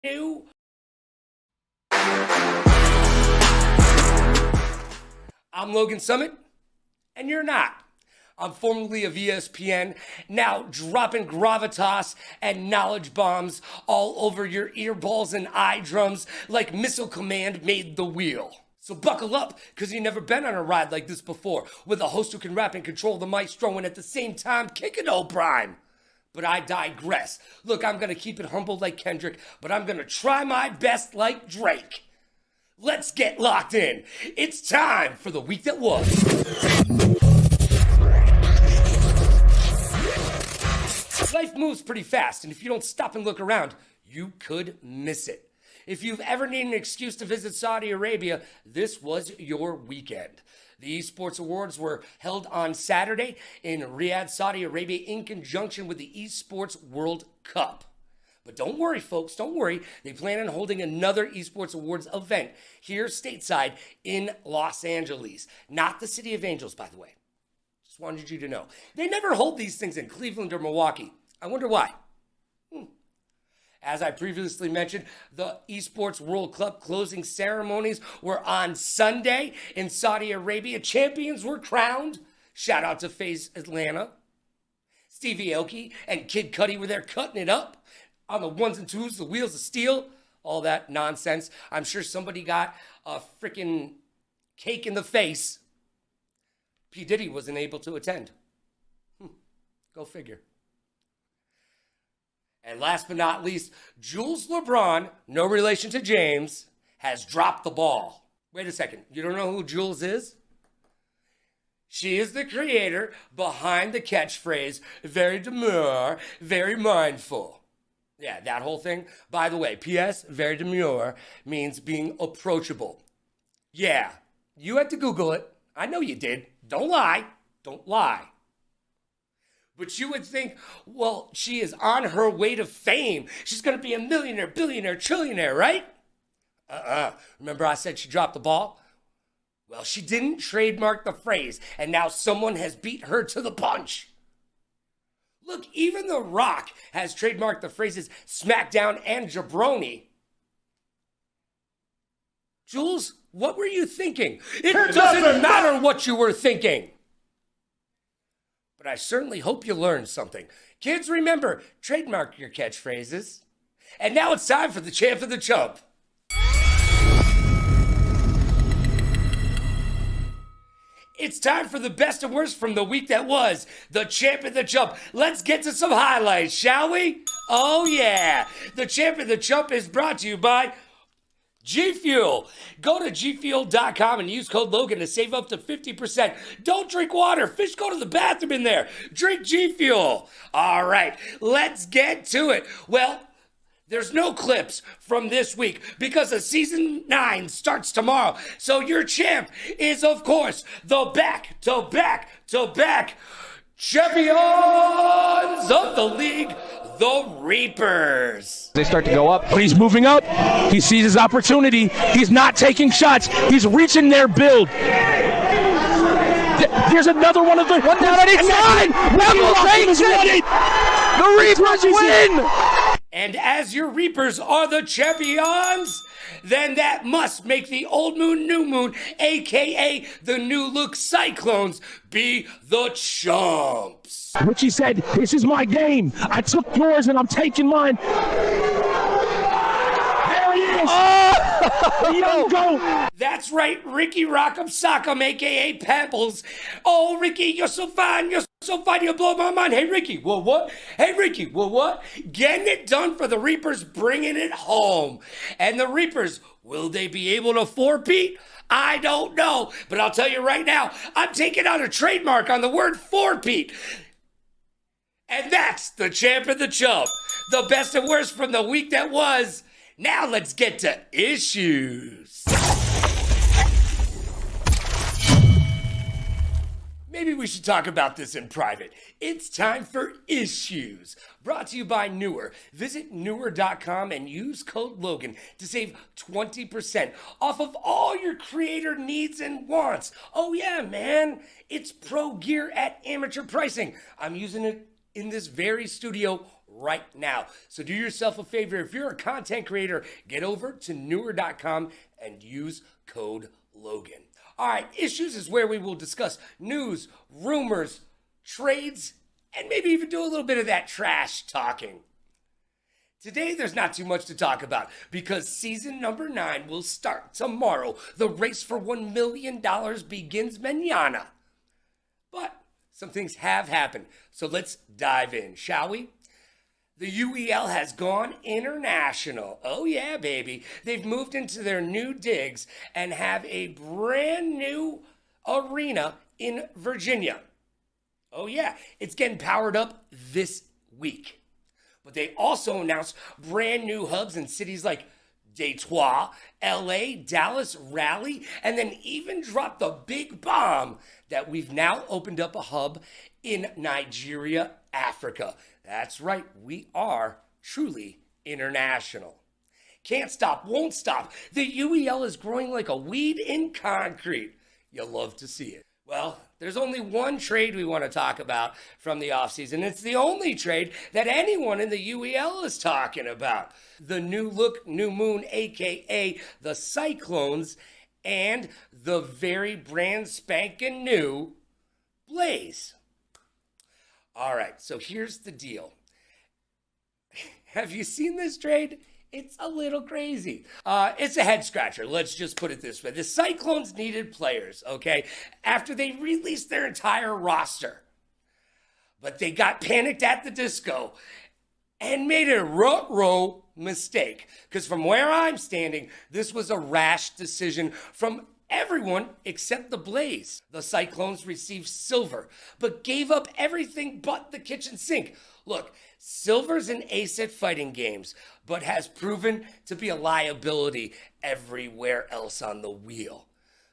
new. I'm Logan Summit, and you're not. I'm formerly of ESPN, now dropping gravitas and knowledge bombs all over your earballs and eye drums like Missile Command made the wheel. So buckle up, because you've never been on a ride like this before, with a host who can rap and control the maestro and at the same time kick it old prime. But I digress. Look, I'm going to keep it humble like Kendrick, but I'm going to try my best like Drake. Let's get locked in. It's time for the week that was. Life moves pretty fast, and if you don't stop and look around, you could miss it. If you've ever needed an excuse to visit Saudi Arabia, this was your weekend. The Esports Awards were held on Saturday in Riyadh, Saudi Arabia, in conjunction with the Esports World Cup. But don't worry, folks, don't worry. They plan on holding another Esports Awards event here stateside in Los Angeles. Not the City of Angels, by the way. Just wanted you to know. They never hold these things in Cleveland or Milwaukee. I wonder why. As I previously mentioned, the Esports World Cup closing ceremonies were on Sunday in Saudi Arabia. Champions were crowned. Shout out to FaZe Atlanta. Stevie Aoki and Kid Cudi were there cutting it up on the ones and twos, the wheels of steel, all that nonsense. I'm sure somebody got a freaking cake in the face. P. Diddy wasn't able to attend. Go figure. And last but not least, Jules LeBron, no relation to James, has dropped the ball. Wait a second, you don't know who Jules is? She is the creator behind the catchphrase, very demure, very mindful. Yeah, that whole thing. By the way, P.S., very demure means being approachable. Yeah, you had to Google it. I know you did. Don't lie. Don't lie. But you would think, well, she is on her way to fame. She's going to be a millionaire, billionaire, trillionaire, right? Remember I said she dropped the ball? Well, she didn't trademark the phrase, and now someone has beat her to the punch. Look, even The Rock has trademarked the phrases SmackDown and jabroni. Jules, what were you thinking? It doesn't matter what you were thinking. But I certainly hope you learned something. Kids, remember, trademark your catchphrases. And now it's time for the champ of the chump. It's time for the best and worst from the week that was. The champ of the chump. Let's get to some highlights, shall we? Oh yeah. The champ of the chump is brought to you by G Fuel. Go to gfuel.com and use code Logan to save up to 50%. Don't drink water. Fish go to the bathroom in there. Drink G Fuel. All right, let's get to it. Well, there's no clips from this week because the season 9 starts tomorrow. So your champ is, of course, the back-to-back champions of the league, the Reapers. They start to go up, but he's moving up. He sees his opportunity. He's not taking shots. He's reaching their build. Here's another one of the... One down at 89! Rebel takes it! The Reapers win! And as your Reapers are the champions, then that must make the Old Moon, New Moon, a.k.a. the New Look Cyclones, be the chumps. Richie said, this is my game. I took yours and I'm taking mine. There he is. The young goat. That's right, Ricky Rock'em Sock'em, a.k.a. Pebbles. Oh, Ricky, you're so fine. You're so fine, you blow my mind. Hey, Ricky, well, what? Hey, Ricky, well, what? Getting it done for the Reapers, bringing it home. And the Reapers, will they be able to four-peat? I don't know, but I'll tell you right now, I'm taking out a trademark on the word four-peat. And that's the champ of the chump. The best and worst from the week that was. Now let's get to issues. Maybe we should talk about this in private. It's time for issues. Brought to you by Newer. Visit Newer.com and use code Logan to save 20% off of all your creator needs and wants. Oh yeah, man. It's pro gear at amateur pricing. I'm using it in this very studio right now. So do yourself a favor. If you're a content creator, get over to newer.com and use code Logan. All right, Issues is where we will discuss news, rumors, trades, and maybe even do a little bit of that trash talking. Today, there's not too much to talk about because season number 9 will start tomorrow. The race for $1 million begins mañana. But some things have happened, so let's dive in, shall we? The UEL has gone international. Oh yeah, baby. They've moved into their new digs and have a brand new arena in Virginia. Oh yeah, it's getting powered up this week. But they also announced brand new hubs in cities like Detroit, LA, Dallas, Raleigh, and then even dropped the big bomb that we've now opened up a hub in Nigeria, Africa. That's right, we are truly international. Can't stop, won't stop. The UEL is growing like a weed in concrete. You'll love to see it. Well, there's only one trade we want to talk about from the offseason. It's the only trade that anyone in the UEL is talking about. The new look, new moon, aka the Cyclones, and the very brand spanking new Blaze. All right, so here's the deal. Have you seen this trade? It's a little crazy. It's a head scratcher. Let's just put it this way. The Cyclones needed players, okay, after they released their entire roster. But they got panicked at the disco and made a ruh-roh mistake. Because from where I'm standing, this was a rash decision from everyone except the Blaze. The Cyclones received silver, but gave up everything but the kitchen sink. Look, silver's an ace at fighting games, but has proven to be a liability everywhere else on the wheel.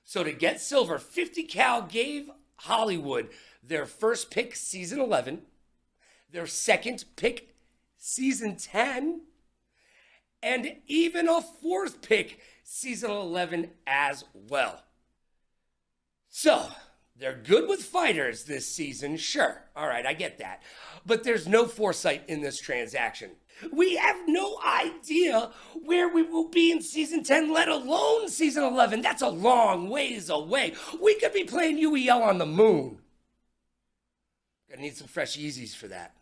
So to get silver, 50 Cal gave Hollywood their first pick, season 11, their second pick, season 10, and even a fourth pick, season 11 as well. So, they're good with fighters this season, sure. All right, I get that. But there's no foresight in this transaction. We have no idea where we will be in season 10, let alone season 11. That's a long ways away. We could be playing UEL on the moon. Gonna need some fresh Yeezys for that.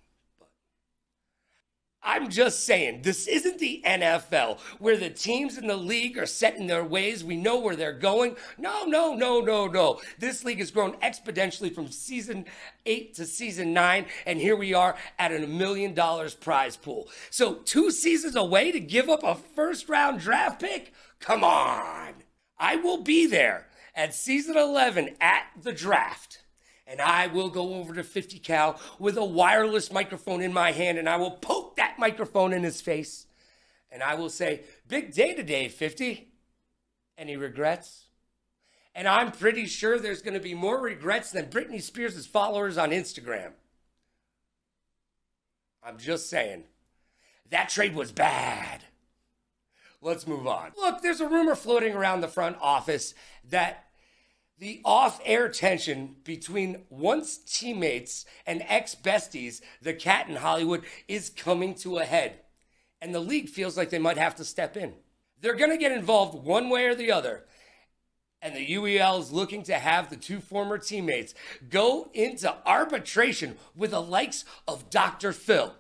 I'm just saying, this isn't the NFL where the teams in the league are set in their ways. We know where they're going. No. This league has grown exponentially from season 8 to season 9, and here we are at a $1 million prize pool. So 2 seasons away to give up a first-round draft pick? Come on. I will be there at season 11 at the draft. And I will go over to 50 Cal with a wireless microphone in my hand, and I will poke that microphone in his face. And I will say, big day today, 50. Any regrets? And I'm pretty sure there's going to be more regrets than Britney Spears' followers on Instagram. I'm just saying, that trade was bad. Let's move on. Look, there's a rumor floating around the front office that the off-air tension between once teammates and ex-besties, the Cat in Hollywood, is coming to a head. And the league feels like they might have to step in. They're going to get involved one way or the other. And the UEL is looking to have the 2 former teammates go into arbitration with the likes of Dr. Phil.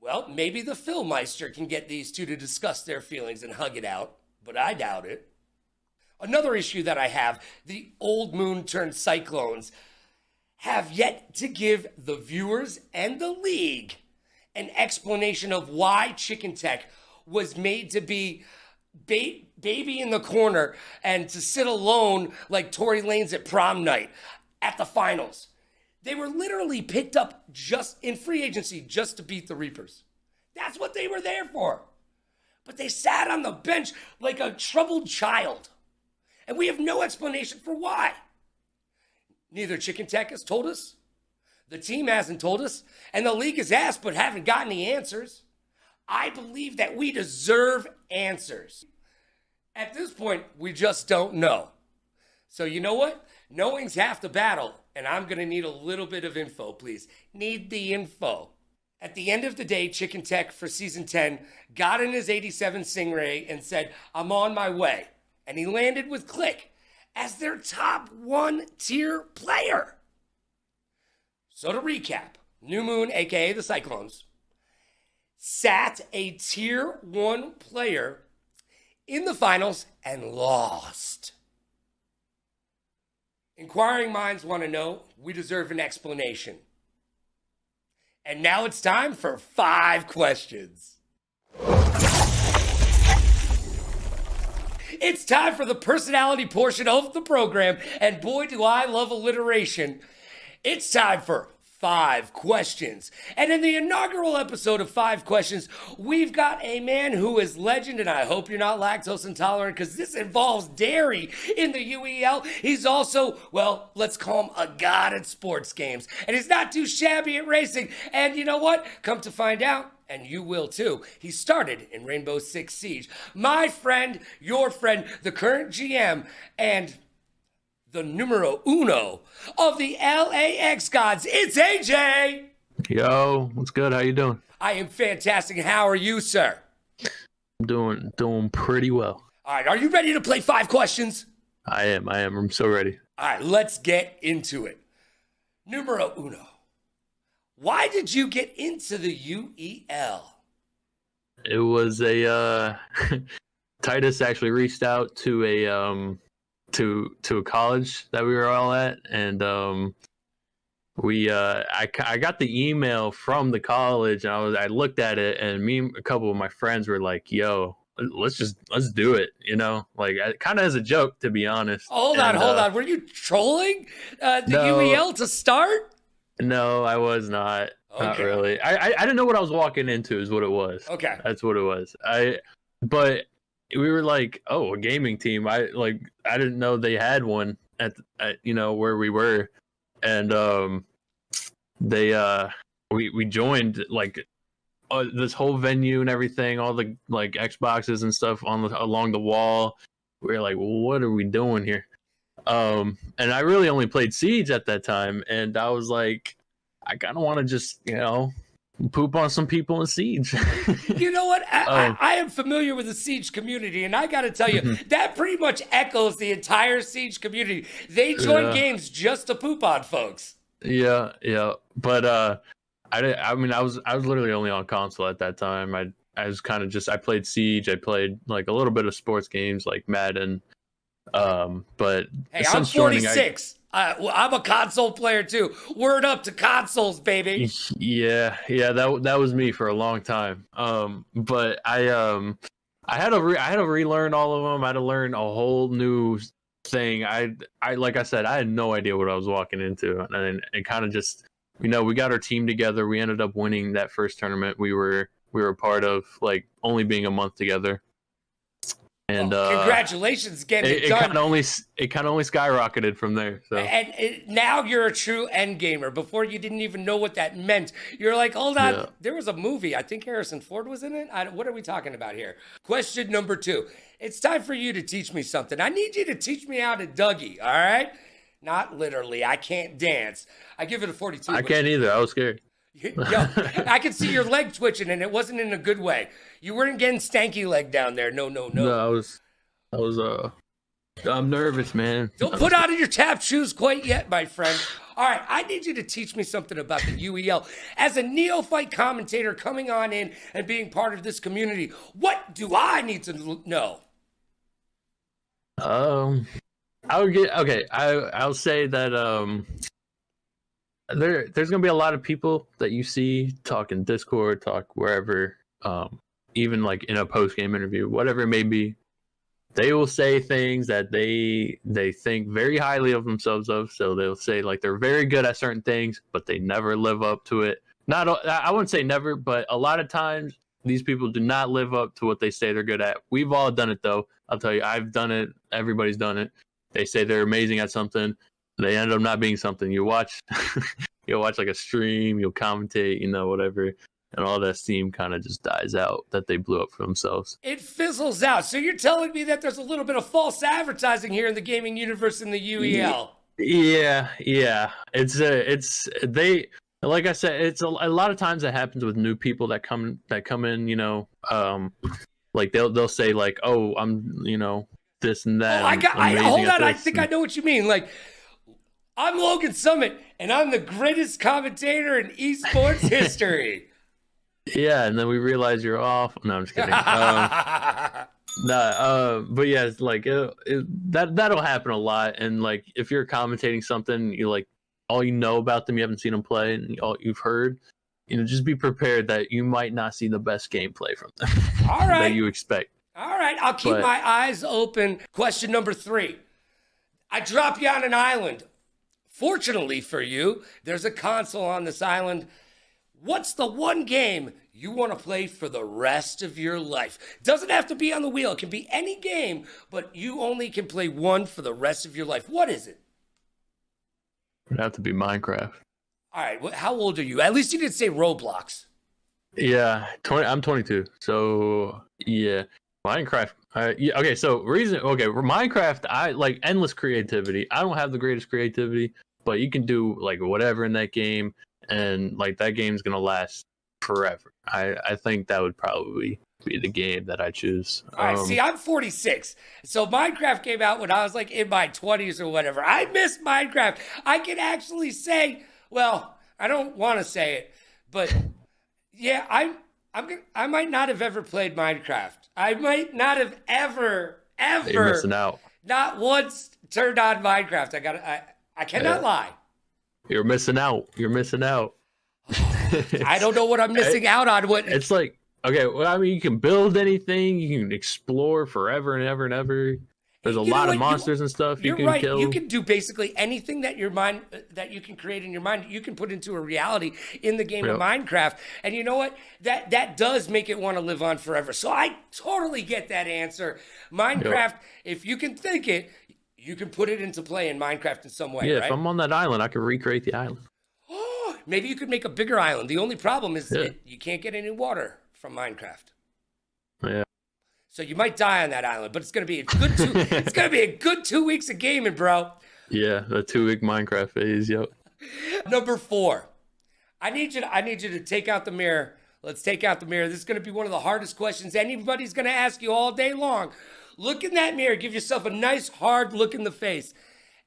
Well, maybe the Philmeister can get these 2 to discuss their feelings and hug it out, but I doubt it. Another issue that I have, the Old Moon turned Cyclones have yet to give the viewers and the league an explanation of why Chicken Tech was made to be baby in the corner and to sit alone like Tory Lanez at prom night at the finals. They were literally picked up just in free agency just to beat the Reapers. That's what they were there for. But they sat on the bench like a troubled child. And we have no explanation for why. Neither Chicken Tech has told us, the team hasn't told us, and the league has asked but haven't gotten the answers. I believe that we deserve answers. At this point, we just don't know. So you know what? Knowing's half the battle, and I'm going to need a little bit of info, please. Need the info. At the end of the day, Chicken Tech for season 10 got in his 87 Stingray and said, I'm on my way. And he landed with Click as their top 1 tier player. So to recap, New Moon, aka the Cyclones, sat a tier 1 player in the finals and lost. Inquiring minds want to know, we deserve an explanation. And now it's time for 5 questions. It's time for the personality portion of the program, and boy, do I love alliteration. It's time for 5 questions. And in the inaugural episode of 5 Questions, we've got a man who is legend, and I hope you're not lactose intolerant because this involves dairy in the UEL. He's also, well, let's call him a god at sports games. And he's not too shabby at racing. And you know what? Come to find out, and you will too, he started in Rainbow Six Siege. My friend, your friend, the current GM, and the numero uno of the LAX gods. It's AJ. Yo, what's good? How you doing? I am fantastic. How are you, sir? Doing pretty well. All right, are you ready to play 5 questions? I am. I'm so ready. All right, let's get into it. Numero uno. Why did you get into the UEL? It was a Titus actually reached out to a to a college that we were all at, and I got the email from the college, and I looked at it, and me and a couple of my friends were like, yo, let's do it, like kind of as a joke, to be honest. Hold on, were you trolling the UEL to start? No, I was not. Okay. Not really. I didn't know what I was walking into is what it was. Okay, that's what it was. But we were like, oh, a gaming team. I didn't know they had one at where we were, and we joined this whole venue and everything, all the Xboxes and stuff along the wall. We were like, well, what are we doing here? And I really only played Siege at that time, and I was like, I kind of want to just poop on some people in Siege. You know what? I am familiar with the Siege community, and I got to tell you, that pretty much echoes the entire Siege community. They join games just to poop on folks. Yeah. But I was literally only on console at that time. I was kind of I played Siege. I played a little bit of sports games like Madden. But hey, I'm 46. I'm a console player too. Word up to consoles, baby. Yeah, that was me for a long time. But I had to relearn all of them. I had to learn a whole new thing. I like I said, I had no idea what I was walking into, and it kind of just we got our team together. We ended up winning that first tournament we were a part of, only being a month together. And congratulations getting it done. It kind of only skyrocketed from there. So. And now you're a true end gamer. Before you didn't even know what that meant. You're like, hold on. Yeah. There was a movie. I think Harrison Ford was in it. What are we talking about here? Question number 2. It's time for you to teach me something. I need you to teach me how to Dougie. All right? Not literally. I can't dance. I give it a 42. I can't either. I was scared. Yo, I could see your leg twitching, and it wasn't in a good way. You weren't getting stanky leg down there. No. No, I'm nervous, man. Don't put on your tap shoes quite yet, my friend. All right, I need you to teach me something about the UEL. As a neophyte commentator coming on in and being part of this community, what do I need to know? I'll say that there's gonna be a lot of people that you see talk in Discord, talk wherever, even in a post-game interview, whatever it may be. They will say things that they think very highly of themselves of. So they'll say they're very good at certain things, but they never live up to it. I wouldn't say never, but a lot of times these people do not live up to what they say they're good at. We've all done it though. I'll tell you, I've done it. Everybody's done it. They say they're amazing at something. They end up not being something. You'll watch a stream, you'll commentate, whatever, and all that steam kind of just dies out that they blew up for themselves. It fizzles out. So you're telling me that there's a little bit of false advertising here in the gaming universe in the UEL? Yeah. Like I said, it's a lot of times that happens with new people that come in. Like they'll say like, "Oh, I'm this and that." Hold on. I think I know what you mean. Like, I'm Logan Summit, and I'm the greatest commentator in esports history. Yeah, and then we realize you're off. No, I'm just kidding. But yeah, it's like that'll happen a lot. And like, if you're commentating something, you like all you know about them, you haven't seen them play, and all you've heard, just be prepared that you might not see the best gameplay from them. All right, that you expect. All right, I'll keep my eyes open. Question number 3: I drop you on an island. Fortunately for you, there's a console on this island. What's the one game you want to play for the rest of your life? Doesn't have to be on the wheel. It can be any game, but you only can play one for the rest of your life. What is it? It would have to be Minecraft. All right. How old are you? At least you didn't say Roblox. Yeah, I'm 22. So yeah, Minecraft. Okay. So Minecraft. I like endless creativity. I don't have the greatest creativity, but you can do like whatever in that game. And like that game's gonna last forever. I think that would probably be the game that I choose. All right, see, I'm 46, so Minecraft came out when I was like in my 20s or whatever. I miss Minecraft. I can actually say, well, I don't want to say it, but yeah, I might not have ever played Minecraft. I might not have ever You're missing out. Not once turned on Minecraft. I cannot lie. You're missing out. You're missing out. I don't know what I'm missing out on. It's like, okay, well, I mean, you can build anything. You can explore forever and ever and ever. There's a lot of monsters and stuff you can kill. You can do basically anything that you can create in your mind. You can put into a reality in the game of Minecraft. And you know what? That does make it want to live on forever. So I totally get that answer. Minecraft, if you can think it, you can put it into play in Minecraft in some way, yeah, right? If I'm on that island, I can recreate the island. Oh, maybe you could make a bigger island. The only problem is you can't get any water from Minecraft. Yeah. So you might die on that island, but it's gonna be a good it's gonna be a good 2 weeks of gaming, bro. Yeah, the 2-week Minecraft phase. Yep. Number 4, I need you to take out the mirror. Let's take out the mirror. This is gonna be one of the hardest questions anybody's gonna ask you all day long. Look in that mirror, give yourself a nice hard look in the face,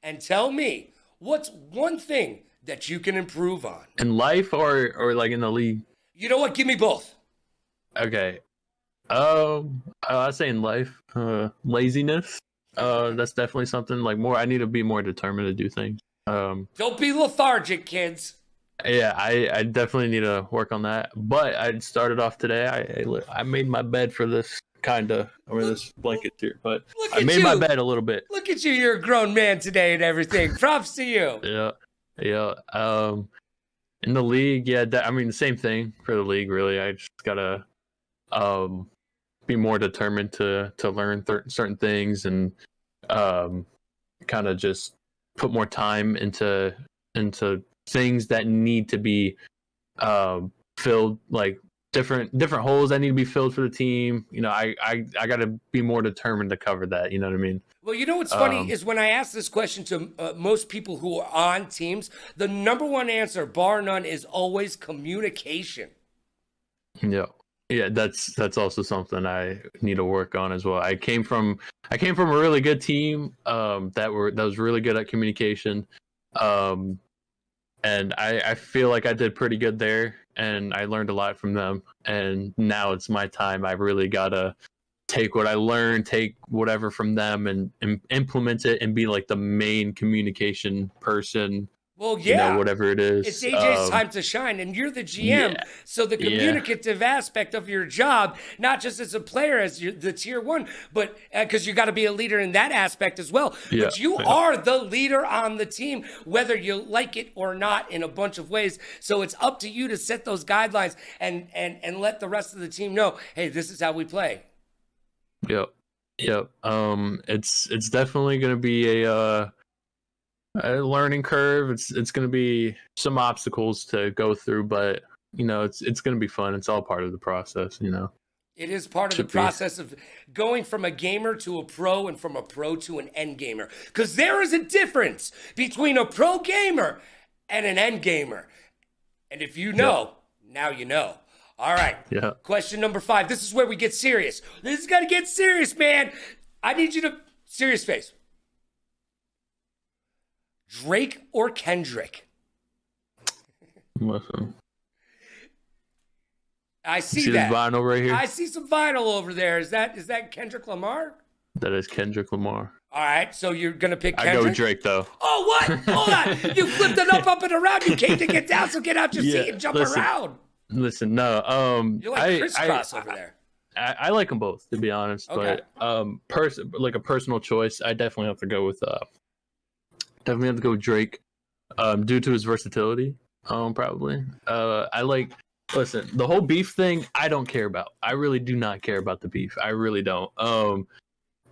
and tell me what's one thing that you can improve on. In life or like in the league? You know what? Give me both. Okay. I say in life, laziness. That's definitely something like more. I need to be more determined to do things. Don't be lethargic, kids. Yeah, I definitely need to work on that. But I started off today. I made my bed for this this blanket here, but I made my bed a little bit. Look at you, you're a grown man today and everything. Props to you. Yeah. In the league, I mean, the same thing for the league, really. I just gotta be more determined to learn certain things and kind of just put more time into things that need to be filled, like different holes that need to be filled for the team. I got to be more determined to cover that. You know what I mean? Well, you know what's funny is when I ask this question to most people who are on teams, the number one answer, bar none, is always communication. Yeah, that's also something I need to work on as well. I came from a really good team that was really good at communication, and I feel like I did pretty good there, and I learned a lot from them. And now it's my time. I really gotta take what I learned, take whatever from them, and implement it, and be like the main communication person. Well, yeah, whatever it is. It's AJ's time to shine, and you're the GM. Yeah. So the communicative aspect of your job, not just as a player, as the tier 1, but because you got to be a leader in that aspect as well. Yeah. But you are the leader on the team, whether you like it or not, in a bunch of ways. So it's up to you to set those guidelines and let the rest of the team know, hey, this is how we play. Yep. It's definitely going to be a learning curve. It's going to be some obstacles to go through, but it's going to be fun. It's all part of the process. It is part of the process of going from a gamer to a pro and from a pro to an end gamer, because there is a difference between a pro gamer and an end gamer. And if you know, now you know. All right. Yeah. Question number 5. This is where we get serious. This is going to get serious, man. I need you to, serious face. Drake or Kendrick? Listen. I see See that. this vinyl right here? I see some vinyl over there. Is that Kendrick Lamar? That is Kendrick Lamar. All right, so you're going to pick I Kendrick? go with Drake, though. Oh, what? Hold on. You flipped it up and around. You came to get down, so get out your seat and jump around. Listen, no. You're like crisscross over there. I like them both, to be honest. Okay. But like a personal choice, I definitely have to go with Drake, due to his versatility. Probably. Listen, the whole beef thing, I don't care about. I really do not care about the beef. I really don't.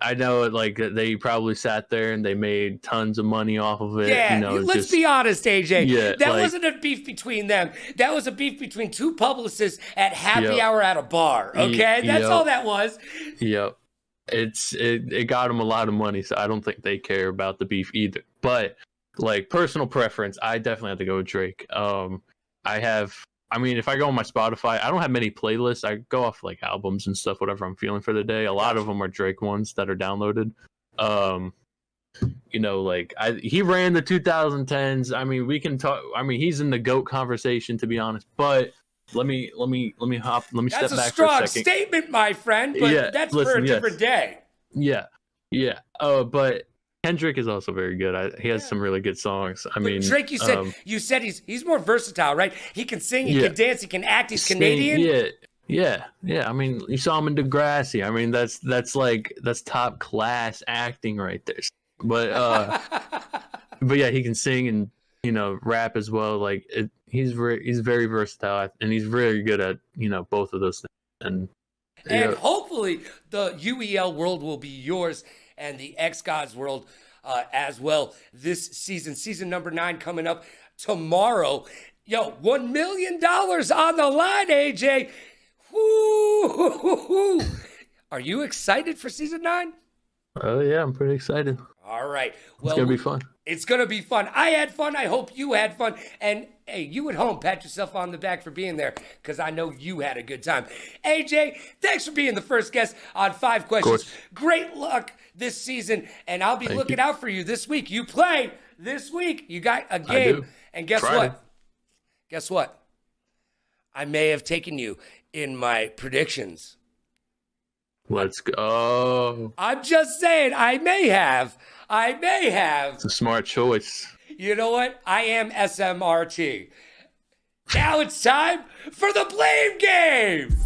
I know like they probably sat there and they made tons of money off of it. Yeah, let's be honest, AJ. Yeah, that wasn't a beef between them. That was a beef between two publicists at happy hour at a bar. Okay, that's all that was. Yep. It got them a lot of money, so I don't think they care about the beef either. But like personal preference, I definitely have to go with Drake. If I go on my Spotify, I don't have many playlists. I go off like albums and stuff, whatever I'm feeling for the day. A lot of them are Drake ones that are downloaded. He ran the 2010s. I mean, we can talk. I mean, he's in the GOAT conversation, to be honest. But let me step back for a second. That's a strong statement, my friend. But that's for a different day. Yeah. But Kendrick is also very good. He has some really good songs. Drake, you said he's more versatile, right? He can sing, he can dance, he can act. He's Canadian. Yeah. I mean, you saw him in Degrassi. I mean, that's top class acting right there. But but yeah, he can sing and rap as well. Like he's very versatile, and he's very good at both of those things. And hopefully the UEL world will be yours. And the X Gods world as well this season number 9 coming up tomorrow. Yo, $1 million on the line, AJ. Woo! Are you excited for season 9? Oh yeah, I'm pretty excited. All right. Well, it's gonna be fun. It's gonna be fun. I had fun. I hope you had fun. And hey, you at home, pat yourself on the back for being there, because I know you had a good time. AJ, thanks for being the first guest on 5 Questions. Great luck this season, and I'll be looking out for you this week. You play this week. You got a game. And guess what? Guess what? I may have taken you in my predictions. Let's go. I'm just saying, I may have. It's a smart choice. You know what? I am SMRT. Now it's time for the blame game.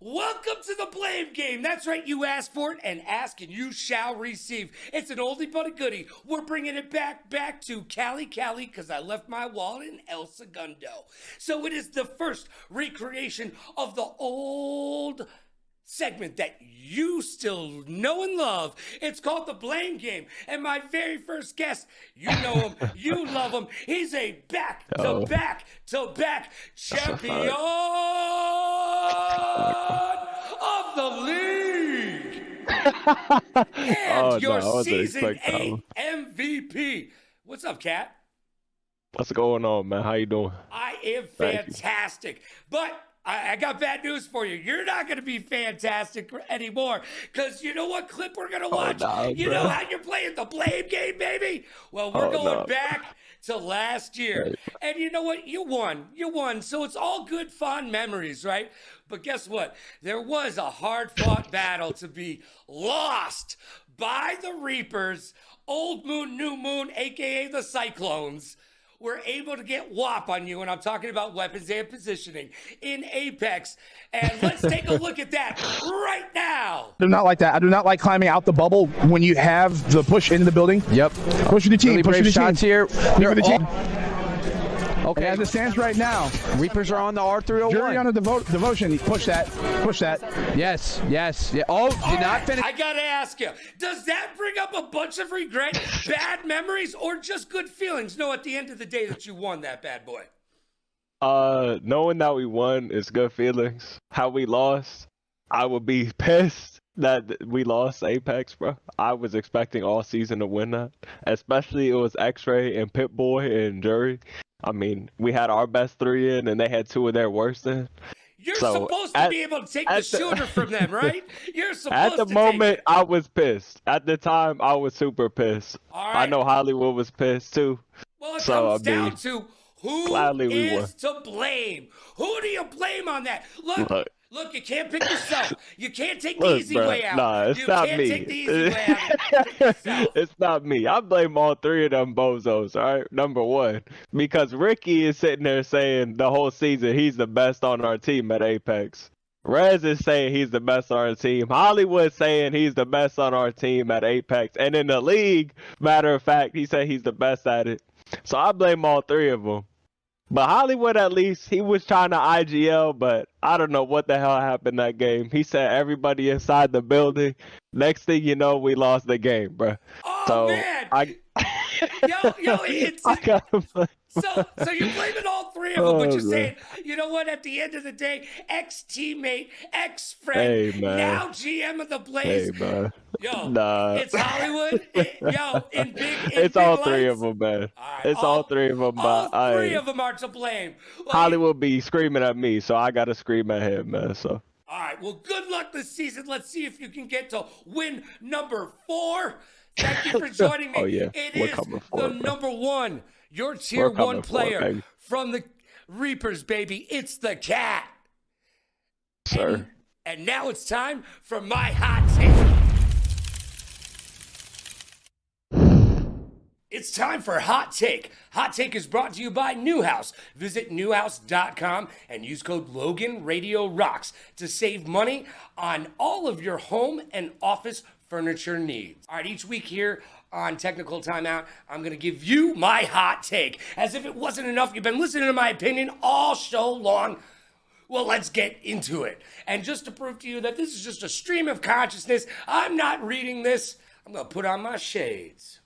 Welcome to the blame game. That's right, you asked for it, and ask and you shall receive. It's an oldie but a goodie. We're bringing it back to Cali, because I left my wallet in El Segundo. So it is the first recreation of the old segment that you still know and love. It's called the blame game. And my very first guest, you know him, you love him. He's a back-to-back champion of the league. And your season 8 MVP. What's up, Kat? What's going on, man? How you doing? I am fantastic. But I got bad news for you. You're not going to be fantastic anymore, because you know what clip we're going to watch? Know how you're playing the blame game, baby? Well, we're going back to last year. And you know what? You won. So it's all good, fond memories, right? But guess what? There was a hard-fought battle to be lost by the Reapers. Old Moon, New Moon, a.k.a. the Cyclones, were able to get WAP on you, and I'm talking about weapons and positioning in Apex. And let's take a look at that right now. I do not like that. I do not like climbing out the bubble when you have the push into the building. Yep. Push the team. Really push brave the shots team. here. They're the team. Okay. As it stands right now, Reapers are on the R301. Jury on the devotion. Push that. Yes. Yeah. Oh, did not finish. I gotta ask you, does that bring up a bunch of regret, bad memories, or just good feelings? No, at the end of the day that you won that bad boy. Knowing that we won is good feelings. How we lost, I would be pissed. that we lost Apex, bro. I was expecting all season to win that. Especially it was X-Ray and Pip-Boy and Jury. I mean, we had our best 3 in, and they had 2 of their worst in. You're So, supposed to at- be able to take the at the- shooter from them, right? You're supposed At the to moment, take it. I was pissed. At the time, I was super pissed. All I right. know Hollywood was pissed too. Well, it So, comes I mean, down to who gladly we is to blame. Who do you blame on that? Look, you can't pick yourself. You can't take the Look, easy bro, way out. nah, it's you not can't me. take the easy way out. Yourself. It's not me. I blame all 3 of them bozos, all right? Number one, because Ricky is sitting there saying the whole season he's the best on our team at Apex. Rez is saying he's the best on our team. Hollywood saying he's the best on our team at Apex. And in the league, matter of fact, he said he's the best at it. So I blame all 3 of them. But Hollywood, at least, he was trying to IGL, but I don't know what the hell happened that game. He said everybody inside the building. Next thing you know, we lost the game, bro. Oh, So man. I It's I gotta play. so you're blaming all 3 of them, but Oh, you're man. saying, you know what? At the end of the day, ex-teammate, ex-friend, Hey, man. now GM of the Blaze. Hey, man. Yo, Nah. it's Hollywood. In big. It's all 3 of them, man. right, It's all 3 of them, All but 3 of them are to blame. Well, Hollywood be screaming at me, so I gotta scream at him, man. So All right. Well, good luck this season. Let's see if you can get to win number 4. Thank you for joining me. Oh, yeah. It We're is coming for the it, bro. number 1, your tier We're coming 1 for it, player baby. from the Reapers, baby. It's the Cat. sir. And now it's time for my hot take. It's time for Hot Take. Hot Take is brought to you by Newhouse. Visit newhouse.com and use code LoganRadioRocks to save money on all of your home and office furniture needs. All right, each week here on Technical Timeout, I'm going to give you my hot take. As if it wasn't enough, you've been listening to my opinion all show long. Well, let's get into it. And just to prove to you that this is just a stream of consciousness, I'm not reading this. I'm going to put on my shades.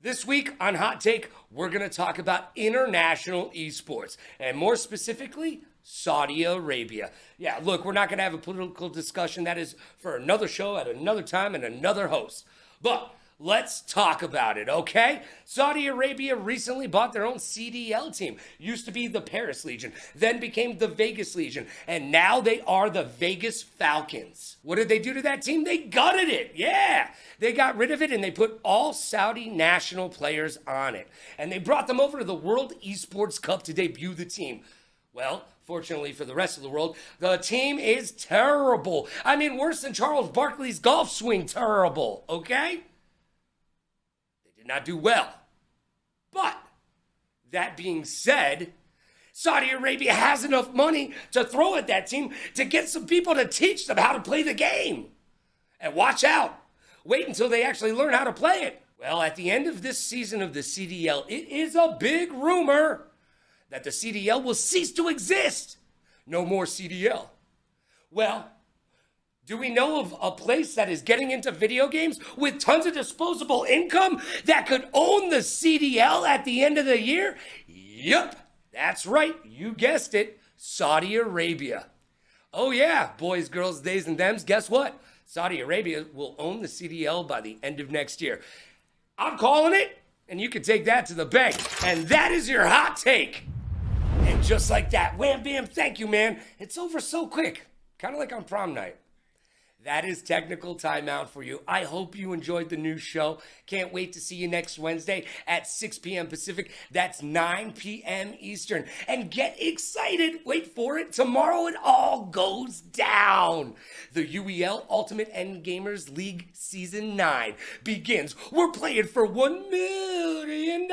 This week on Hot Take, we're going to talk about international esports, and more specifically, Saudi Arabia. Yeah, look, we're not going to have a political discussion. That is for another show at another time and another host. But let's talk about it, okay? Saudi Arabia recently bought their own CDL team. Used to be the Paris Legion, then became the Vegas Legion, and now they are the Vegas Falcons. What did they do to that team? They gutted it, yeah! They got rid of it and they put all Saudi national players on it. And they brought them over to the World Esports Cup to debut the team. Well, fortunately for the rest of the world, the team is terrible. I mean, worse than Charles Barkley's golf swing terrible, okay? They did not do well. But, that being said, Saudi Arabia has enough money to throw at that team to get some people to teach them how to play the game. And watch out. Wait until they actually learn how to play it. Well, at the end of this season of the CDL, it is a big rumor that the CDL will cease to exist. No more CDL. Well, do we know of a place that is getting into video games with tons of disposable income that could own the CDL at the end of the year? Yup, that's right, you guessed it, Saudi Arabia. Oh yeah, boys, girls, theys, and thems, guess what? Saudi Arabia will own the CDL by the end of next year. I'm calling it, and you can take that to the bank. And that is your hot take. And just like that, wham bam, thank you, man. It's over so quick, kind of like on prom night. That is Technical Timeout for you. I hope you enjoyed the new show. Can't wait to see you next Wednesday at 6 p.m. Pacific. That's 9 p.m. Eastern. And get excited. Wait for it. Tomorrow it all goes down. The UEL Ultimate Endgamers League Season 9 begins. We're playing for $1 million.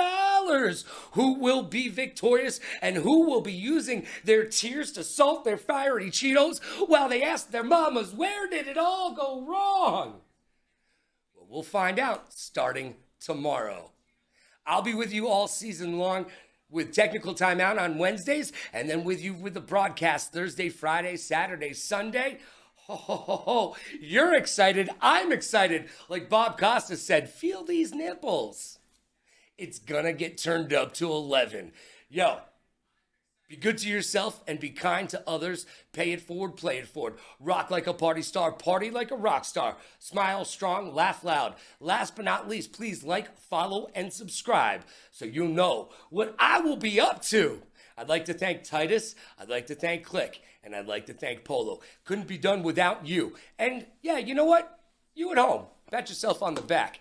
Who will be victorious and who will be using their tears to salt their fiery Cheetos while they ask their mamas, where did it all go wrong? Well, we'll find out starting tomorrow. I'll be with you all season long with Technical Timeout on Wednesdays, and then with you with the broadcast Thursday, Friday, Saturday, Sunday. Ho, ho, ho, ho. You're excited. I'm excited. Like Bob Costa said, feel these nipples. It's gonna get turned up to 11. Yo, Be good to yourself and be kind to others. Pay it forward, play it forward. Rock like a party star, party like a rock star. Smile strong, laugh loud. Last but not least, please like, follow, and subscribe so you'll know what I will be up to. I'd like to thank Titus, I'd like to thank Click, and I'd like to thank Polo. Couldn't be done without you. And yeah, you know what? You at home, pat yourself on the back.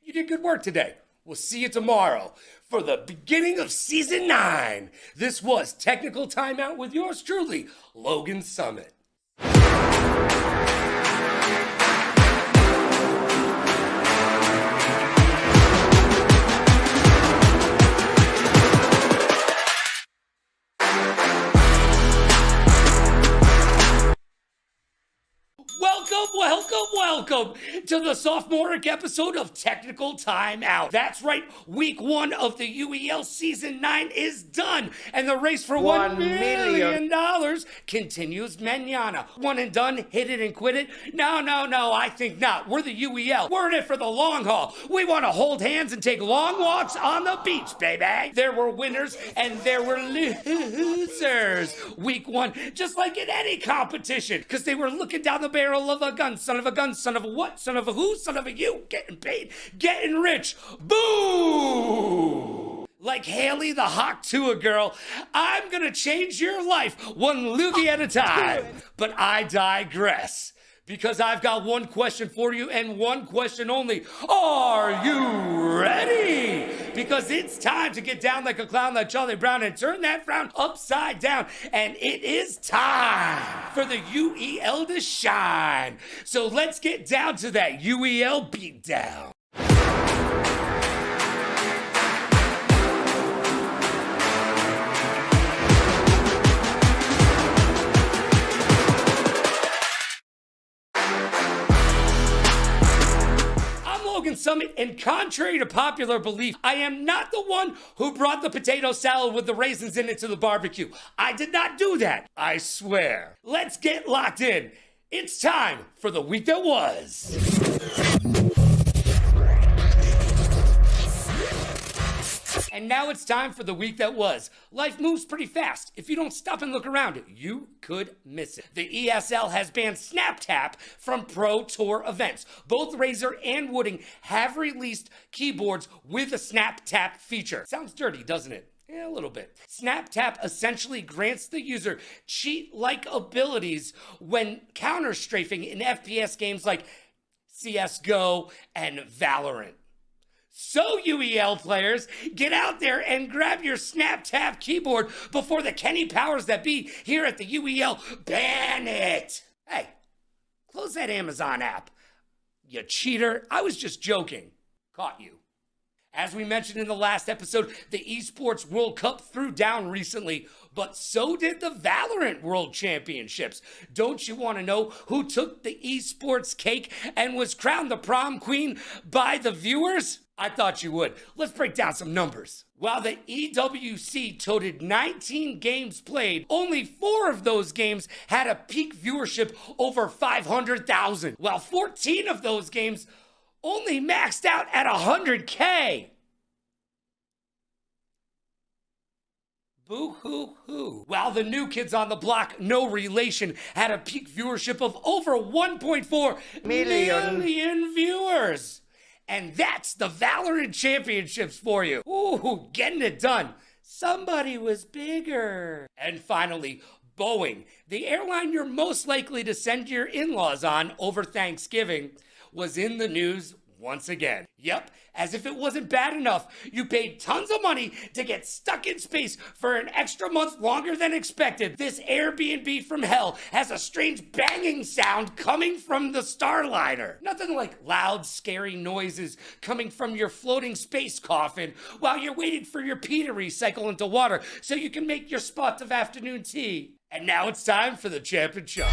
You did good work today. We'll see you tomorrow for the beginning of season 9. This was Technical Timeout with yours truly, Logan Summit. Welcome to the sophomoric episode of Technical Timeout. That's right, week 1 of the UEL season 9 is done, and the race for $1 million continues mañana. One and done, hit it and quit it? No, I think not. We're the UEL. We're in it for the long haul. We want to hold hands and take long walks on the beach, baby. There were winners and there were losers. Week 1, just like in any competition, because they were looking down the barrel of a gun, son of a gun, son of a what, son of a who, son of a you, getting paid, getting rich. Boo! Like Haley the Hawk to a girl, I'm gonna change your life one loogie at a time. But I digress, because I've got one question for you and one question only. Are you ready? Because it's time to get down like a clown like Charlie Brown and turn that frown upside down. And it is time for the UEL to shine. So let's get down to that UEL beatdown. Logan Summit, and contrary to popular belief, I am not the one who brought the potato salad with the raisins in it to the barbecue. I did not do that, I swear. Let's get locked in. It's time for the week that was. And now it's time for the week that was. Life moves pretty fast. If you don't stop and look around, you could miss it. The ESL has banned SnapTap from Pro Tour events. Both Razer and Wooding have released keyboards with a SnapTap feature. Sounds dirty, doesn't it? Yeah, a little bit. SnapTap essentially grants the user cheat-like abilities when counter-strafing in FPS games like CSGO and Valorant. So, UEL players, get out there and grab your SnapTap keyboard before the Kenny powers that be here at the UEL ban it. Hey, close that Amazon app. You cheater. I was just joking. Caught you. As we mentioned in the last episode, the Esports World Cup threw down recently, but so did the Valorant World Championships. Don't you want to know who took the esports cake and was crowned the prom queen by the viewers? I thought you would. Let's break down some numbers. While the EWC toted 19 games played, only 4 of those games had a peak viewership over 500,000, while 14 of those games only maxed out at 100K. Boo-hoo-hoo. While the New Kids on the Block, no relation, had a peak viewership of over 1.4 million viewers. And that's the Valorant Championships for you. Ooh, getting it done. Somebody was bigger. And finally, Boeing, the airline you're most likely to send your in-laws on over Thanksgiving, was in the news once again. Yep, as if it wasn't bad enough, you paid tons of money to get stuck in space for an extra month longer than expected. This Airbnb from hell has a strange banging sound coming from the Starliner. Nothing like loud, scary noises coming from your floating space coffin while you're waiting for your pee to recycle into water so you can make your spot of afternoon tea. And now it's time for the Champ and Chump.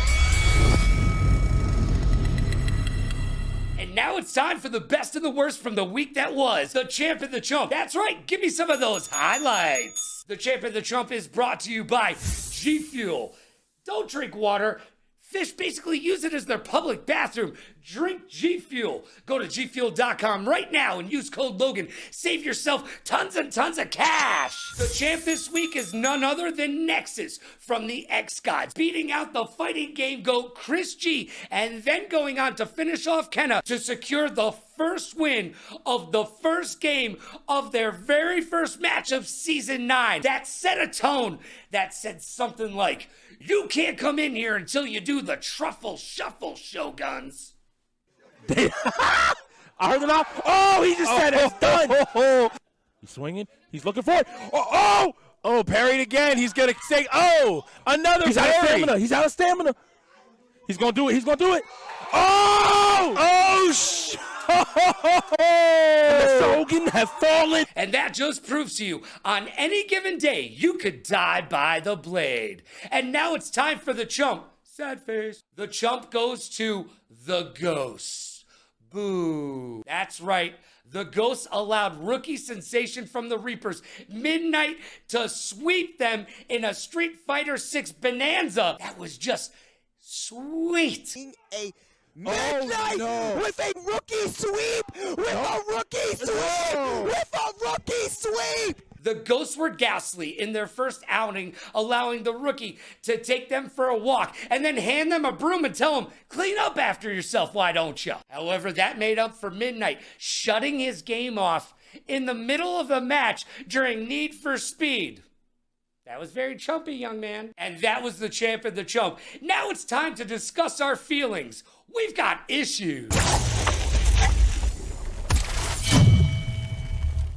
And now it's time for the best and the worst from the week that was. The Champ and the Chump. That's right, give me some of those highlights. The Champ and the Chump is brought to you by G Fuel. Don't drink water. Fish basically use it as their public bathroom. Drink G Fuel. Go to gfuel.com right now and use code Logan. Save yourself tons and tons of cash. The champ this week is none other than Nexus from the X Gods, beating out the fighting game GOAT Chris G, and then going on to finish off Kenna to secure the first win of the first game of their very first match of season 9. That set a tone that said something like, "You can't come in here until you do the truffle shuffle, Shoguns." I heard it out. Oh, he just said it's done. He's swinging. He's looking for it. Oh, parried again. He's going to say, another He's out of parry. stamina. He's out of stamina. He's going to do it. He's going to do it. Oh, The Shogun have fallen. And that just proves to you, on any given day, you could die by the blade. And now it's time for the chump. Sad face. The chump goes to the Ghost. Boo. That's right. The Ghost allowed rookie sensation from the Reapers, Midnight, to sweep them in a Street Fighter 6 bonanza. That was just sweet. Midnight with a rookie sweep. With a rookie sweep. The Ghosts were ghastly in their first outing, allowing the rookie to take them for a walk and then hand them a broom and tell them, "Clean up after yourself, why don't you?" However, that made up for Midnight shutting his game off in the middle of a match during Need for Speed. That was very chumpy, young man. And that was the champ and the chump. Now it's time to discuss our feelings. We've got issues.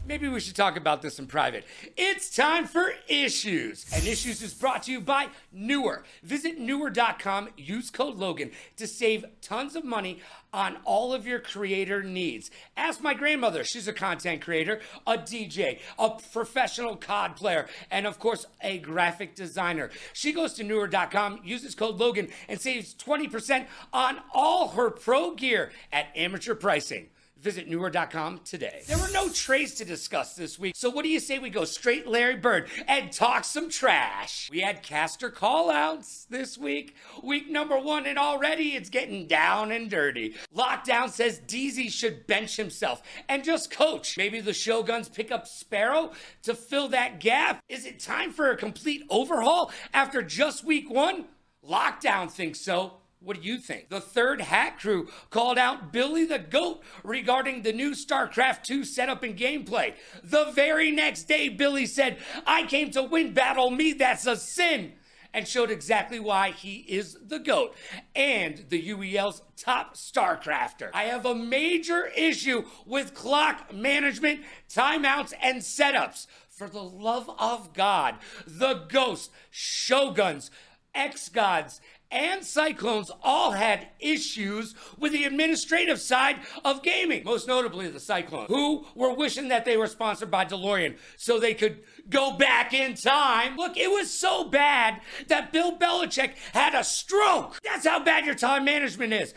Maybe we should talk about this in private. It's time for Issues. And Issues is brought to you by Newer. Visit Newer.com, use code Logan to save tons of money on all of your creator needs. Ask my grandmother. She's a content creator, a DJ, a professional COD player, and of course, a graphic designer. She goes to Newer.com, uses code Logan, and saves 20% on all her pro gear at amateur pricing. Visit Newer.com today. There were no trades to discuss this week, so what do you say we go straight Larry Bird and talk some trash? We had caster call-outs this week. Week number 1, and already it's getting down and dirty. Lockdown says DZ should bench himself and just coach. Maybe the Shoguns pick up Sparrow to fill that gap. Is it time for a complete overhaul after just week 1? Lockdown thinks so. What do you think? The Third Hat Crew called out Billy the Goat regarding the new StarCraft 2 setup and gameplay. The very next day, Billy said, "I came to win, battle me, that's a sin," and showed exactly why he is the GOAT and the UEL's top StarCrafter. I have a major issue with clock management, timeouts, and setups. For the love of God, the Ghost, Shoguns, X-Gods, and Cyclones all had issues with the administrative side of gaming, most notably the Cyclones, who were wishing that they were sponsored by DeLorean so they could go back in time. Look, it was so bad that Bill Belichick had a stroke. That's how bad your time management is.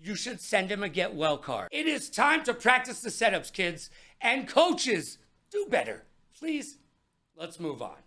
You should send him a get well card. It is time to practice the setups, kids, and coaches, do better. Please, let's move on.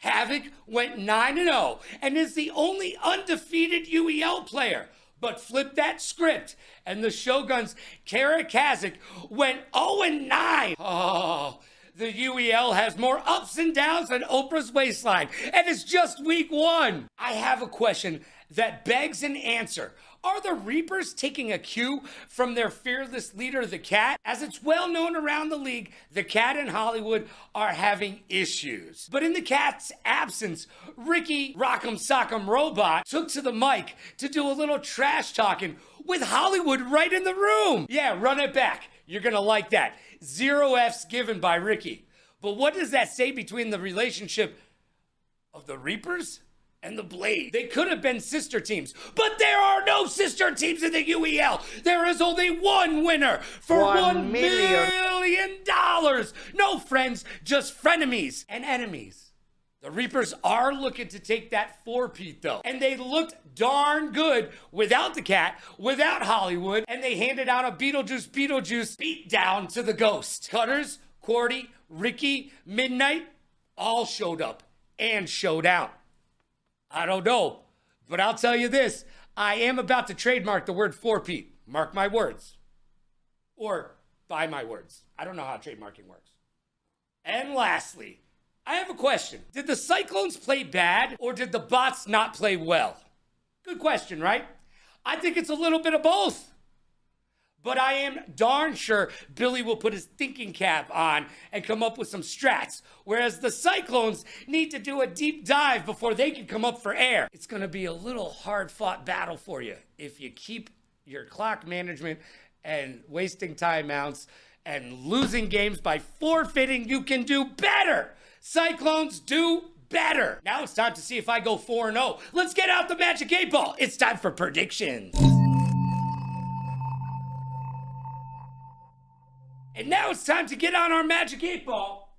Havoc went 9-0 and is the only undefeated UEL player. But flip that script, and the Shoguns' Kara Kazik went 0-9. Oh, the UEL has more ups and downs than Oprah's waistline, and it's just week 1. I have a question that begs an answer. Are the Reapers taking a cue from their fearless leader, the Cat? As it's well known around the league, the Cat and Hollywood are having issues. But in the Cat's absence, Ricky Rock'em Sock'em Robot took to the mic to do a little trash talking with Hollywood right in the room. Yeah, run it back. You're gonna like that. 0 F's given by Ricky. But what does that say between the relationship of the Reapers and the Blade? They could have been sister teams, but there are no sister teams in the UEL. There is only one winner for $1 million. No friends, just frenemies and enemies. The Reapers are looking to take that 4-peat though, and they looked darn good without the Cat, without Hollywood, and they handed out a Beetlejuice beat down to the Ghost. Cutters, Quarty, Ricky, Midnight, all showed up and showed out. I don't know, but I'll tell you this. I am about to trademark the word four-peat. Mark my words. Or buy my words. I don't know how trademarking works. And lastly, I have a question. Did the Cyclones play bad or did the bots not play well? Good question, right? I think it's a little bit of both. But I am darn sure Billy will put his thinking cap on and come up with some strats, whereas the Cyclones need to do a deep dive before they can come up for air. It's going to be a little hard-fought battle for you if you keep your clock management and wasting timeouts and losing games by forfeiting. You can do better. Cyclones, do better. Now it's time to see if I go 4-0. Let's get out the Magic 8 Ball. It's time for predictions. And now it's time to get on our Magic 8 Ball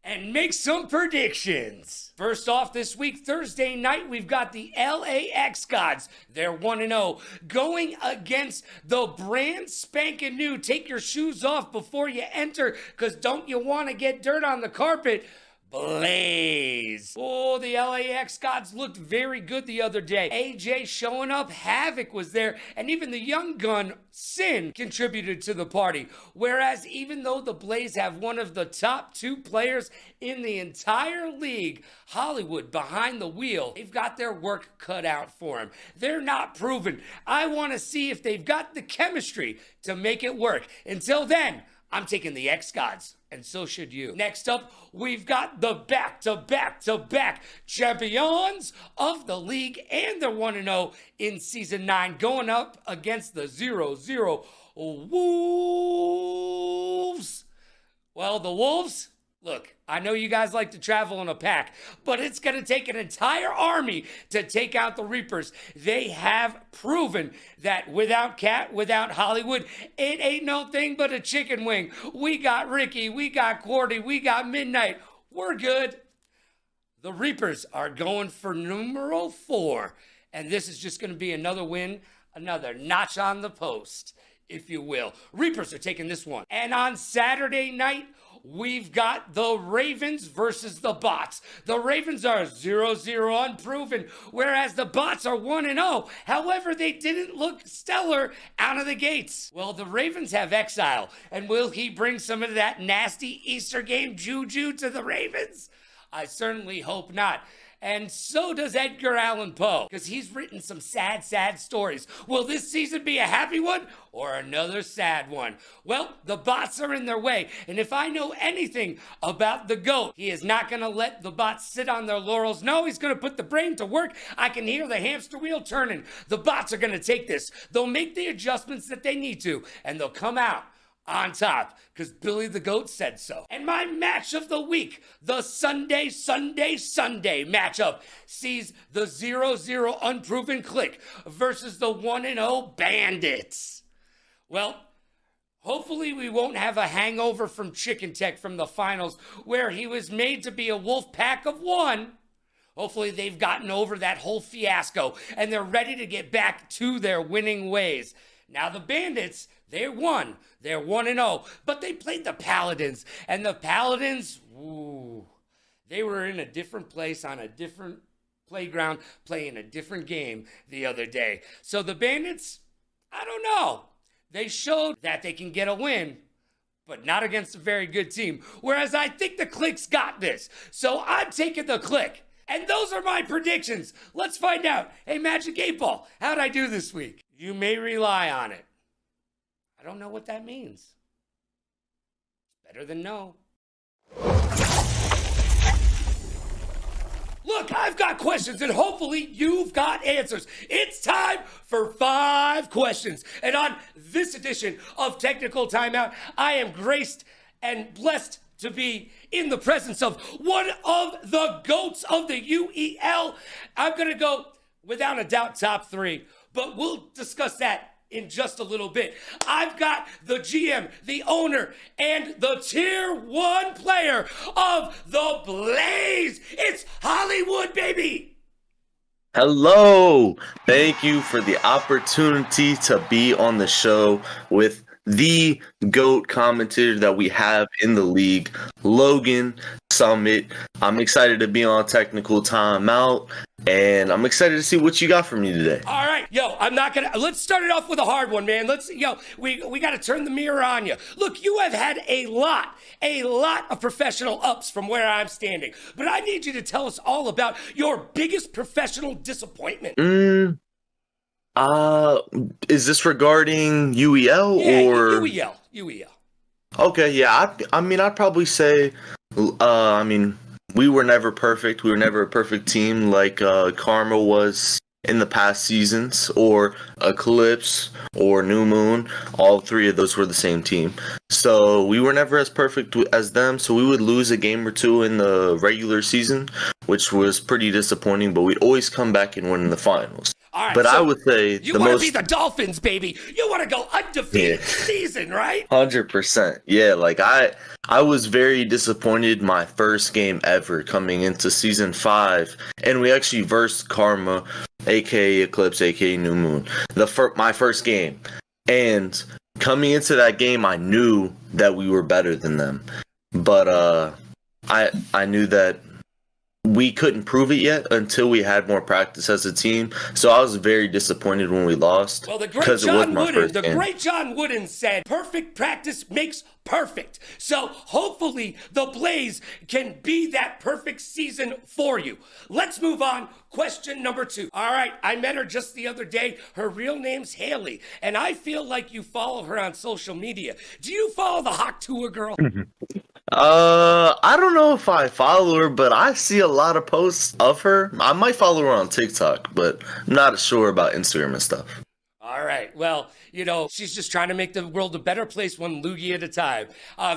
and make some predictions. First off this week, Thursday night, we've got the LAX Gods. They're 1-0, going against the brand spanking new. Take your shoes off before you enter, because don't you want to get dirt on the carpet? Blaze. Oh, the LAX Gods looked very good the other day. AJ showing up, Havoc was there, and even the young gun, Sin, contributed to the party. Whereas even though the Blaze have one of the top 2 players in the entire league, Hollywood behind the wheel, they've got their work cut out for them. They're not proven. I want to see if they've got the chemistry to make it work. Until then, I'm taking the X-Gods, and so should you. Next up, we've got the back-to-back-to-back champions of the league, and they're 1-0 in Season 9, going up against the 0-0 Wolves. Well, the Wolves, look, I know you guys like to travel in a pack, but it's going to take an entire army to take out the Reapers. They have proven that without Cat, without Hollywood, it ain't no thing but a chicken wing. We got Ricky, we got Cordy, we got Midnight. We're good. The Reapers are going for numero 4, and this is just going to be another win, another notch on the post, if you will. Reapers are taking this one. And on Saturday night, we've got the Ravens versus the Bots. The Ravens are 0-0 unproven, whereas the Bots are 1-0. However, they didn't look stellar out of the gates. Well, the Ravens have Exile, and will he bring some of that nasty Easter game juju to the Ravens? I certainly hope not. And so does Edgar Allan Poe, because he's written some sad, sad stories. Will this season be a happy one or another sad one? Well, the Bots are in their way, and if I know anything about the GOAT, he is not going to let the Bots sit on their laurels. No, he's going to put the brain to work. I can hear the hamster wheel turning. The Bots are going to take this. They'll make the adjustments that they need to, and they'll come out on top, because Billy the Goat said so. And my match of the week, the Sunday matchup, sees the 0-0 unproven Click versus the 1-0 Bandits. Well, hopefully we won't have a hangover from Chicken Tech from the finals, where he was made to be a wolf pack of one. Hopefully they've gotten over that whole fiasco, and they're ready to get back to their winning ways. Now the Bandits, they won. They're 1-0. But they played the Paladins. And the Paladins, they were in a different place on a different playground playing a different game the other day. So the Bandits, I don't know. They showed that they can get a win, but not against a very good team. Whereas I think the Click's got this. So I'm taking the Click. And those are my predictions. Let's find out. Hey, Magic 8 Ball, how'd I do this week? You may rely on it. I don't know what that means. Better than no. Look, I've got questions, and hopefully you've got answers. It's time for 5 questions. And on this edition of Technical Timeout, I am graced and blessed to be in the presence of one of the GOATs of the UEL. I'm going to go, without a doubt, top 3, but we'll discuss that in just a little bit. I've got the GM, the owner, and the Tier 1 player of the Blaze. It's Hollywood, baby. Hello. Thank you for the opportunity to be on the show with the GOAT commentator that we have in the league, Logan Summit. I'm excited to be on Technical Timeout. and I'm excited to see what you got for me today. All right, yo, let's start it off with a hard one, man. We got to turn the mirror on you. Look, you have had a lot of professional ups from where I'm standing, but I need you to tell us all about your biggest professional disappointment. Is this regarding UEL or UEL? Okay, yeah. I'd probably say, we were never perfect. We were never a perfect team like Karma was in the past seasons, or Eclipse, or New Moon. All three of those were the same team. So we were never as perfect as them. So we would lose a game or two in the regular season, which was pretty disappointing. But we'd always come back and win in the finals. All right, but so I would say you want to be the Dolphins, baby. You want to go undefeated season, right? 100%. Yeah, like I was very disappointed my first game ever coming into season 5, and we actually versed Karma, aka Eclipse, aka New Moon, my first game. And coming into that game, I knew that we were better than them, but I knew that we couldn't prove it yet until we had more practice as a team. So I was very disappointed when we lost. Well, the great John Wooden said, perfect practice makes perfect. So hopefully the Blaze can be that perfect season for you. Let's move on. Question number 2. All right, I met her just the other day. Her real name's Haley, and I feel like you follow her on social media. Do you follow the Hawk Tour girl? I don't know if I follow her, but I see a lot of posts of her. I might follow her on TikTok, but I'm not sure about Instagram and stuff. All right. Well, she's just trying to make the world a better place, one loogie at a time.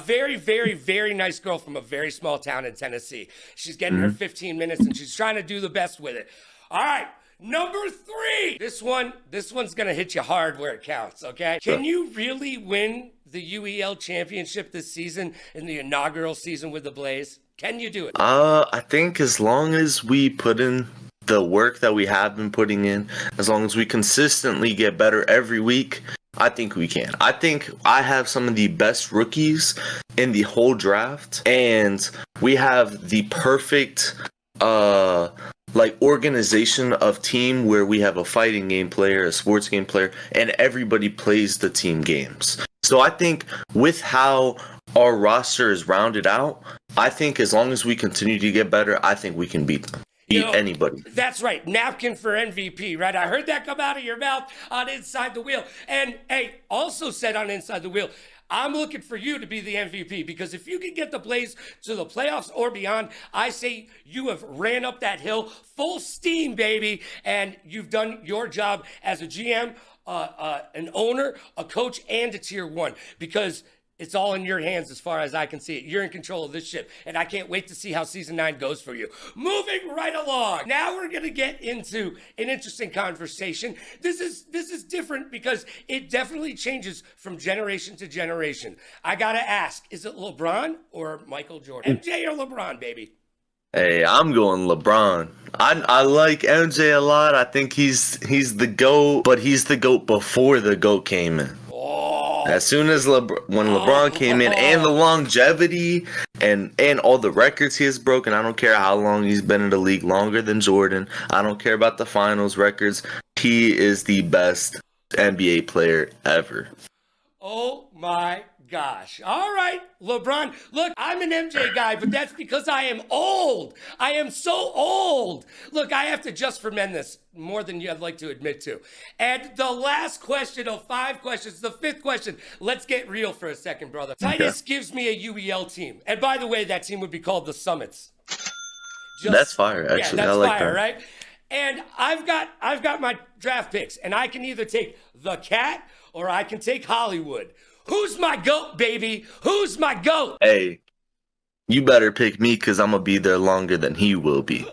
Very, very, very nice girl from a very small town in Tennessee. She's getting her 15 minutes, and she's trying to do the best with it. All right. Number 3. This one's going to hit you hard where it counts, okay? Can you really win the UEL championship this season in the inaugural season with the Blaze? Can you do it? I think as long as we put in the work that we have been putting in, as long as we consistently get better every week, I think we can. I think I have some of the best rookies in the whole draft, and we have the perfect organization of team where we have a fighting game player, a sports game player, and everybody plays the team games. So I think with how our roster is rounded out, I think as long as we continue to get better, I think we can beat them. Anybody. That's right. Napkin for MVP, right? I heard that come out of your mouth on Inside the Wheel. And hey, also said on Inside the Wheel, I'm looking for you to be the MVP, because if you can get the Blaze to the playoffs or beyond, I say you have ran up that hill full steam, baby, and you've done your job as a GM, an owner, a coach, and a tier 1, because it's all in your hands as far as I can see it. You're in control of this ship, and I can't wait to see how Season 9 goes for you. Moving right along. Now we're going to get into an interesting conversation. This is different because it definitely changes from generation to generation. I got to ask, is it LeBron or Michael Jordan? MJ or LeBron, baby? Hey, I'm going LeBron. I like MJ a lot. I think he's the GOAT, but he's the GOAT before the GOAT came in. As soon as when LeBron came in, and the longevity and all the records he has broken, I don't care how long he's been in the league, longer than Jordan. I don't care about the finals records. He is the best NBA player ever. Oh my gosh. All right, LeBron. Look, I'm an MJ guy, but that's because I am old. I am so old. Look, I have to just for men this more than you'd like to admit to. And the last question of 5 questions, the 5th question. Let's get real for a second, brother. Titus gives me a UEL team. And by the way, that team would be called the Summits. That's fire, actually. Yeah, that's I like fire, that. right? And I've got my draft picks, and I can either take the Cat or I can take Hollywood. Who's my GOAT, baby? Who's my GOAT? Hey, you better pick me, because I'm going to be there longer than he will be.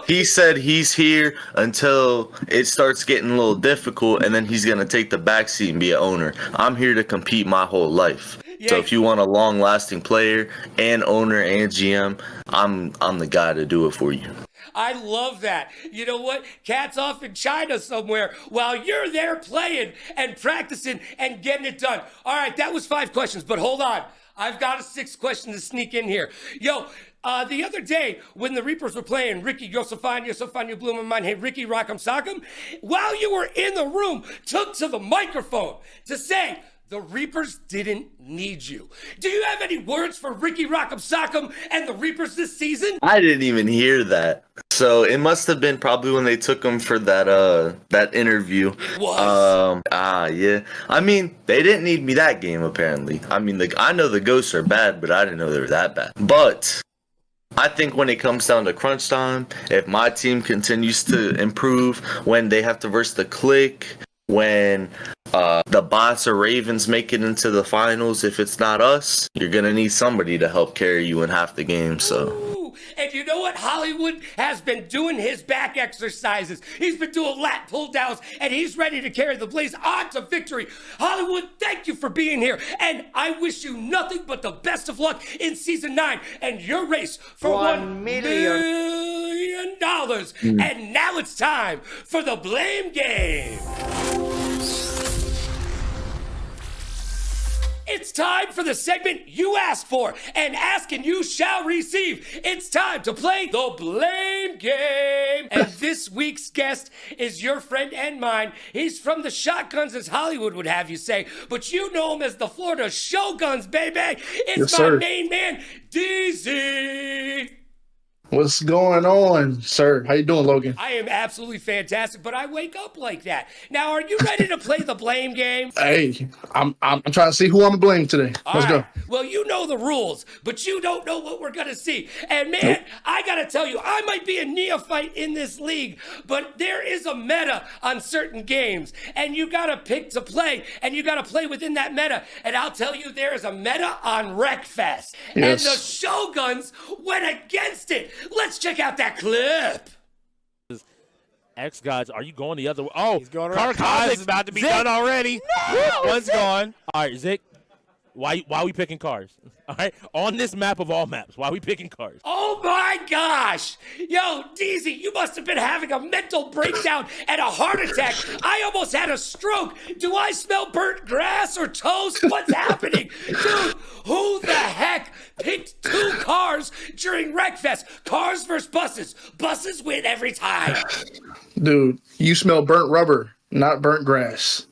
He said he's here until it starts getting a little difficult, and then he's going to take the backseat and be an owner. I'm here to compete my whole life. Yeah. So if you want a long-lasting player and owner and GM, I'm the guy to do it for you. I love that. You know what? Cat's off in China somewhere while you're there playing and practicing and getting it done. All right, that was 5 questions, but hold on. I've got a 6th question to sneak in here. Yo, The other day, when the Reapers were playing Ricky Yosefania Blumenman, hey, Ricky Rock'em Sock'em, while you were in the room, took to the microphone to say the Reapers didn't need you. Do you have any words for Ricky Rock'em Sock'em and the Reapers this season? I didn't even hear that. So it must have been probably when they took him for that interview. It was. Yeah. I mean, they didn't need me that game apparently. I mean, I know the Ghosts are bad, but I didn't know they were that bad. But I think when it comes down to crunch time, if my team continues to improve, when they have to verse the Click, when the Bots or Ravens make it into the finals, if it's not us, you're gonna need somebody to help carry you in half the game. So. Ooh, and you know what? Hollywood has been doing his back exercises. He's been doing lat pull downs, and he's ready to carry the Blaze on to victory. Hollywood, thank you for being here, and I wish you nothing but the best of luck in season 9 and your race for $1 million. And now it's time for the blame game. It's time for the segment you asked for, and ask and you shall receive. It's time to play the blame game. And this week's guest is your friend and mine. He's from the Shotguns, as Hollywood would have you say, but you know him as the Florida Shoguns, baby. It's Yes, my sir. main man, DZ. What's going on, sir? How you doing, Logan? I am absolutely fantastic, but I wake up like that. Now, are you ready to play the blame game? Hey, I'm trying to see who I'm gonna blame today. Let's All go. right. Well, you know the rules, but you don't know what we're going to see. And man, I got to tell you, I might be a neophyte in this league, but there is a meta on certain games, and you got to pick to play, and you got to play within that meta. And I'll tell you, there is a meta on Wreckfest, and Yes. the Shoguns went against it. Let's check out that clip. X Gods, are you going the other way? Oh, He's going around. Kaz Kaz is about to be Zick. done already. One's gone. All right, Zick. Why are we picking cars? All right, on this map of all maps, why are we picking cars? Oh my gosh! Yo, DZ, you must have been having a mental breakdown and a heart attack. I almost had a stroke. Do I smell burnt grass or toast? What's happening? Dude, who the heck picked 2 cars during Wreckfest? Cars versus buses. Buses win every time. Dude, you smell burnt rubber, not burnt grass.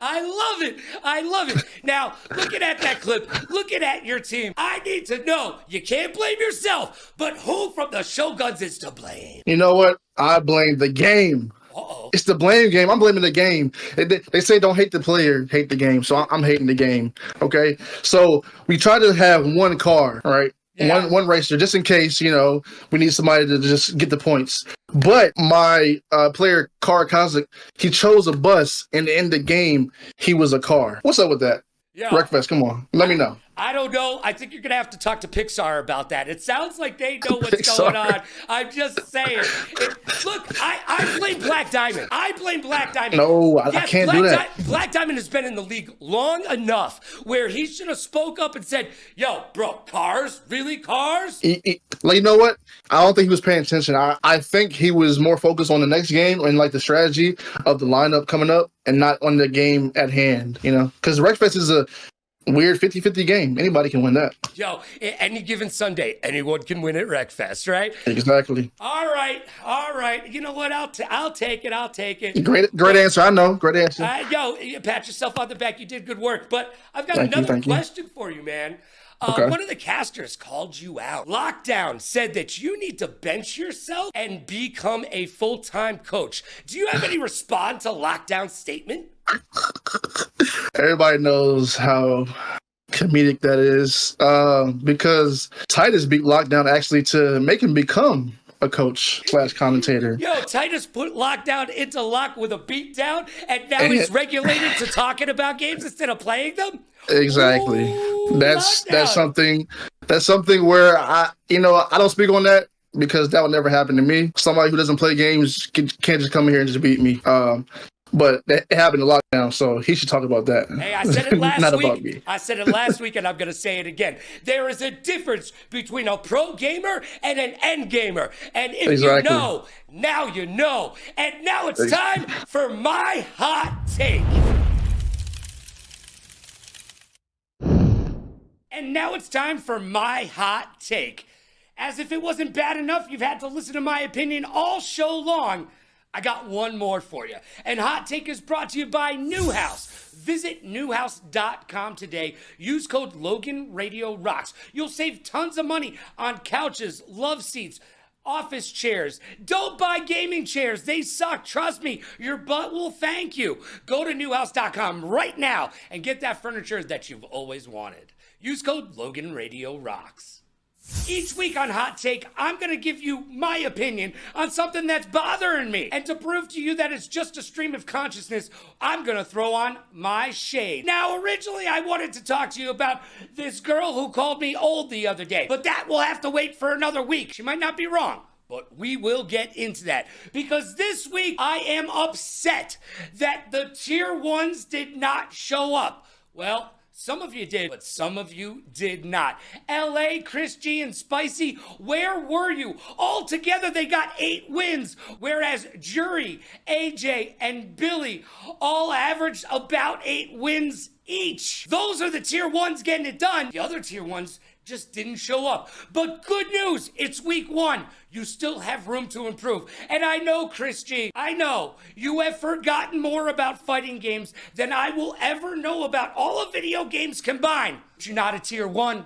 I love it. I love it. Now, looking at that clip, looking at your team, I need to know, you can't blame yourself, but who from the Shoguns is to blame? You know what? I blame the game. Uh-oh. It's the blame game. I'm blaming the game. They say don't hate the player, hate the game. So I'm hating the game. Okay. So we try to have one car, all right? Yeah. One racer, just in case, we need somebody to just get the points. But my player, Car Kozik, he chose a bus, and in the game, he was a car. What's up with that? Yeah. Wreckfest, come on. Let me know. I don't know. I think you're going to have to talk to Pixar about that. It sounds like they know what's Pixar. going on. I'm just saying. Look, I blame Black Diamond. I blame Black Diamond. No, I can't do that. Black Diamond has been in the league long enough where he should have spoke up and said, yo, bro, cars? Really, cars? Like, you know what? I don't think he was paying attention. I think he was more focused on the next game and like the strategy of the lineup coming up and not on the game at hand, Because Wreckfest is a weird 50-50 game. Anybody can win that. Yo, any given Sunday, anyone can win at Wreckfest, right? Exactly. All right. You know what? I'll take it. Great answer. I know. Great answer. Yo, you pat yourself on the back. You did good work. But I've got Thank you, another thank you. question for you, man. Okay. One of the casters called you out. Lockdown said that you need to bench yourself and become a full-time coach. Do you have any response to Lockdown's statement? Everybody knows how comedic that is because Titus beat Lockdown actually to make him become a coach / commentator. Yo, Titus put Lockdown into lock with a beatdown, and now he's regulated to talking about games instead of playing them? Exactly. Ooh, That's Lockdown. something where I don't speak on that because that would never happen to me. Somebody who doesn't play games can't just come in here and just beat me. But it happened to Lockdown, so he should talk about that. Hey, I said it last Not week. about me. I said it last week, and I'm going to say it again. There is a difference between a pro gamer and an end gamer. And if Exactly. you know, now you know. And now it's time for my hot take. And now it's time for my hot take. As if it wasn't bad enough, you've had to listen to my opinion all show long. I got one more for you. And Hot Take is brought to you by Newhouse. Visit newhouse.com today. Use code LoganRadioRocks. You'll save tons of money on couches, love seats, office chairs. Don't buy gaming chairs. They suck. Trust me, your butt will thank you. Go to newhouse.com right now and get that furniture that you've always wanted. Use code LoganRadioRocks. Each week on Hot Take, I'm going to give you my opinion on something that's bothering me. And to prove to you that it's just a stream of consciousness, I'm going to throw on my shade. Now, originally, I wanted to talk to you about this girl who called me old the other day, but that will have to wait for another week. She might not be wrong, but we will get into that. Because this week, I am upset that the tier 1s did not show up. Well, some of you did, but some of you did not. LA, Chris G, and Spicy, where were you? All together, they got 8 wins, whereas Jury, AJ, and Billy all averaged about 8 wins each. Those are the tier 1s getting it done. The other tier 1s just didn't show up. But good news, it's week 1. You still have room to improve. And I know, Chris G, I know you have forgotten more about fighting games than I will ever know about all of video games combined. But you're not a tier 1.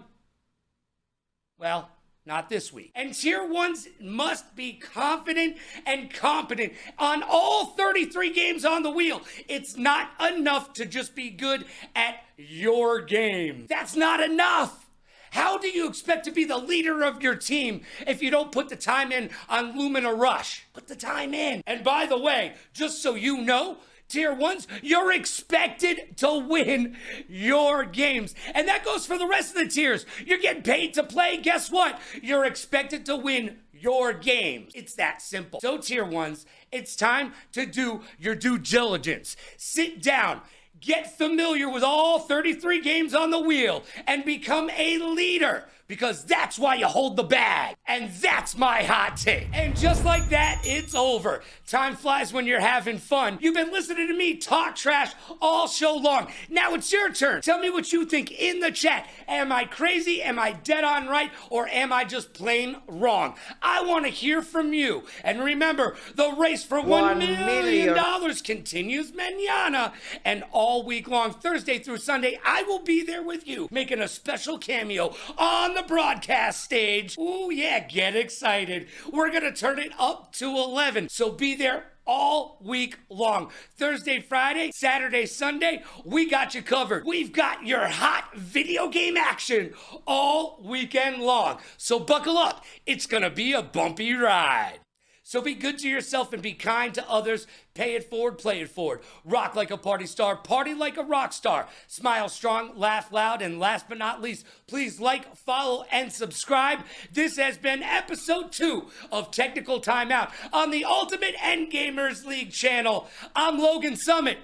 Well, not this week. And tier 1s must be confident and competent on all 33 games on the wheel. It's not enough to just be good at your game. That's not enough. How do you expect to be the leader of your team if you don't put the time in on Lumina Rush? Put the time in. And by the way, just so you know, tier 1s, you're expected to win your games. And that goes for the rest of the tiers. You're getting paid to play. Guess what? You're expected to win your games. It's that simple. So tier 1s, it's time to do your due diligence. Sit down. Get familiar with all 33 games on the wheel and become a leader, because that's why you hold the bag. And that's my hot take. And just like that, it's over. Time flies when you're having fun. You've been listening to me talk trash all show long. Now it's your turn. Tell me what you think in the chat. Am I crazy? Am I dead on right? Or am I just plain wrong? I want to hear from you. And remember, the race for $1 million continues mañana. And all week long, Thursday through Sunday, I will be there with you, making a special cameo on the broadcast stage. Ooh, yeah, get excited. We're gonna turn it up to 11, so be there all week long. Thursday, Friday, Saturday, Sunday, we got you covered. We've got your hot video game action all weekend long. So buckle up. It's gonna be a bumpy ride. So be good to yourself and be kind to others. Pay it forward, play it forward. Rock like a party star, party like a rock star. Smile strong, laugh loud, and last but not least, please like, follow, and subscribe. This has been episode 2 of Technical Timeout on the Ultimate Endgamers League channel. I'm Logan Summit.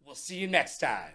We'll see you next time.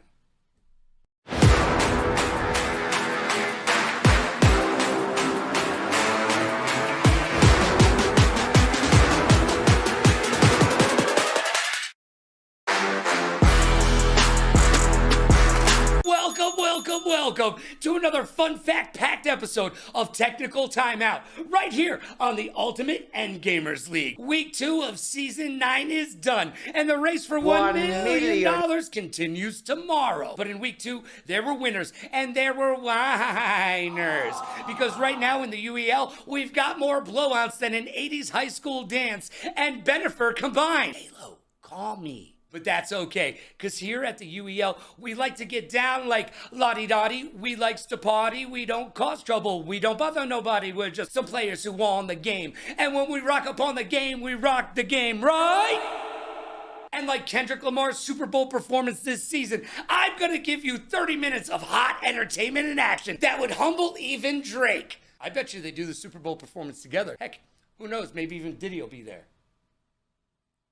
Welcome to another fun fact-packed episode of Technical Timeout, right here on the Ultimate Endgamers League. Week 2 of Season 9 is done, and the race for $1 million continues tomorrow. But in Week 2, there were winners, and there were whiners. Because right now in the UEL, we've got more blowouts than an 80s high school dance and Bennifer combined. Halo, call me. But that's okay, because here at the UEL, we like to get down like la-di-da-di. We likes to party. We don't cause trouble. We don't bother nobody. We're just some players who won the game. And when we rock up on the game, we rock the game, right? And like Kendrick Lamar's Super Bowl performance this season, I'm going to give you 30 minutes of hot entertainment and action that would humble even Drake. I bet you they do the Super Bowl performance together. Heck, who knows? Maybe even Diddy will be there.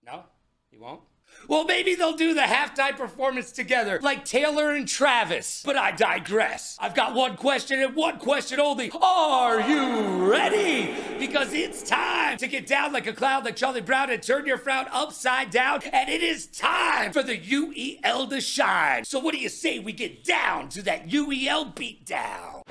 No? He won't? Well, maybe they'll do the halftime performance together, like Taylor and Travis. But I digress. I've got one question and one question only. Are you ready? Because it's time to get down like a cloud like Charlie Brown and turn your frown upside down. And it is time for the UEL to shine. So what do you say we get down to that UEL beatdown?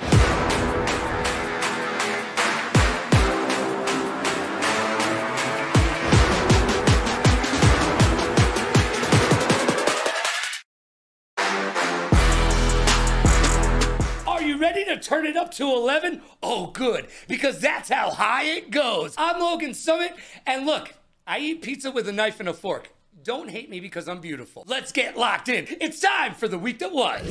Ready to turn it up to 11? Oh, good, because that's how high it goes. I'm Logan Summit, and look, I eat pizza with a knife and a fork. Don't hate me because I'm beautiful. Let's get locked in. It's time for the week that was.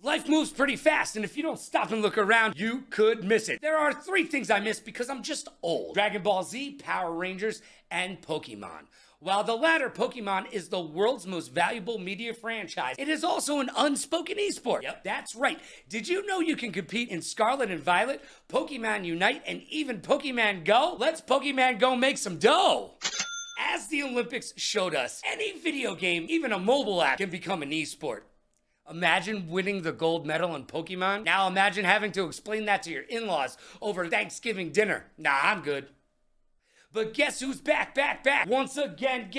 Life moves pretty fast, and if you don't stop and look around, you could miss it. There are 3 things I missed because I'm just old. Dragon Ball Z, Power Rangers, and Pokemon. While the latter, Pokemon, is the world's most valuable media franchise, it is also an unspoken esport. Yep, that's right. Did you know you can compete in Scarlet and Violet, Pokemon Unite, and even Pokemon Go? Let's Pokemon Go make some dough! As the Olympics showed us, any video game, even a mobile app, can become an esport. Imagine winning the gold medal in Pokemon. Now imagine having to explain that to your in-laws over Thanksgiving dinner. Nah, I'm good. But guess who's back? Once again.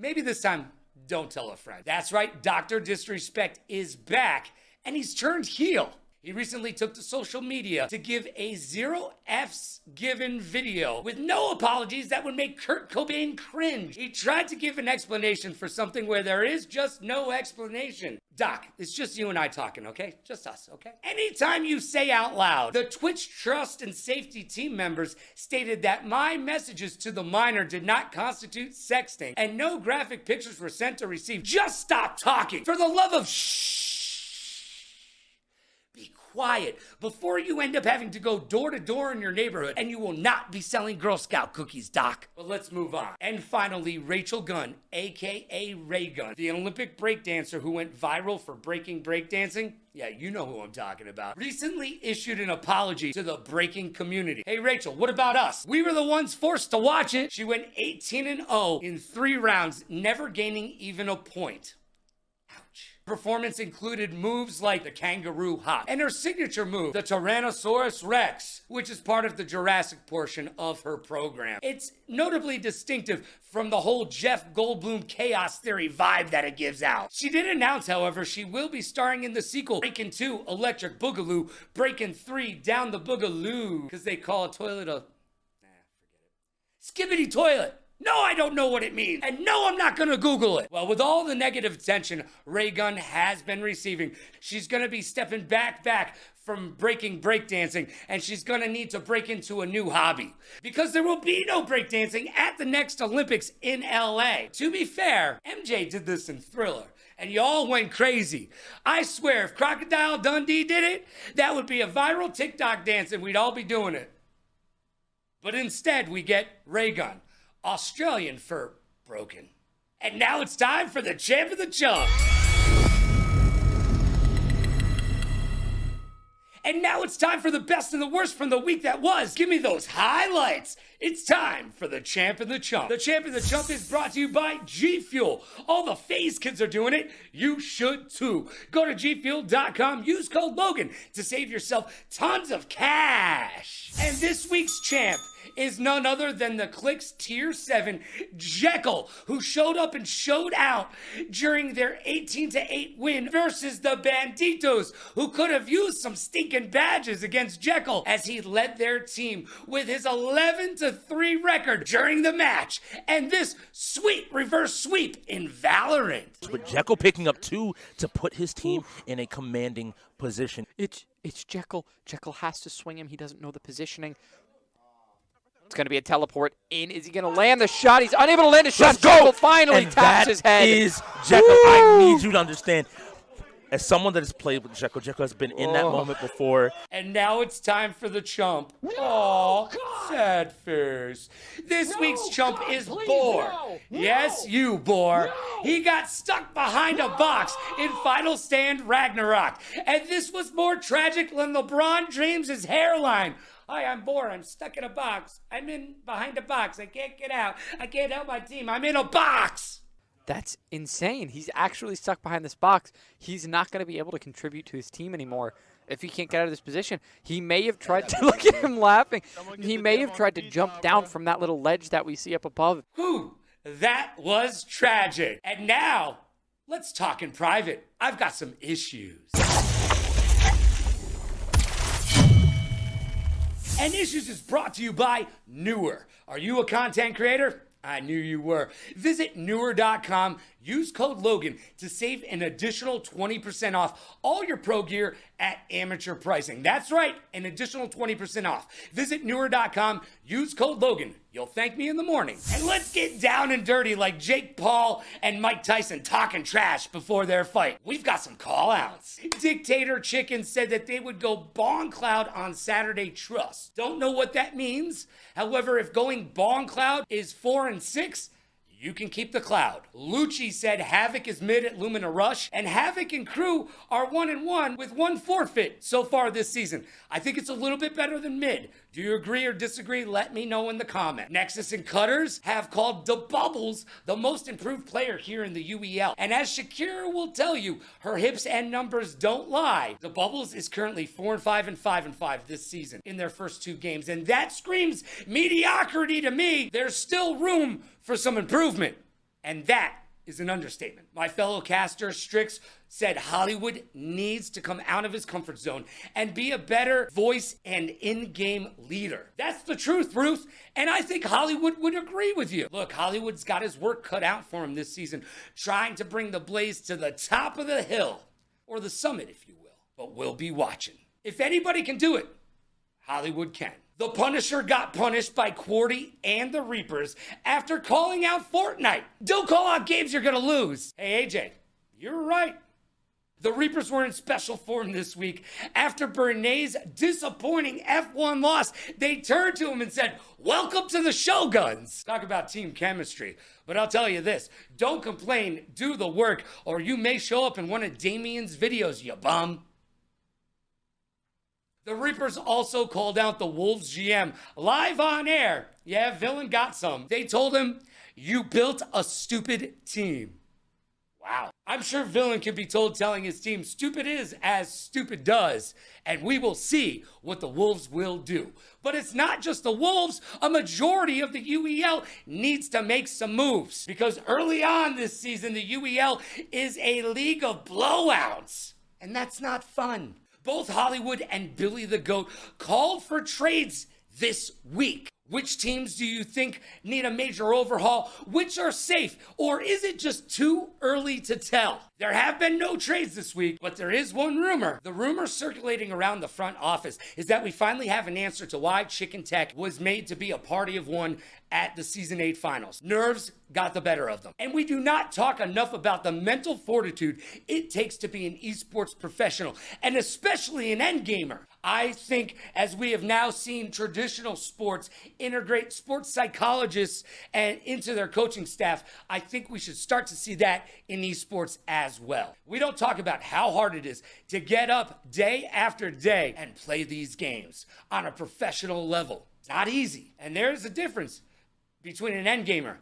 Maybe this time, don't tell a friend. That's right, Dr. Disrespect is back, and he's turned heel. He recently took to social media to give a 0 Fs given video with no apologies that would make Kurt Cobain cringe. He tried to give an explanation for something where there is just no explanation. Doc, it's just you and I talking, okay? Just us, okay? Anytime you say out loud, the Twitch trust and safety team members stated that my messages to the minor did not constitute sexting and no graphic pictures were sent or received. Just stop talking. For the love of be quiet before you end up having to go door to door in your neighborhood, and you will not be selling Girl Scout cookies, Doc. But let's move on. And finally, Rachel Gunn, aka Ray Gunn, the Olympic breakdancer who went viral for breaking breakdancing. Yeah, you know who I'm talking about. Recently issued an apology to the breaking community. Hey Rachel, what about us? We were the ones forced to watch it. She went 18-0 in 3 rounds, never gaining even a point. Performance included moves like the kangaroo hop and her signature move, the Tyrannosaurus Rex, which is part of the Jurassic portion of her program. It's notably distinctive from the whole Jeff Goldblum chaos theory vibe that it gives out. She did announce, however, she will be starring in the sequel Breakin' 2 Electric Boogaloo, Breakin' 3 Down the Boogaloo, because they call a toilet a... forget it. Skibbity toilet. No, I don't know what it means. And no, I'm not gonna Google it. Well, with all the negative attention Ray Gunn has been receiving, she's gonna be stepping back from breaking breakdancing, and she's gonna need to break into a new hobby. Because there will be no breakdancing at the next Olympics in LA. To be fair, MJ did this in Thriller, and y'all went crazy. I swear, if Crocodile Dundee did it, that would be a viral TikTok dance and we'd all be doing it. But instead, we get Ray Gunn, Australian for broken. And now it's time for the champ of the chump. And now it's time for the best and the worst from the week that was. Give me those highlights. It's time for the champ and the chump. The champ and the chump is brought to you by G Fuel. All the phase kids are doing it. You should too. Go to gfuel.com, use code Logan to save yourself tons of cash. And this week's champ is none other than the Click's Tier 7 Jekyll, who showed up and showed out during their 18-8 win versus the Banditos, who could have used some stinking badges against Jekyll as he led their team with his 11-3 record during the match, and this sweet reverse sweep in Valorant. With Jekyll picking up 2 to put his team in a commanding position. It's Jekyll. Jekyll has to swing him. He doesn't know the positioning. It's going to be a teleport in. Is he going to land the shot? He's unable to land a shot. Let's go! Jekyll finally and taps his head. That is Jekyll. I need you to understand. As someone that has played with Jekyll, Jekyll has been in that moment before. And now it's time for the chump. Oh, sad face. This week's chump is Boar. Yes, you, Boar. He got stuck behind a box in Final Stand Ragnarok. And this was more tragic than LeBron James' hairline. Hi, I'm bored. I'm stuck in a box. I'm in behind a box. I can't get out. I can't help my team. I'm in a box. That's insane. He's actually stuck behind this box. He's not going to be able to contribute to his team anymore if he can't get out of this position. He may have tried to look at him laughing. He may have tried to jump down from that little ledge that we see up above. Whew, that was tragic. And now, let's talk in private. I've got some issues. And Issues is brought to you by Newer. Are you a content creator? I knew you were. Visit Newer.com, use code Logan to save an additional 20% off all your pro gear at amateur pricing. That's right, an additional 20% off. Visit Newer.com, use code Logan. You'll thank me in the morning. And let's get down and dirty like Jake Paul and Mike Tyson talking trash before their fight. We've got some call-outs. Dictator Chicken said that they would go Bong Cloud on Saturday Trust. Don't know what that means. However, if going Bong Cloud is 4-6, you can keep the cloud. Lucci said Havoc is mid at Lumina Rush, and Havoc and crew are 1-1 with one forfeit so far this season. I think it's a little bit better than mid. Do you agree or disagree? Let me know in the comment. Nexus and Cutters have called the Bubbles the most improved player here in the UEL. And as Shakira will tell you, her hips and numbers don't lie. The Bubbles is currently 4-5 and 5-5 this season in their first 2 games. And that screams mediocrity to me. There's still room for some improvement. And that is an understatement. My fellow caster, Strix, said Hollywood needs to come out of his comfort zone and be a better voice and in-game leader. That's the truth, Ruth, and I think Hollywood would agree with you. Look, Hollywood's got his work cut out for him this season, trying to bring the Blaze to the top of the hill, or the summit, if you will. But we'll be watching. If anybody can do it, Hollywood can. The Punisher got punished by Quarty and the Reapers after calling out Fortnite. Don't call out games you're gonna lose. Hey, AJ, you're right. The Reapers were in special form this week. After Bernays' disappointing F1 loss, they turned to him and said, "Welcome to the Shoguns." Talk about team chemistry. But I'll tell you this, don't complain, do the work, or you may show up in one of Damien's videos, you bum. The Reapers also called out the Wolves GM live on air. Yeah, Villain got some. They told him, "You built a stupid team." Wow. I'm sure Villain can be told telling his team stupid is as stupid does, and we will see what the Wolves will do. But it's not just the Wolves. A majority of the UEL needs to make some moves, because early on this season, the UEL is a league of blowouts, and that's not fun. Both Hollywood and Billy the Goat called for trades this week. Which teams do you think need a major overhaul? Which are safe? Or is it just too early to tell? There have been no trades this week, but there is one rumor. The rumor circulating around the front office is that we finally have an answer to why Chicken Tech was made to be a party of one at the Season 8 finals. Nerves got the better of them. And we do not talk enough about the mental fortitude it takes to be an esports professional, and especially an endgamer. I think as we have now seen traditional sports integrate sports psychologists and into their coaching staff, I think we should start to see that in esports as well. We don't talk about how hard it is to get up day after day and play these games on a professional level. It's not easy. And there's a difference between an endgamer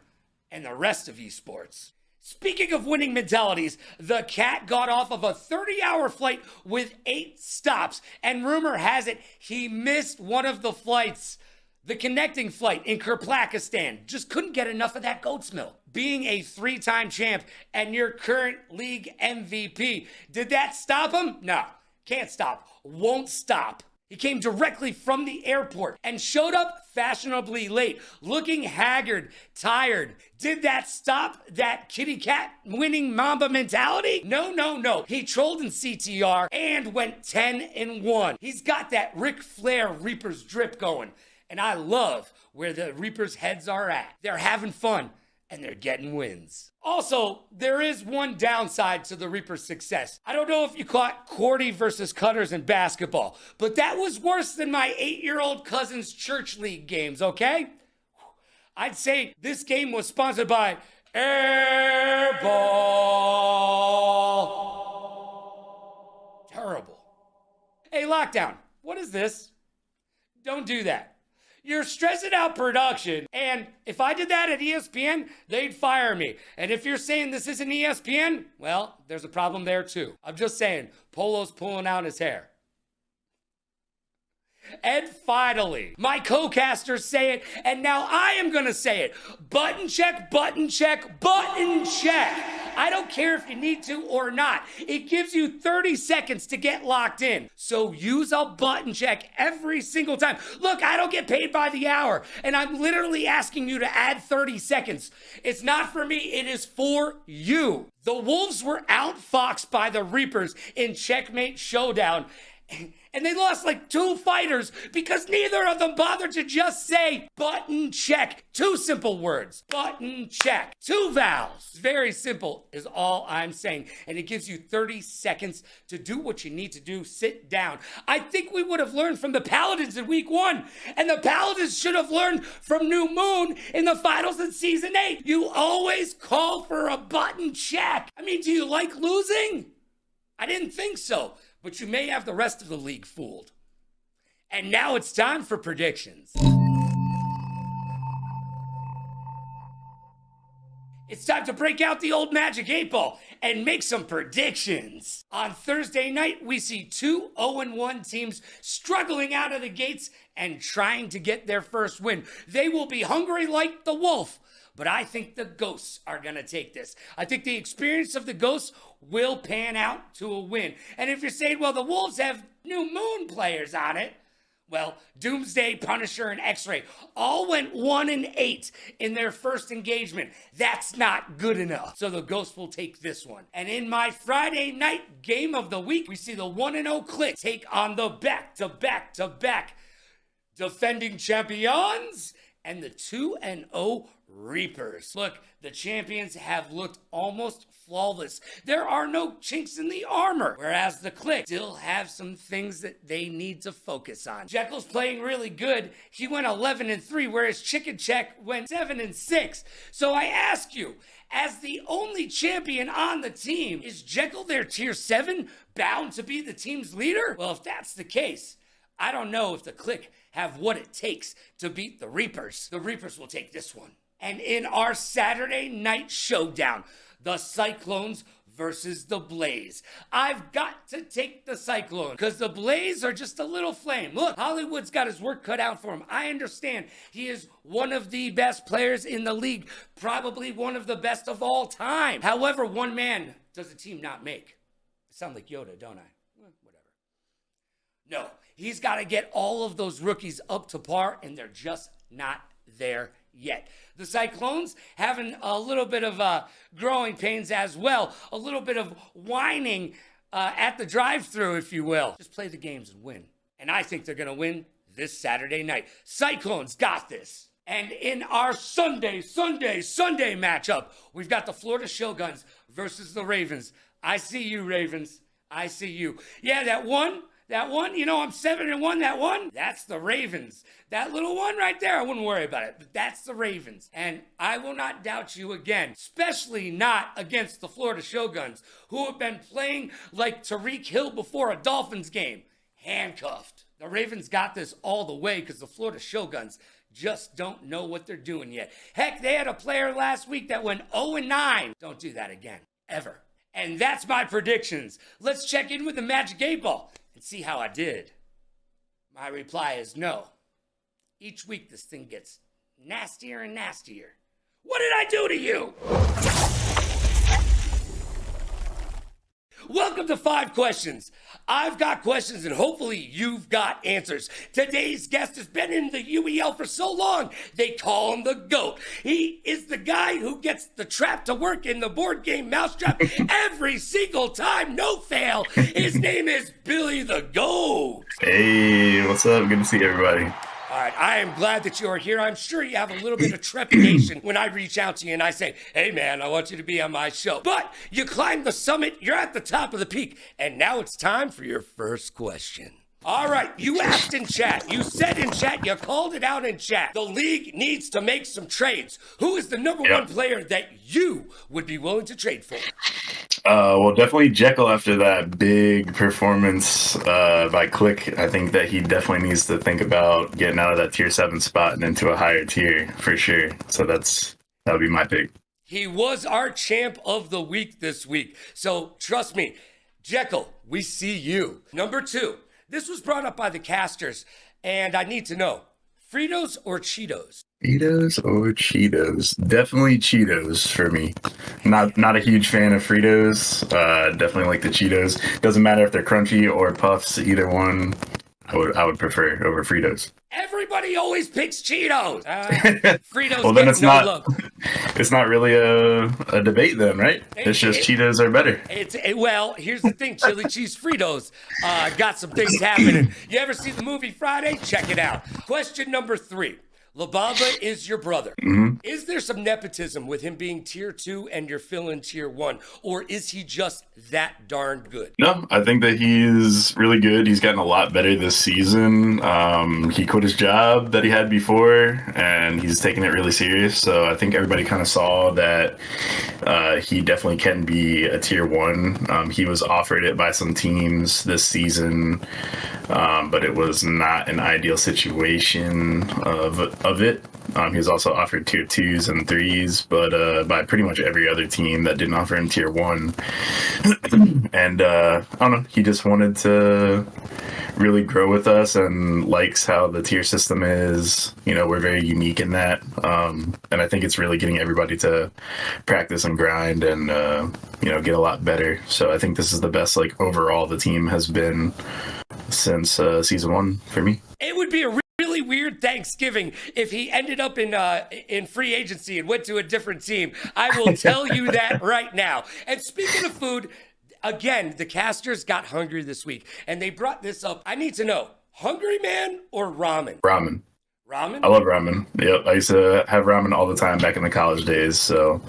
and the rest of esports. Speaking of winning mentalities, the Cat got off of a 30-hour flight with 8 stops, and rumor has it he missed one of the flights. The connecting flight in Kirplakistan. Just couldn't get enough of that goat's milk. Being a 3-time champ and your current league MVP, did that stop him? No, can't stop, won't stop. He came directly from the airport and showed up fashionably late, looking haggard, tired. Did that stop that kitty cat winning Mamba mentality? No. He trolled in CTR and went 10-1. He's got that Ric Flair Reaper's drip going. And I love where the Reapers' heads are at. They're having fun and they're getting wins. Also, there is one downside to the Reapers' success. I don't know if you caught Cordy versus Cutters in basketball, but that was worse than my 8-year-old cousin's church league games, okay? I'd say this game was sponsored by Airball. Terrible. Hey, Lockdown, what is this? Don't do that. You're stressing out production. And if I did that at ESPN, they'd fire me. And if you're saying this isn't ESPN, well, there's a problem there too. I'm just saying, Polo's pulling out his hair. And finally, my co-casters say it, and now I am going to say it. Button check, button check, button check. I don't care if you need to or not. It gives you 30 seconds to get locked in. So use a button check every single time. Look, I don't get paid by the hour, and I'm literally asking you to add 30 seconds. It's not for me, it is for you. The Wolves were outfoxed by the Reapers in Checkmate Showdown. And they lost like 2 fighters because neither of them bothered to just say button check. 2 simple words. Button check. 2 vowels. Very simple is all I'm saying. And it gives you 30 seconds to do what you need to do. Sit down. I think we would have learned from the Paladins in week 1. And the Paladins should have learned from New Moon in the finals in season 8. You always call for a button check. I mean, do you like losing? I didn't think so. But you may have the rest of the league fooled. And now it's time for predictions. It's time to break out the old Magic 8 Ball and make some predictions. On Thursday night, we see 2 0-1 teams struggling out of the gates and trying to get their first win. They will be hungry like the wolf. But I think the Ghosts are going to take this. I think the experience of the Ghosts will pan out to a win. And if you're saying, well, the Wolves have New Moon players on it, well, Doomsday, Punisher, and X-Ray all went 1-8 in their first engagement. That's not good enough. So the Ghosts will take this one. And in my Friday night game of the week, we see the 1-0 Click take on the back-to-back defending champions and the 2-0 Reapers. Look, the champions have looked almost flawless. There are no chinks in the armor, whereas the Click still have some things that they need to focus on. Jekyll's playing really good. He went 11-3, whereas Chicken Check went 7-6. So I ask you, as the only champion on the team, is Jekyll their tier 7 bound to be the team's leader? Well, if that's the case, I don't know if the Click have what it takes to beat the Reapers. The Reapers will take this one. And in our Saturday night showdown, the Cyclones versus the Blaze. I've got to take the Cyclone because the Blaze are just a little flame. Look, Hollywood's got his work cut out for him. I understand he is one of the best players in the league, probably one of the best of all time. However, one man does a team not make. I sound like Yoda, don't I? Whatever. No, he's got to get all of those rookies up to par, and they're just not there yet. The Cyclones having a little bit of growing pains as well, a little bit of whining at the drive-through, if you will. Just play the games and win. And I think they're going to win this Saturday night. Cyclones got this. And in our Sunday matchup, we've got the Florida Shoguns versus the Ravens. I see you, Ravens. I see you. Yeah, that one, you know, I'm 7-1, that one, that's the Ravens. That little one right there, I wouldn't worry about it, but that's the Ravens. And I will not doubt you again, especially not against the Florida Shoguns, who have been playing like Tyreek Hill before a Dolphins game, handcuffed. The Ravens got this all the way because the Florida Shoguns just don't know what they're doing yet. Heck, they had a player last week that went 0-9. Don't do that again, ever. And that's my predictions. Let's check in with the Magic 8 Ball and see how I did. My reply is no. Each week this thing gets nastier and nastier. What did I do to you? Welcome to 5 Questions. I've got questions and hopefully you've got answers. Today's guest has been in the UEL for so long, they call him the GOAT. He is the guy who gets the trap to work in the board game Mousetrap every single time, no fail. His name is Billy the GOAT. Hey, what's up? Good to see everybody. All right, I am glad that you are here. I'm sure you have a little bit of trepidation when I reach out to you and I say, hey man, I want you to be on my show. But you climbed the summit, you're at the top of the peak, and now it's time for your first question. All right, you asked in chat, you said in chat, you called it out in chat. The league needs to make some trades. Who is the number one player that you would be willing to trade for? Well, definitely Jekyll after that big performance by Click. I think that he definitely needs to think about getting out of that tier 7 spot and into a higher tier for sure. So that would be my pick. He was our champ of the week this week. So trust me, Jekyll, we see you. Number 2, this was brought up by the casters, and I need to know, Fritos or Cheetos? Fritos or Cheetos? Definitely Cheetos for me. Not a huge fan of Fritos. Definitely like the Cheetos. Doesn't matter if they're crunchy or puffs. Either one, I would prefer over Fritos. Everybody always picks Cheetos. Fritos Well, then get it's no not. love. It's not really a debate then, right? It's just Cheetos are better. Well, here's the thing, chili cheese Fritos got some things happening. You ever see the movie Friday? Check it out. Question number 3. La Bamba is your brother. Mm-hmm. Is there some nepotism with him being tier 2 and you're filling tier 1? Or is he just that darn good? No, I think that he's really good. He's gotten a lot better this season. He quit his job that he had before, and he's taking it really serious. So I think everybody kind of saw that he definitely can be a tier 1. He was offered it by some teams this season, but it was not an ideal situation of it. He was also offered tier 2s and 3s, but by pretty much every other team that didn't offer him tier 1. And I don't know, he just wanted to really grow with us and likes how the tier system is. You know, we're very unique in that. And I think it's really getting everybody to practice and grind and, get a lot better. So I think this is the best, overall the team has been since season 1 for me. It would be a really weird Thanksgiving if he ended up in free agency and went to a different team. I will tell you that right now. And speaking of food, again, the casters got hungry this week, and they brought this up. I need to know, Hungry Man or ramen? Ramen. Ramen? I love ramen. Yep, I used to have ramen all the time back in the college days, so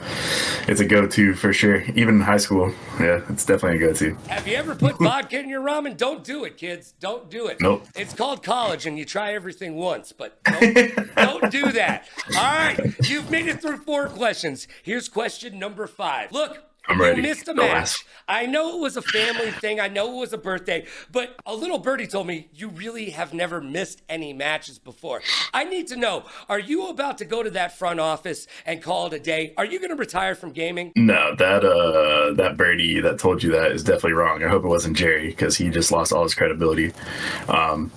it's a go-to for sure. Even in high school, yeah, it's definitely a go-to. Have you ever put vodka in your ramen? Don't do it, kids. Don't do it. Nope. It's called college, and you try everything once, but don't do that. All right, you've made it through 4 questions. Here's question number 5. Look. I'm ready. You missed a Go match. ask. I know it was a family thing. I know it was a birthday, but a little birdie told me you really have never missed any matches before. I need to know, are you about to go to that front office and call it a day? Are you going to retire from gaming? No, that birdie that told you that is definitely wrong. I hope it wasn't Jerry, because he just lost all his credibility.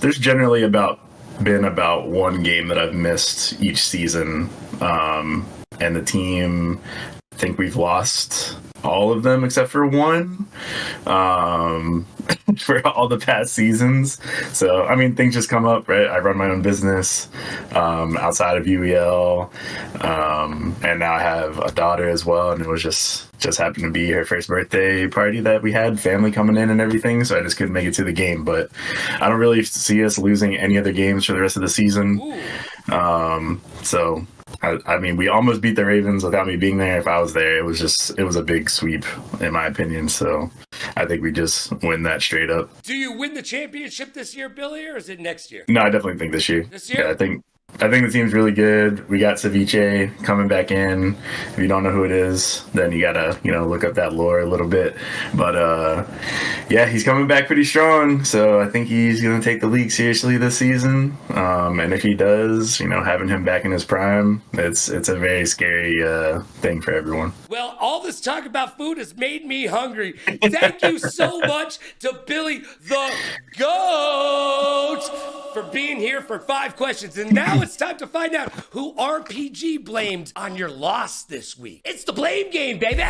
There's generally been about 1 game that I've missed each season, and the team, I think we've lost all of them except for 1 for all the past seasons. So, I mean, things just come up, right? I run my own business outside of UEL, and now I have a daughter as well, and it was just happened to be her first birthday party that we had, family coming in and everything, so I just couldn't make it to the game. But I don't really see us losing any other games for the rest of the season. So I mean, we almost beat the Ravens without me being there. If I was there, it was a big sweep, in my opinion. So I think we just win that straight up. Do you win the championship this year, Billy, or is it next year? No, I definitely think this year. This year? Yeah, I think the team's really good. We got Ceviche coming back in. If you don't know who it is, then you gotta, look up that lore a little bit. But yeah, he's coming back pretty strong. So I think he's gonna take the league seriously this season. And if he does, having him back in his prime, it's a very scary thing for everyone. Well, all this talk about food has made me hungry. Thank you so much to Billy the Goat for being here for 5 questions. And now it's time to find out who RPG blamed on your loss this week. It's the blame game, baby.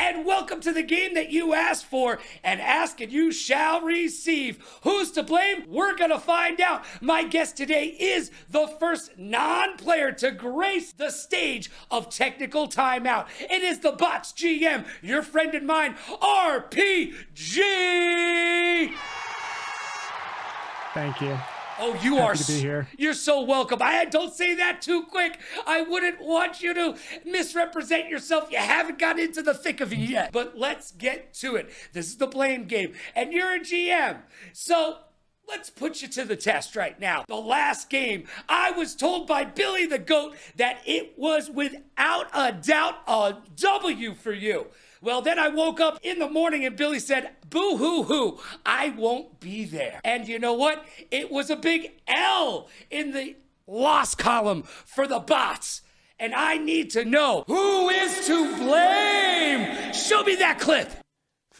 And welcome to the game that you asked for, and ask and you shall receive. Who's to blame? We're gonna find out. My guest today is the first non-player to grace the stage of technical timeout. It is the Bots GM, your friend and mine, RPG. Thank you. Oh, you Happy are. to be here. You're so welcome. Don't say that too quick. I wouldn't want you to misrepresent yourself. You haven't got into the thick of it yet. But let's get to it. This is the blame game, and you're a GM. So Let's put you to the test right now. The last game, I was told by Billy the GOAT that it was without a doubt a W for you. Well, then I woke up in the morning and Billy said, boo-hoo-hoo, I won't be there. And you know what? It was a big L in the loss column for the bots. And I need to know, who is to blame? Show me that clip.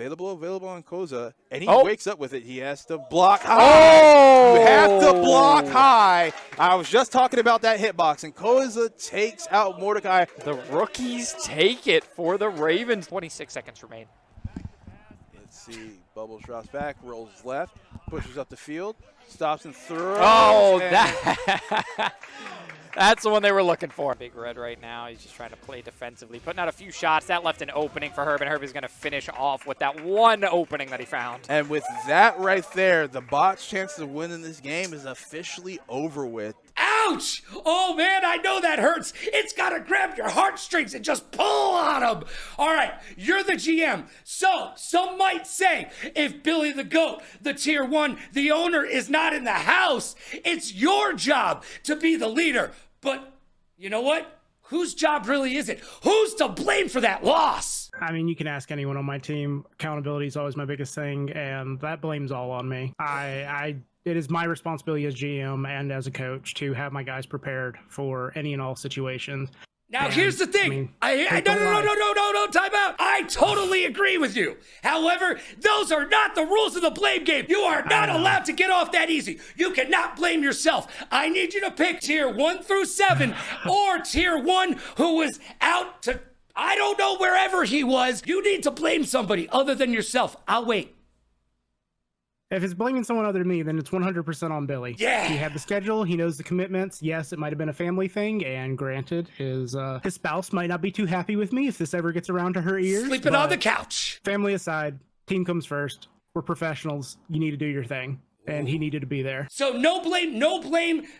Available on Koza, and he Oh. wakes up with it. He has to block high. Oh! You have to block high. I was just talking about that hitbox, and Koza takes out Mordecai. The rookies take it for the Ravens. 26 seconds remain. Let's see. Bubbles drops back, rolls left, pushes up the field, stops and throws. Oh, and that. That's the one they were looking for. Big Red right now. He's just trying to play defensively, putting out a few shots. That left an opening for Herb, and Herb is going to finish off with that one opening that he found. And with that right there, the bots' chances of winning this game is officially over with. Ouch! Oh man, I know that hurts. It's gotta grab your heartstrings and just pull on them. All right, you're the GM. So, some might say, if Billy the GOAT, the tier 1, the owner is not in the house, it's your job to be the leader. But you know what? Whose job really is it? Who's to blame for that loss? I mean, you can ask anyone on my team. Accountability is always my biggest thing, and that blame's all on me. It is my responsibility as GM and as a coach to have my guys prepared for any and all situations. Now, And, here's the thing. I mean, No, time out. I totally agree with you. However, those are not the rules of the blame game. You are not allowed to get off that easy. You cannot blame yourself. I need you to pick tier 1 through 7 or tier 1 who was out to, I don't know, wherever he was. You need to blame somebody other than yourself. I'll wait. If it's blaming someone other than me, then it's 100% on Billy. Yeah. He had the schedule. He knows the commitments. Yes, it might have been a family thing, and granted, his spouse might not be too happy with me if this ever gets around to her ears. Sleeping on but the couch. Family aside, team comes first. We're professionals. You need to do your thing. And he needed to be there. So no blame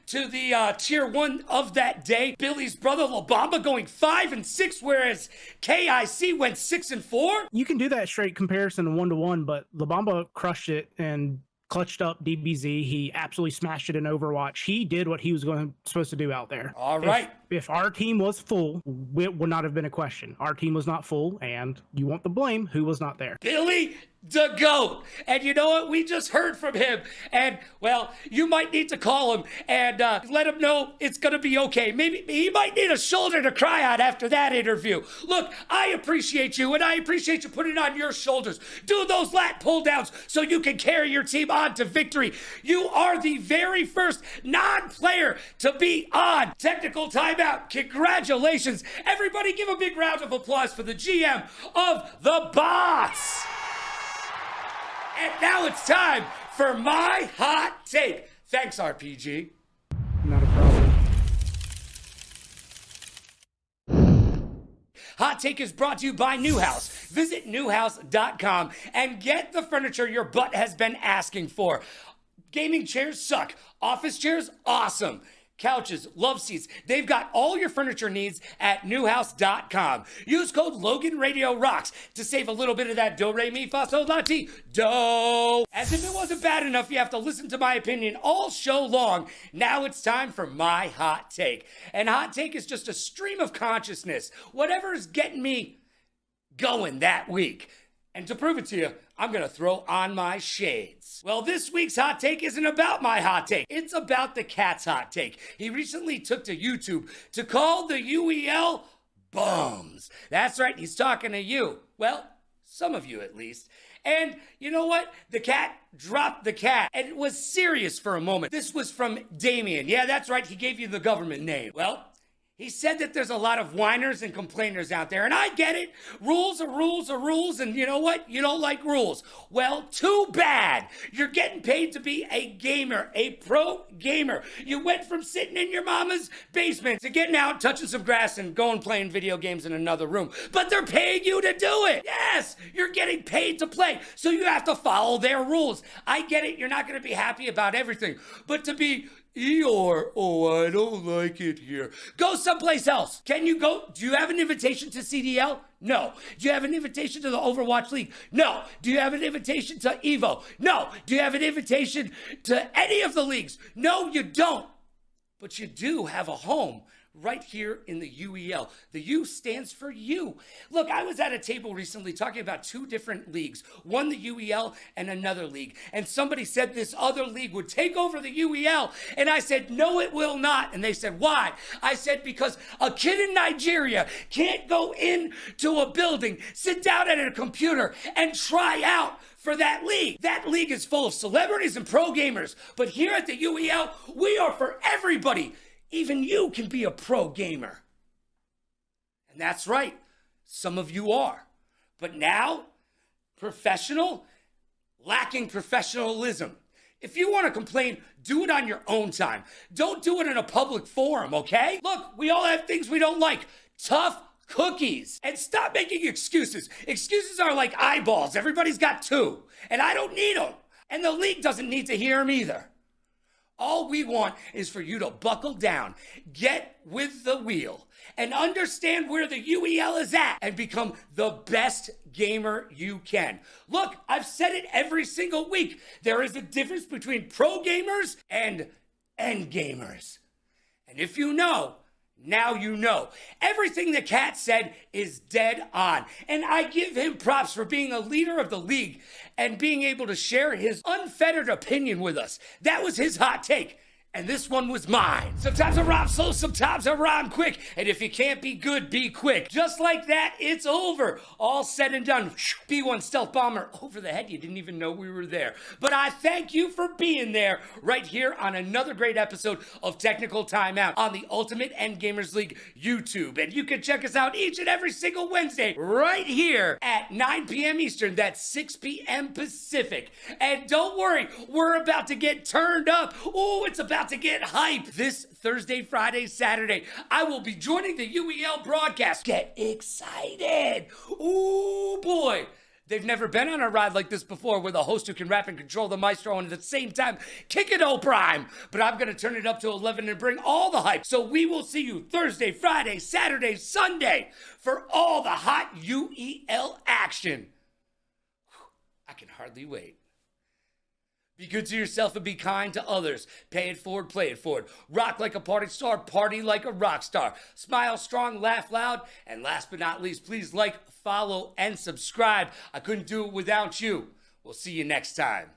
to the tier 1 of that day. Billy's brother Labamba going 5-6, whereas KIC went 6-4. You can do that straight comparison 1-to-1, but Labamba crushed it and clutched up DBZ. He absolutely smashed it in Overwatch. He did what he was supposed to do out there. All right. If our team was full, it would not have been a question. Our team was not full, and you want the blame, who was not there. Billy the GOAT. And you know what? We just heard from him. And, well, you might need to call him and let him know it's going to be okay. Maybe he might need a shoulder to cry on after that interview. Look, I appreciate you, and I appreciate you putting it on your shoulders. Do those lat pull downs so you can carry your team on to victory. You are the very first non-player to be on technical timeout. Congratulations. Everybody give a big round of applause for the GM of the Bots. And now it's time for my hot take. Thanks, RPG. Not a problem. Hot Take is brought to you by Newhouse. Visit newhouse.com and get the furniture your butt has been asking for. Gaming chairs suck. Office chairs, awesome. Couches, love seats. They've got all your furniture needs at newhouse.com. Use code LoganRadioRocks to save a little bit of that do-re-mi-fa-sol-la-ti do. As if it wasn't bad enough, you have to listen to my opinion all show long. Now it's time for my hot take. And hot take is just a stream of consciousness. Whatever is getting me going that week. And to prove it to you, I'm going to throw on my shades. Well, this week's hot take isn't about my hot take. It's about the cat's hot take. He recently took to YouTube to call the UEL bums. That's right, he's talking to you. Well, some of you at least. And you know what? The cat dropped the cat. And it was serious for a moment. This was from Damien. Yeah, that's right, he gave you the government name. Well, he said that there's a lot of whiners and complainers out there, and I get it. Rules are rules are rules, and you know what? You don't like rules. Well, too bad. You're getting paid to be a gamer, a pro gamer. You went from sitting in your mama's basement to getting out, touching some grass, and going playing video games in another room. But they're paying you to do it. Yes, you're getting paid to play, so you have to follow their rules. I get it. You're not going to be happy about everything, but to be Eeyore, oh, I don't like it here. Go someplace else. Can you go? Do you have an invitation to CDL? No. Do you have an invitation to the Overwatch League? No. Do you have an invitation to EVO? No. Do you have an invitation to any of the leagues? No, you don't. But you do have a home right here in the UEL. The U stands for you. Look, I was at a table recently talking about two different leagues, one the UEL and another league. And somebody said this other league would take over the UEL. And I said, no, it will not. And they said, why? I said, because a kid in Nigeria can't go into a building, sit down at a computer, and try out for that league. That league is full of celebrities and pro gamers. But here at the UEL, we are for everybody. Even you can be a pro gamer. And that's right, some of you are. But now, professional, lacking professionalism. If you want to complain, do it on your own time. Don't do it in a public forum, okay? Look, we all have things we don't like. Tough cookies. And stop making excuses. Excuses are like eyeballs. Everybody's got two. And I don't need them. And the league doesn't need to hear them either. All we want is for you to buckle down, get with the wheel, and understand where the UEL is at and become the best gamer you can. Look, I've said it every single week. There is a difference between pro gamers and end gamers. And if you know, now you know. Everything the cat said is dead on. And I give him props for being a leader of the league and being able to share his unfettered opinion with us. That was his hot take. And this one was mine. Sometimes I rhyme slow, sometimes I rhyme quick. And if you can't be good, be quick. Just like that, it's over. All said and done. B-1 stealth bomber over the head. You didn't even know we were there. But I thank you for being there right here on another great episode of Technical Timeout on the Ultimate End Gamers League YouTube. And you can check us out each and every single Wednesday right here at 9 p.m. Eastern. That's 6 p.m. Pacific. And don't worry, we're about to get turned up. Oh, it's about to get hype. This Thursday, Friday, Saturday, I will be joining the UEL broadcast. Get excited. Ooh, boy. They've never been on a ride like this before with a host who can rap and control the maestro and at the same time kick it O Prime. But I'm going to turn it up to 11 and bring all the hype. So we will see you Thursday, Friday, Saturday, Sunday for all the hot UEL action. I can hardly wait. Be good to yourself and be kind to others. Pay it forward, play it forward. Rock like a party star, party like a rock star. Smile strong, laugh loud, and last but not least, please like, follow, and subscribe. I couldn't do it without you. We'll see you next time.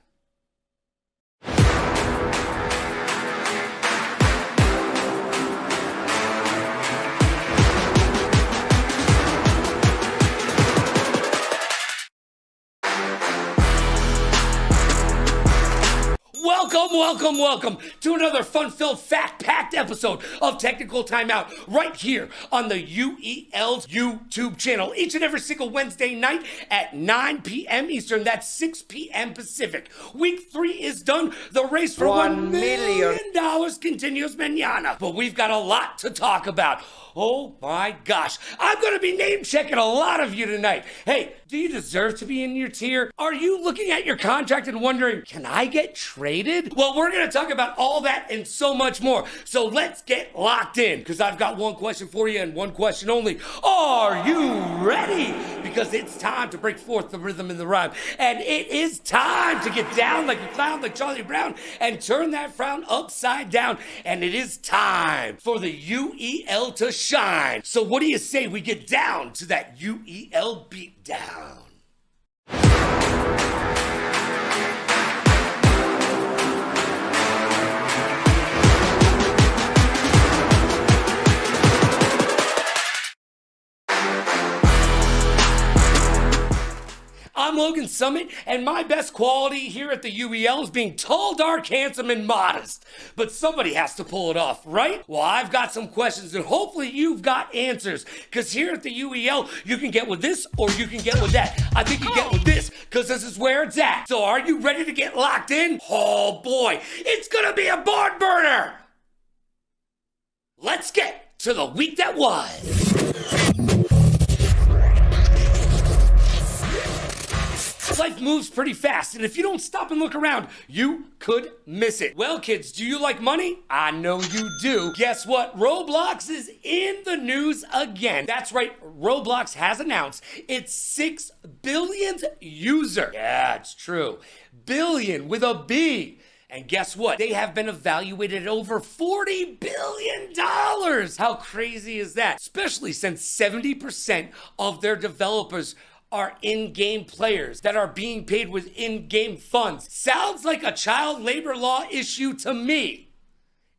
Welcome to another fun-filled, fact-packed episode of Technical Timeout right here on the UEL's YouTube channel. Each and every single Wednesday night at 9 p.m. Eastern. That's 6 p.m. Pacific. Week 3 is done. The race for $1 million continues mañana. But we've got a lot to talk about. Oh my gosh. I'm going to be name-checking a lot of you tonight. Hey, do you deserve to be in your tier? Are you looking at your contract and wondering, can I get traded? Well, we're going to talk about all that and so much more. So let's get locked in because I've got one question for you and one question only. Are you ready? Because it's time to break forth the rhythm and the rhyme. And it is time to get down like a clown, like Charlie Brown, and turn that frown upside down. And it is time for the UEL to shine. So what do you say we get down to that UEL beatdown? I'm Logan Summit, and my best quality here at the UEL is being tall, dark, handsome, and modest. But somebody has to pull it off, right? Well, I've got some questions, and hopefully you've got answers. Because here at the UEL, you can get with this, or you can get with that. I think you get with this, because this is where it's at. So are you ready to get locked in? Oh boy, it's gonna be a barn burner! Let's get to the week that was. Life moves pretty fast, and if you don't stop and look around, you could miss it. Well, kids, do you like money? I know you do. Guess what? Roblox is in the news again. That's right, Roblox has announced its 6 billionth user. Yeah, it's true. Billion with a B. And guess what? They have been evaluated at over $40 billion. How crazy is that? Especially since 70% of their developers are in-game players that are being paid with in-game funds. Sounds like a child labor law issue to me.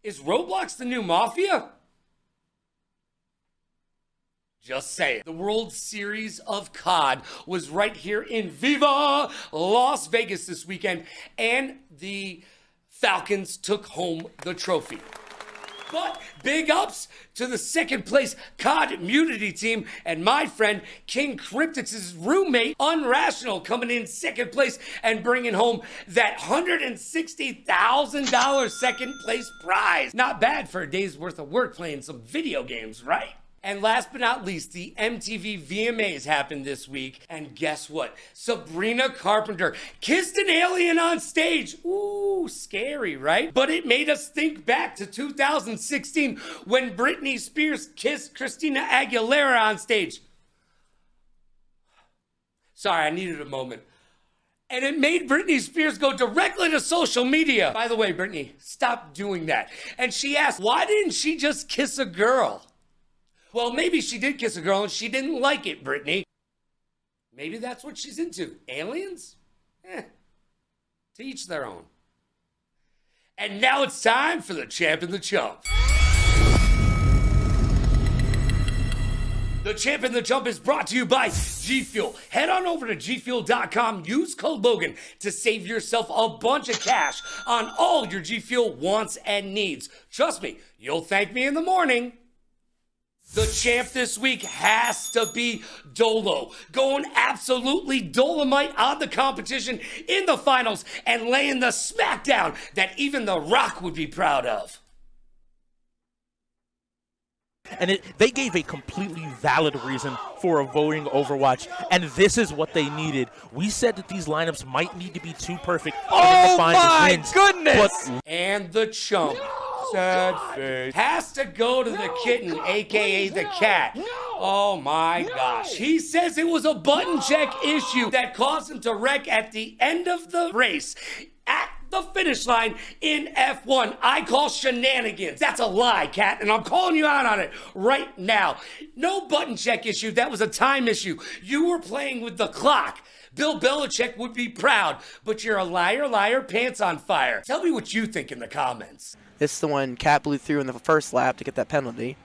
Is Roblox the new mafia? Just saying. The World Series of COD was right here in Viva Las Vegas this weekend, and the Falcons took home the trophy. But big ups to the second place COD Immunity team and my friend King Cryptix's roommate Unrational coming in second place and bringing home that $160,000 second place prize. Not bad for a day's worth of work playing some video games, right? And last but not least, the MTV VMAs happened this week. And guess what? Sabrina Carpenter kissed an alien on stage. Ooh, scary, right? But it made us think back to 2016 when Britney Spears kissed Christina Aguilera on stage. Sorry, I needed a moment. And it made Britney Spears go directly to social media. By the way, Britney, stop doing that. And she asked, why didn't she just kiss a girl? Well, maybe she did kiss a girl and she didn't like it, Brittany. Maybe that's what she's into. Aliens? To each their own. And now it's time for the Champ and the Chump. The Champ and the Chump is brought to you by G Fuel. Head on over to gfuel.com. Use code Logan to save yourself a bunch of cash on all your G Fuel wants and needs. Trust me, you'll thank me in the morning. The champ this week has to be Dolo, going absolutely Dolomite on the competition in the finals and laying the smackdown that even The Rock would be proud of. And they gave a completely valid reason for avoiding Overwatch, and this is what they needed. We said that these lineups might need to be too perfect for them to find the wins. Goodness! And the chump. Sad face. Has to go to the kitten, aka the cat. Oh my gosh. He says it was a button check issue that caused him to wreck at the end of the race. At the finish line in F1. I call shenanigans. That's a lie, Cat, and I'm calling you out on it right now. No button check issue. That was a time issue. You were playing with the clock. Bill Belichick would be proud, but you're a liar, liar, pants on fire. Tell me what you think in the comments. It's the one Cat blew through in the first lap to get that penalty.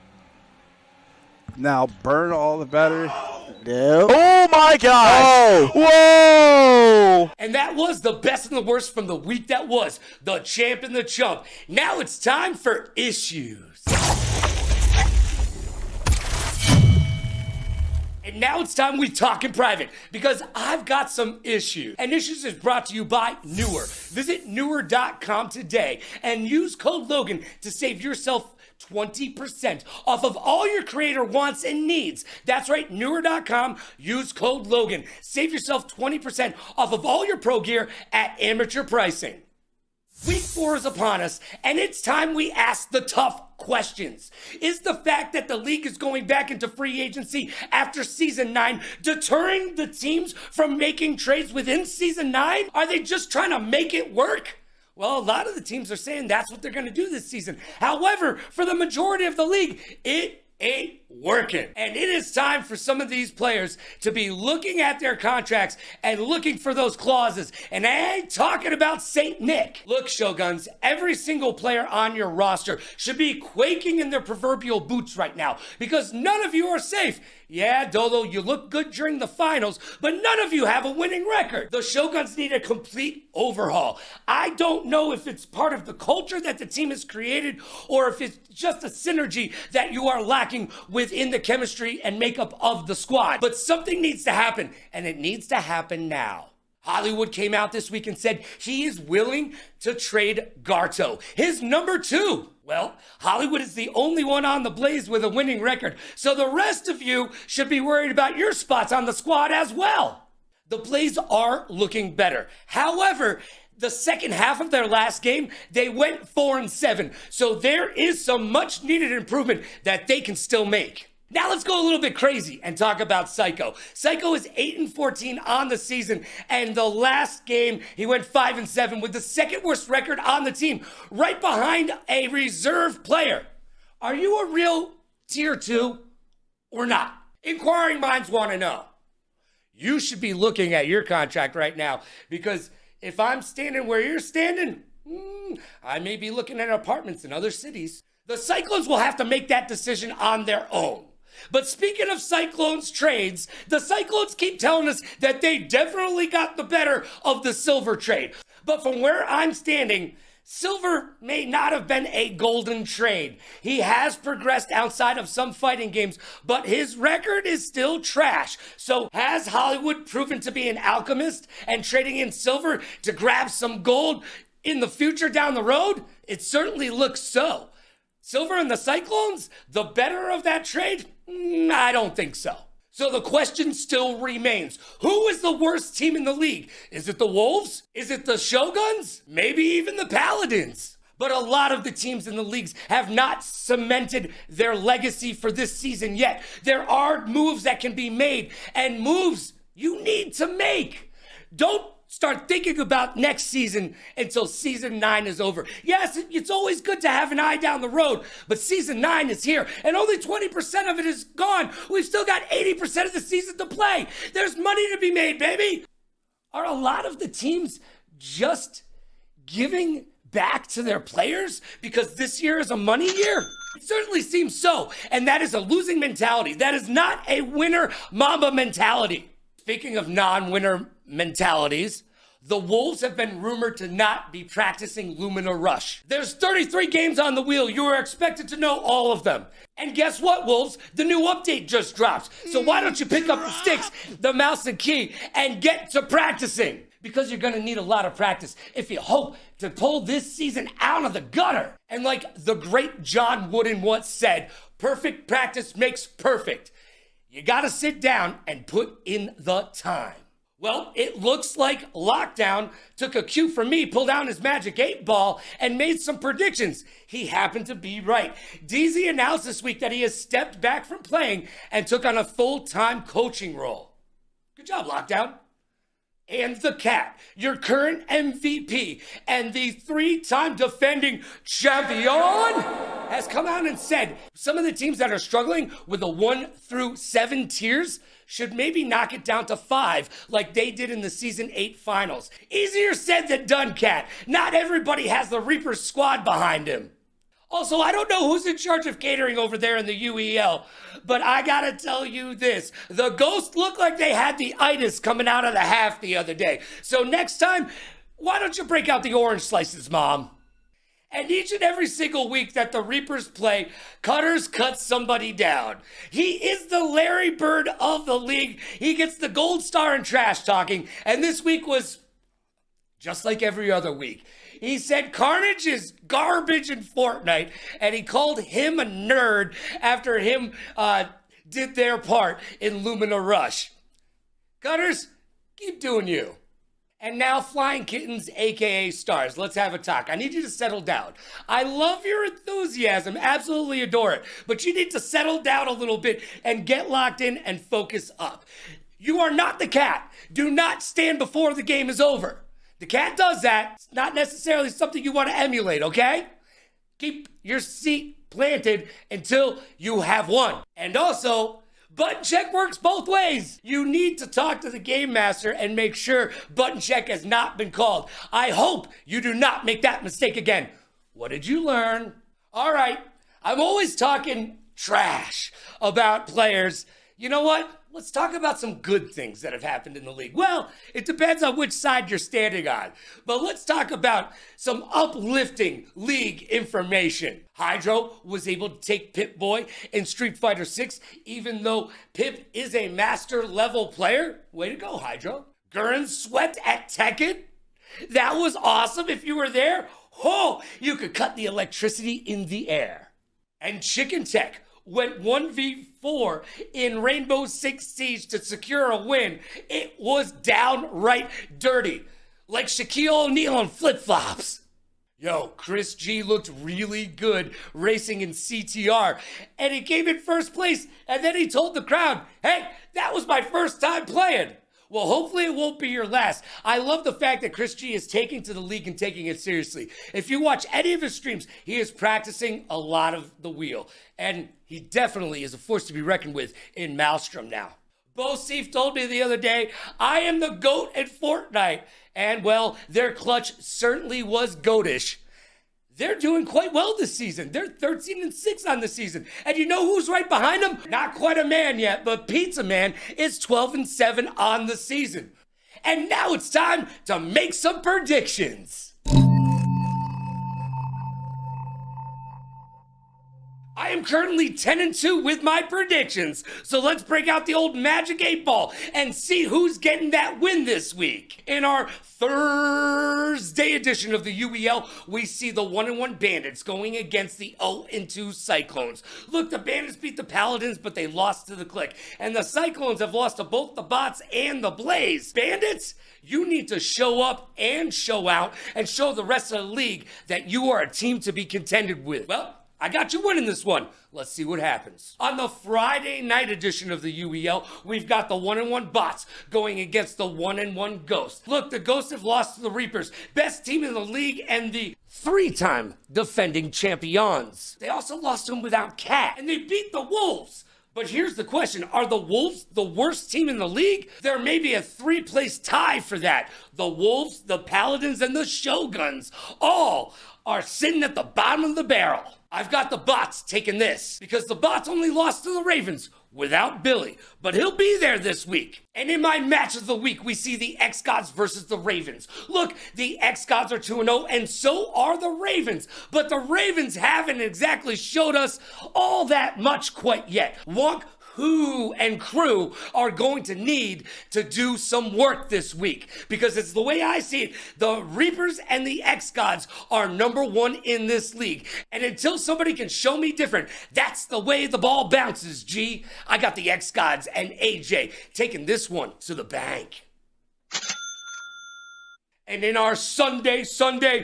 Now burn all the better. No. Oh my God! Oh. Whoa! And that was the best and the worst from the week that was. The champ and the chump. Now it's time for issues. And now it's time we talk in private because I've got some issues. And Issues is brought to you by Newer. Visit newer.com today and use code Logan to save yourself 20% off of all your creator wants and needs. That's right, newer.com. Use code Logan. Save yourself 20% off of all your pro gear at amateur pricing. Week 4 is upon us, and it's time we ask the tough questions. Is the fact that the league is going back into free agency after Season 9 deterring the teams from making trades within Season 9? Are they just trying to make it work? Well, a lot of the teams are saying that's what they're going to do this season. However, for the majority of the league, it ain't working. And it is time for some of these players to be looking at their contracts and looking for those clauses. And I ain't talking about St. Nick. Look, Shoguns, every single player on your roster should be quaking in their proverbial boots right now because none of you are safe. Yeah, Dolo, you look good during the finals, but none of you have a winning record. The Shoguns need a complete overhaul. I don't know if it's part of the culture that the team has created or if it's just a synergy that you are lacking within the chemistry and makeup of the squad. But something needs to happen, and it needs to happen now. Hollywood came out this week and said he is willing to trade Garto, his number 2. Well, Hollywood is the only one on the Blaze with a winning record, so the rest of you should be worried about your spots on the squad as well. The Blaze are looking better. However, the second half of their last game, they went 4-7. So there is some much needed improvement that they can still make. Now let's go a little bit crazy and talk about Psycho. Psycho is 8-14 on the season, and the last game he went 5-7 with the second worst record on the team, right behind a reserve player. Are you a real tier 2 or not? Inquiring minds want to know. You should be looking at your contract right now, because if I'm standing where you're standing, I may be looking at apartments in other cities. The Cyclones will have to make that decision on their own. But speaking of Cyclones trades, the Cyclones keep telling us that they definitely got the better of the Silver trade. But from where I'm standing, Silver may not have been a golden trade. He has progressed outside of some fighting games, but his record is still trash. So has Hollywood proven to be an alchemist and trading in Silver to grab some gold in the future down the road? It certainly looks so. Silver and the Cyclones, the better of that trade? I don't think so. So the question still remains. Who is the worst team in the league? Is it the Wolves? Is it the Shoguns? Maybe even the Paladins? But a lot of the teams in the leagues have not cemented their legacy for this season yet. There are moves that can be made, and moves you need to make. Don't start thinking about next season until season 9 is over. Yes, it's always good to have an eye down the road, but season 9 is here and only 20% of it is gone. We've still got 80% of the season to play. There's money to be made, baby. Are a lot of the teams just giving back to their players because this year is a money year? It certainly seems so, and that is a losing mentality. That is not a winner Mamba mentality. Speaking of non-winner mentalities, the Wolves have been rumored to not be practicing Lumina Rush. There's 33 games on the wheel. You are expected to know all of them. And guess what, Wolves? The new update just dropped. So why don't you pick up the sticks, the mouse and key, and get to practicing? Because you're gonna need a lot of practice if you hope to pull this season out of the gutter. And like the great John Wooden once said, perfect practice makes perfect. You gotta sit down and put in the time. Well, it looks like Lockdown took a cue from me, pulled out his magic 8-ball, and made some predictions. He happened to be right. DZ announced this week that he has stepped back from playing and took on a full-time coaching role. Good job, Lockdown. And the Cat, your current MVP and the 3-time defending champion, has come out and said some of the teams that are struggling with the 1 through 7 tiers should maybe knock it down to 5 like they did in the Season 8 finals. Easier said than done, Cat. Not everybody has the Reaper squad behind him. Also, I don't know who's in charge of catering over there in the UEL, but I gotta tell you this. The Ghosts look like they had the itis coming out of the half the other day. So next time, why don't you break out the orange slices, Mom? And each and every single week that the Reapers play, Cutters cuts somebody down. He is the Larry Bird of the league. He gets the gold star in trash talking, and this week was just like every other week. He said Carnage is garbage in Fortnite, and he called him a nerd after him did their part in Lumina Rush. Cutters, keep doing you. And now Flying Kittens, aka Stars, let's have a talk. I need you to settle down. I love your enthusiasm, absolutely adore it, but you need to settle down a little bit and get locked in and focus up. You are not the Cat. Do not stand before the game is over. The Cat does that. It's not necessarily something you want to emulate, okay? Keep your seat planted until you have won. And also, button check works both ways. You need to talk to the game master and make sure button check has not been called. I hope you do not make that mistake again. What did you learn? All right, I'm always talking trash about players. You know what? Let's talk about some good things that have happened in the league. Well, it depends on which side you're standing on. But let's talk about some uplifting league information. Hydro was able to take Pip-Boy in Street Fighter 6, even though Pip is a master level player. Way to go, Hydro. Gurren swept at Tekken. That was awesome. If you were there, you could cut the electricity in the air. And Chicken Tech went 1v4 4 in Rainbow Six Siege to secure a win. It was downright dirty, like Shaquille O'Neal on flip-flops. Yo, Chris G looked really good racing in CTR, and he came in first place, and then he told the crowd, hey, that was my first time playing. Well, hopefully it won't be your last. I love the fact that Chris G is taking to the league and taking it seriously. If you watch any of his streams, he is practicing a lot of the wheel, and he definitely is a force to be reckoned with in Maelstrom now. Bo Seif told me the other day, I am the GOAT at Fortnite. And, well, their clutch certainly was goatish. They're doing quite well this season. They're 13-6 on the season. And you know who's right behind them? Not quite a man yet, but Pizza Man is 12-7 on the season. And now it's time to make some predictions. I am currently 10-2 with my predictions, so let's break out the old Magic 8 Ball and see who's getting that win this week. In our Thursday edition of the UEL, we see the 1-1 Bandits going against the 0-2 Cyclones. Look, the Bandits beat the Paladins, but they lost to the Click, and the Cyclones have lost to both the Bots and the Blaze. Bandits, you need to show up and show out and show the rest of the league that you are a team to be contended with. Well, I got you winning this one. Let's see what happens. On the Friday night edition of the UEL, we've got the 1-1 Bots going against the 1-1 Ghosts. Look, the Ghosts have lost to the Reapers, best team in the league and the 3-time defending champions. They also lost to them without Cat, and they beat the Wolves. But here's the question, are the Wolves the worst team in the league? There may be a 3-place tie for that. The Wolves, the Paladins, and the Shoguns all are sitting at the bottom of the barrel. I've got the Bots taking this because the Bots only lost to the Ravens without Billy, but he'll be there this week. And in my match of the week, we see the X-Gods versus the Ravens. Look, the X-Gods are 2-0, and so are the Ravens. But the Ravens haven't exactly showed us all that much quite yet. Wonk, who and crew are going to need to do some work this week, because it's the way I see it. The Reapers and the X-Gods are #1 in this league. And until somebody can show me different, that's the way the ball bounces, G. I got the X-Gods and AJ taking this one to the bank. And in our Sunday edition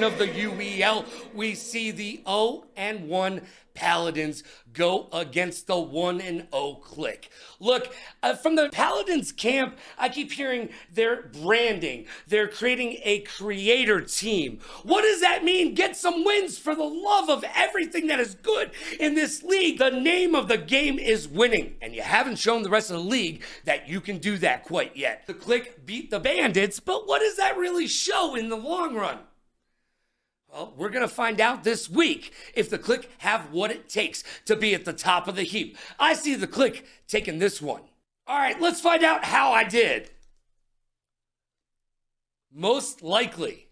of the UEL, we see the 0-1 Paladins go against the 1-0 Click. Look, from the Paladins camp, I keep hearing they're branding. They're creating a creator team. What does that mean? Get some wins for the love of everything that is good in this league. The name of the game is winning, and you haven't shown the rest of the league that you can do that quite yet. The Click beat the Bandits, but what does that really show in the long run? Well, we're going to find out this week if the Click have what it takes to be at the top of the heap. I see the Click taking this one. All right, let's find out how I did. Most likely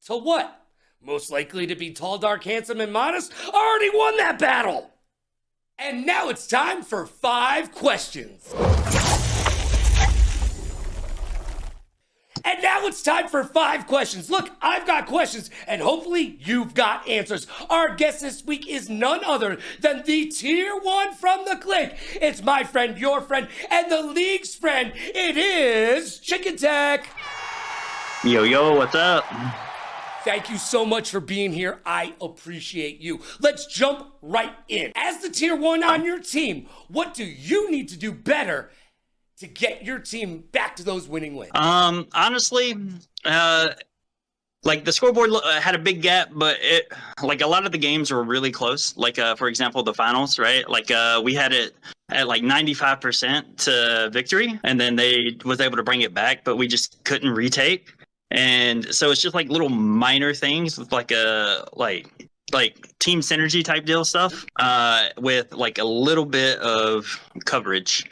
to what? Most likely to be tall, dark, handsome, and modest? I already won that battle. And now it's time for 5 questions. And now it's time for 5 questions. Look, I've got questions, and hopefully you've got answers. Our guest this week is none other than the Tier 1 from the Click. It's my friend, your friend, and the league's friend. It is Chicken Tech. Yo, what's up? Thank you so much for being here. I appreciate you. Let's jump right in. As the Tier 1 on your team, what do you need to do better to get your team back to those winning ways? Honestly, like the scoreboard had a big gap, but like a lot of the games were really close. Like, for example, the finals, right? Like, we had it at like 95% to victory, and then they was able to bring it back, but we just couldn't retake. And so it's just like little minor things with like team synergy type deal stuff, with like a little bit of coverage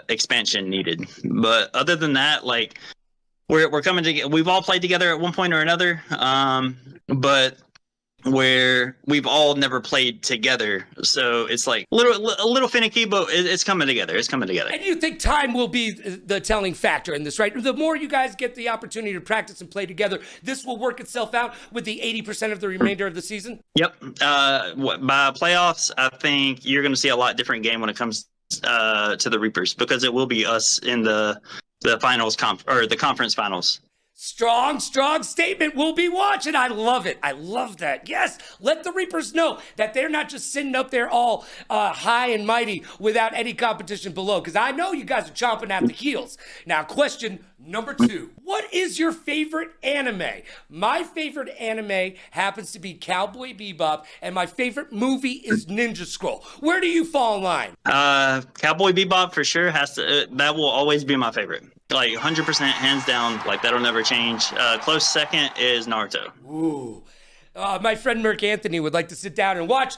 expansion needed. But other than that, like we're coming together. We've all played together at one point or another. But where we've all never played together. So it's like a little finicky, but it's coming together. It's coming together. And you think time will be the telling factor in this, right? The more you guys get the opportunity to practice and play together, this will work itself out with the 80% of the remainder of the season? Yep. By playoffs, I think you're going to see a lot different game when it comes to the Reapers, because it will be us in the finals the conference finals. Strong statement. We'll be watching. I love it. I love that. Yes, let the Reapers know that they're not just sitting up there all high and mighty without any competition below, because I know you guys are chomping at the heels. Now, question number 2. What is your favorite anime? My favorite anime happens to be Cowboy Bebop, and my favorite movie is Ninja Scroll. Where do you fall in line? Cowboy Bebop for sure that will always be my favorite. Like 100% hands down, like that'll never change. Close second is Naruto. Ooh. My friend Merc Anthony would like to sit down and watch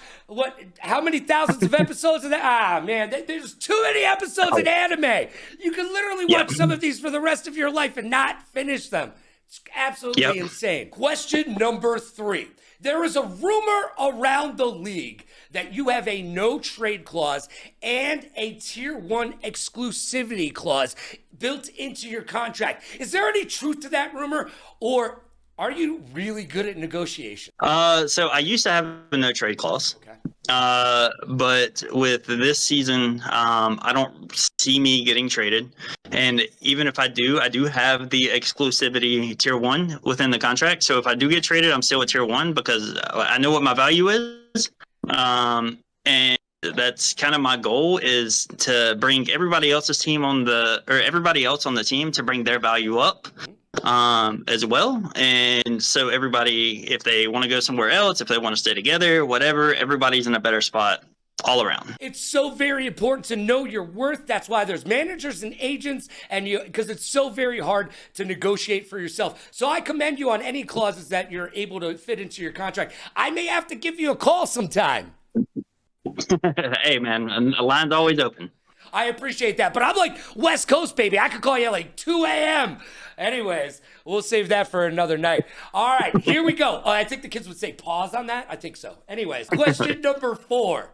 how many thousands of episodes of that? Ah, man, there's too many episodes in anime. You can literally watch some of these for the rest of your life and not finish them. It's absolutely insane. Question number 3. There is a rumor around the league that you have a no trade clause and a tier 1 exclusivity clause built into your contract. Is there any truth to that rumor, or are you really good at negotiation? So I used to have a no trade clause. Okay. But with this season, I don't see me getting traded. And even if I do have the exclusivity tier 1 within the contract. So if I do get traded, I'm still at tier 1 because I know what my value is. And that's kind of my goal, is to bring everybody else's team everybody else on the team to bring their value up as well. And so everybody, if they want to go somewhere else, if they want to stay together, whatever, everybody's in a better spot all around. It's so very important to know your worth. That's why there's managers and agents, because it's so very hard to negotiate for yourself. So I commend you on any clauses that you're able to fit into your contract. I may have to give you a call sometime. Hey, man, the line's always open. I appreciate that, but I'm like West Coast, baby. I could call you at like 2 a.m. Anyways, we'll save that for another night. All right, here we go. I think the kids would say pause on that. I think so. Anyways, question number 4.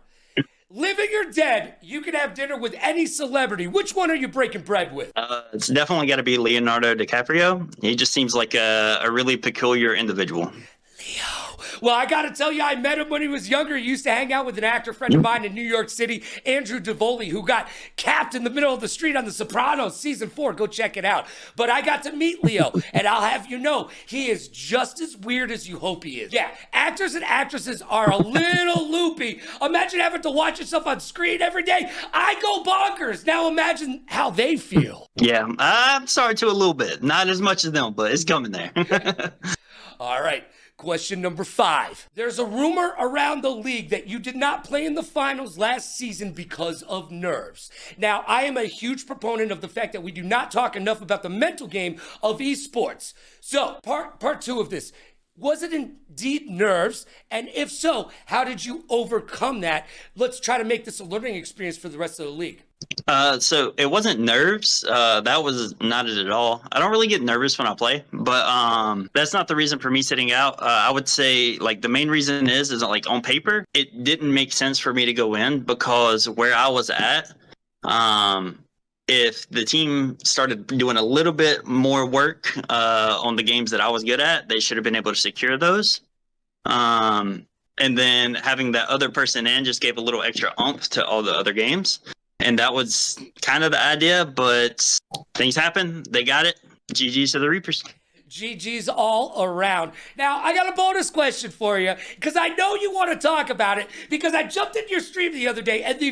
Living or dead, you can have dinner with any celebrity. Which one are you breaking bread with? It's definitely got to be Leonardo DiCaprio. He just seems like a really peculiar individual. Well, I got to tell you, I met him when he was younger. He used to hang out with an actor friend of mine in New York City, Andrew Davoli, who got capped in the middle of the street on The Sopranos season 4. Go check it out. But I got to meet Leo, and I'll have you know, he is just as weird as you hope he is. Yeah, actors and actresses are a little loopy. Imagine having to watch yourself on screen every day. I go bonkers. Now imagine how they feel. Yeah, I'm sorry to a little bit. Not as much as them, but it's coming there. All right. Question number 5. There's a rumor around the league that you did not play in the finals last season because of nerves. Now, I am a huge proponent of the fact that we do not talk enough about the mental game of esports. So, part 2 of this. Was it indeed nerves? And if so, how did you overcome that? Let's try to make this a learning experience for the rest of the league. So it wasn't nerves. That was not it at all. I don't really get nervous when I play, but that's not the reason for me sitting out. I would say like the main reason is like on paper, it didn't make sense for me to go in because where I was at, if the team started doing a little bit more work on the games that I was good at, they should have been able to secure those. And then having that other person in just gave a little extra oomph to all the other games. And that was kind of the idea, but things happen. They got it. GG's to the Reapers. GG's all around. Now, I got a bonus question for you, because I know you want to talk about it, because I jumped into your stream the other day, and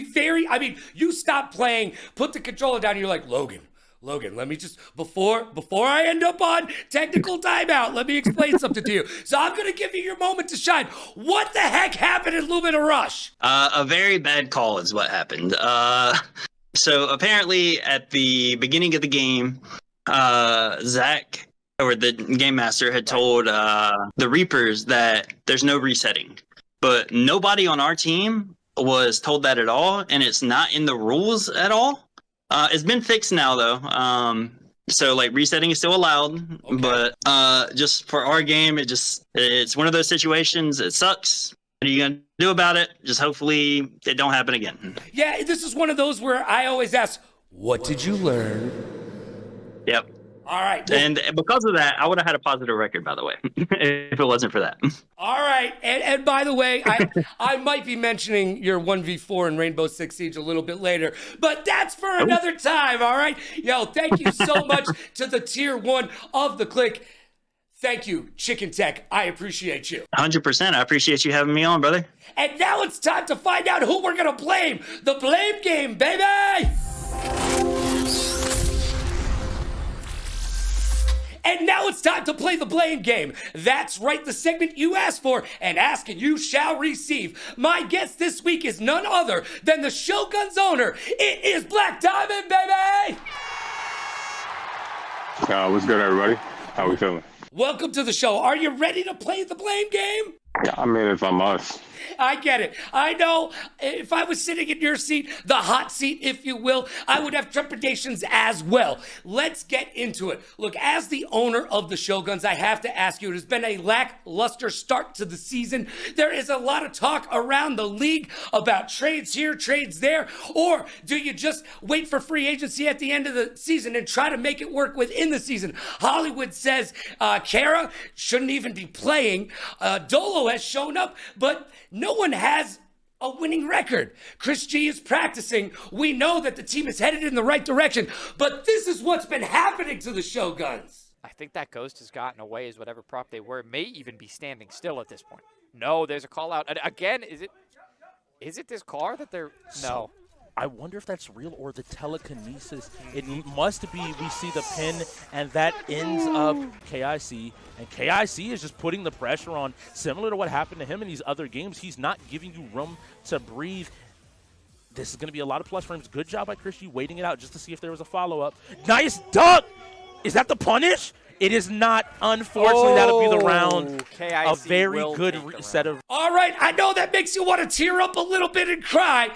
you stopped playing, put the controller down, and you're like, Logan, let me just, before I end up on technical timeout, let me explain something to you. So I'm going to give you your moment to shine. What the heck happened in Lumina Rush? A very bad call is what happened. So apparently at the beginning of the game, Zach, or the game master, had told the Reapers that there's no resetting. But nobody on our team was told that at all, and it's not in the rules at all. It's been fixed now, though. So like resetting is still allowed, but just for our game, it's one of those situations. It sucks. What are you gonna do about it? Just hopefully it don't happen again. Yeah, this is one of those where I always ask, what did you learn? Yep. All right. And because of that, I would have had a positive record, by the way, if it wasn't for that. All right. And by the way, I might be mentioning your 1v4 in Rainbow Six Siege a little bit later, but that's for another time, all right? Yo, thank you so much to the tier 1 of the click. Thank you, Chicken Tech. I appreciate you. 100%. I appreciate you having me on, brother. And now it's time to find out who we're going to blame. The blame game, baby! And now it's time to play the blame game. That's right, the segment you asked for, and ask and you shall receive. My guest this week is none other than the Shogun's owner. It is Black Diamond, baby! What's good, everybody? How we feeling? Welcome to the show. Are you ready to play the blame game? Yeah, I mean, if I must. I get it. I know if I was sitting in your seat, the hot seat, if you will, I would have trepidations as well. Let's get into it. Look, as the owner of the Shoguns, I have to ask you, it has been a lackluster start to the season. There is a lot of talk around the league about trades here, trades there, or do you just wait for free agency at the end of the season and try to make it work within the season? Hollywood says Kara shouldn't even be playing. Dolo has shown up, but no one has a winning record. Chris G is practicing. We know that the team is headed in the right direction, but this is what's been happening to the Shoguns. I think that ghost has gotten away as whatever prop they were. It may even be standing still at this point. No, there's a call out. And again, is it this car that they're... No. I wonder if that's real or the telekinesis. It must be we see the pin, and that ends up KIC. And KIC is just putting the pressure on, similar to what happened to him in these other games. He's not giving you room to breathe. This is going to be a lot of plus frames. Good job by Chris G waiting it out just to see if there was a follow-up. Nice duck! Is that the punish? It is not. Unfortunately, that'll be the round. KIC a very good set of... All right, I know that makes you want to tear up a little bit and cry,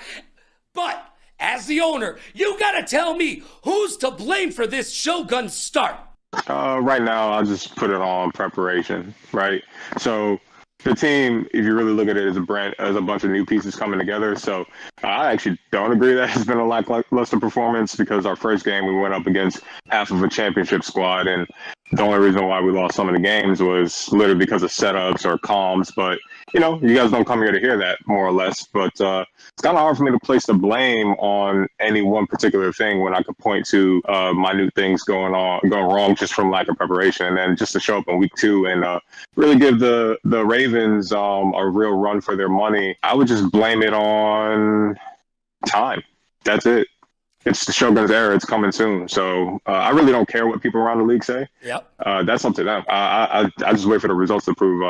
but as the owner, you got to tell me who's to blame for this Shogun start. Right now, I'll just put it on preparation, right? So the team, if you really look at it, is a bunch of new pieces coming together. So I actually don't agree that it's been a lackluster performance, because our first game we went up against half of a championship squad, and the only reason why we lost some of the games was literally because of setups or comms. But you know, you guys don't come here to hear that, more or less. But it's kind of hard for me to place the blame on any one particular thing when I could point to minute things going wrong just from lack of preparation, and then just to show up in week 2 and really give the Ravens a real run for their money. I would just blame it on time. That's it. It's the Shogun's era. It's coming soon. So I really don't care what people around the league say. Yep. That's up to them. I just wait for the results to prove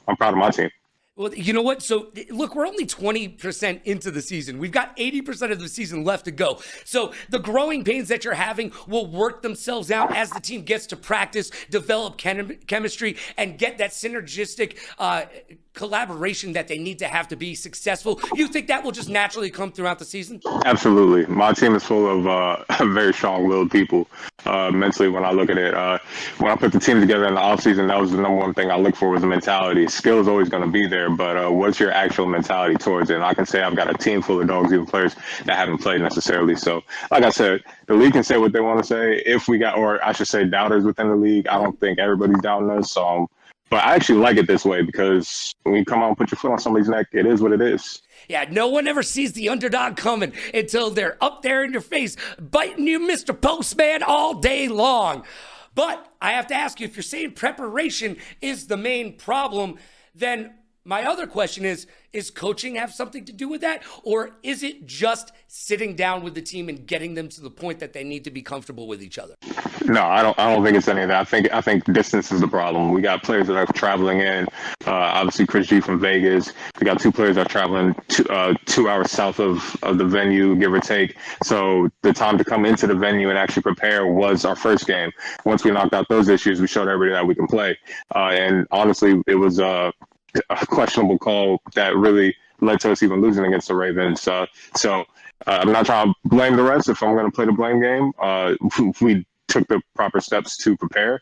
I'm proud of my team. Well, you know what? So, look, we're only 20% into the season. We've got 80% of the season left to go. So, the growing pains that you're having will work themselves out as the team gets to practice, develop chemistry, and get that synergistic collaboration that they need to have to be successful. You think that will just naturally come throughout the season? Absolutely. My team is full of very strong-willed people. Mentally, when I look at it, when I put the team together in the offseason, that was the number one thing I look for, was the mentality. Skill is always going to be there, but what's your actual mentality towards it? And I can say I've got a team full of dogs, even players that haven't played necessarily. So, like I said, the league can say what they want to say. If we got, or I should say, doubters within the league, I don't think everybody's doubting us. But I actually like it this way, because when you come out and put your foot on somebody's neck, it is what it is. Yeah, no one ever sees the underdog coming until they're up there in your face, biting you, Mr. Postman, all day long. But I have to ask you, if you're saying preparation is the main problem, then my other question is coaching have something to do with that? Or is it just sitting down with the team and getting them to the point that they need to be comfortable with each other? No, I don't think it's any of that. I think distance is the problem. We got players that are traveling in. Obviously, Chris G from Vegas. We got 2 players that are traveling 2 hours south of the venue, give or take. So the time to come into the venue and actually prepare was our first game. Once we knocked out those issues, we showed everybody that we can play. And honestly, it was a questionable call that really led to us even losing against the Ravens. So I'm not trying to blame the rest. If I'm going to play the blame game, we took the proper steps to prepare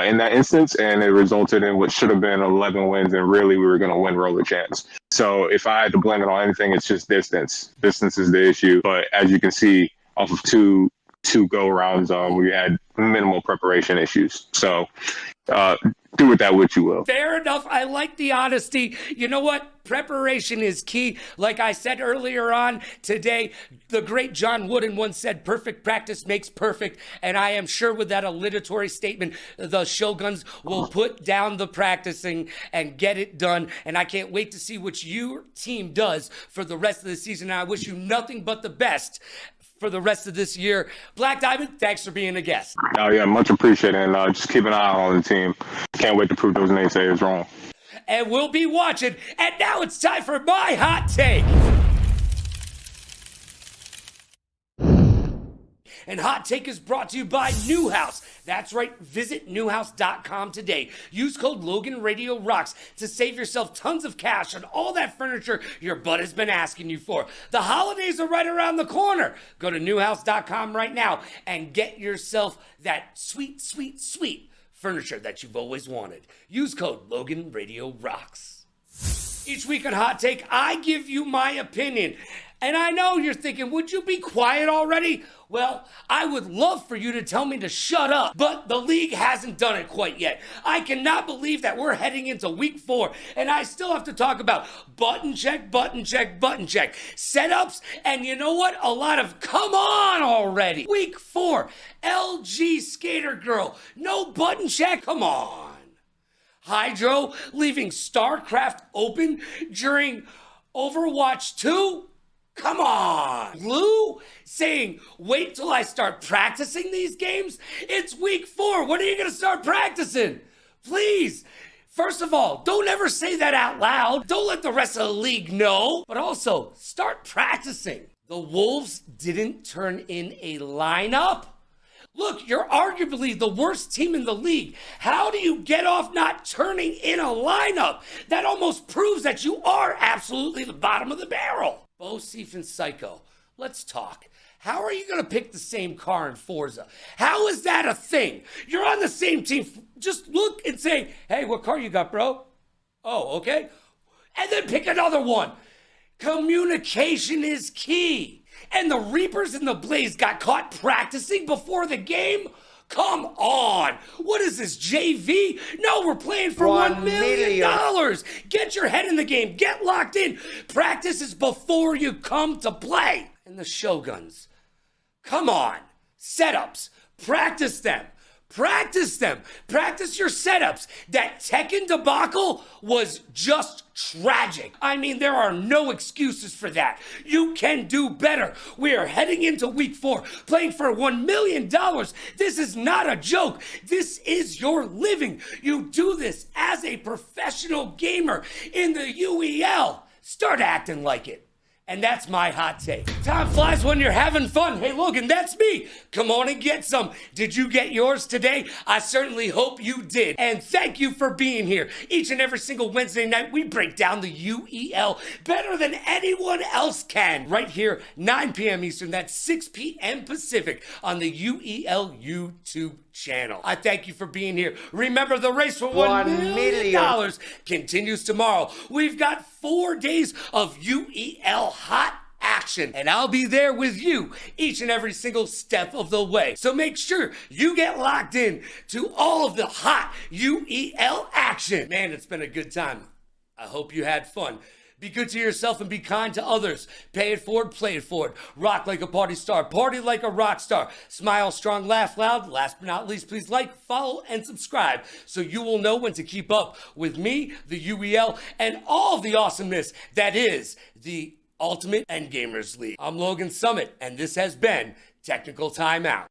in that instance, and it resulted in what should have been 11 wins, and really we were going to win roller champs. So if I had to blame it on anything, it's just distance. Distance is the issue. But as you can see, off of two go-rounds, we had minimal preparation issues. So do with that what you will. Fair enough. I like the honesty. You know what? Preparation is key. Like I said earlier on today, the great John Wooden once said, perfect practice makes perfect. And I am sure with that alliteratory statement, the Shoguns will put down the practicing and get it done. And I can't wait to see what your team does for the rest of the season. And I wish you nothing but the best for the rest of this year. Black Diamond, thanks for being a guest. Oh, yeah, much appreciated. And just keep an eye on the team. Can't wait to prove those naysayers wrong. And we'll be watching. And now it's time for my hot take. And Hot Take is brought to you by Newhouse. That's right, visit newhouse.com today. Use code LoganRadioRocks to save yourself tons of cash on all that furniture your butt has been asking you for. The holidays are right around the corner. Go to newhouse.com right now and get yourself that sweet, sweet, sweet furniture that you've always wanted. Use code LoganRadioRocks. Each week on Hot Take, I give you my opinion. And I know you're thinking, would you be quiet already? Well, I would love for you to tell me to shut up, but the league hasn't done it quite yet. I cannot believe that we're heading into week 4, and I still have to talk about button check, button check, button check, setups, and you know what? A lot of come on already. Week 4, LG Skater Girl, no button check? Come on. Hydro leaving StarCraft open during Overwatch 2? Come on. Blue saying, wait till I start practicing these games? It's week 4. When are you going to start practicing? Please. First of all, don't ever say that out loud. Don't let the rest of the league know. But also, start practicing. The Wolves didn't turn in a lineup. Look, you're arguably the worst team in the league. How do you get off not turning in a lineup? That almost proves that you are absolutely the bottom of the barrel. Bo Seif and Psycho, let's talk. How are you going to pick the same car in Forza? How is that a thing? You're on the same team. Just look and say, hey, what car you got, bro? Oh, okay. And then pick another one. Communication is key. And the Reapers and the Blaze got caught practicing before the game? Come on. What is this, JV? No, we're playing for $1 million. Get your head in the game. Get locked in. Practice is before you come to play. And the Shoguns. Come on. Setups. Practice them. Practice them. Practice your setups. That Tekken debacle was just tragic. I mean, there are no excuses for that. You can do better. We are heading into week 4, playing for $1 million. This is not a joke. This is your living. You do this as a professional gamer in the UEL. Start acting like it. And that's my hot take. Time flies when you're having fun. Hey, Logan, that's me. Come on and get some. Did you get yours today? I certainly hope you did. And thank you for being here. Each and every single Wednesday night, we break down the UEL better than anyone else can. Right here, 9 p.m. Eastern, that's 6 p.m. Pacific on the UEL YouTube channel. I thank you for being here. Remember, the race for $1 million continues tomorrow. We've got 4 days of UEL hot action, and I'll be there with you each and every single step of the way. So make sure you get locked in to all of the hot UEL action. Man, it's been a good time. I hope you had fun. Be good to yourself and be kind to others. Pay it forward, play it forward. Rock like a party star, party like a rock star. Smile strong, laugh loud. Last but not least, please like, follow, and subscribe so you will know when to keep up with me, the UEL, and all the awesomeness that is the Ultimate Endgamers League. I'm Logan Summit, and this has been Technical Timeout.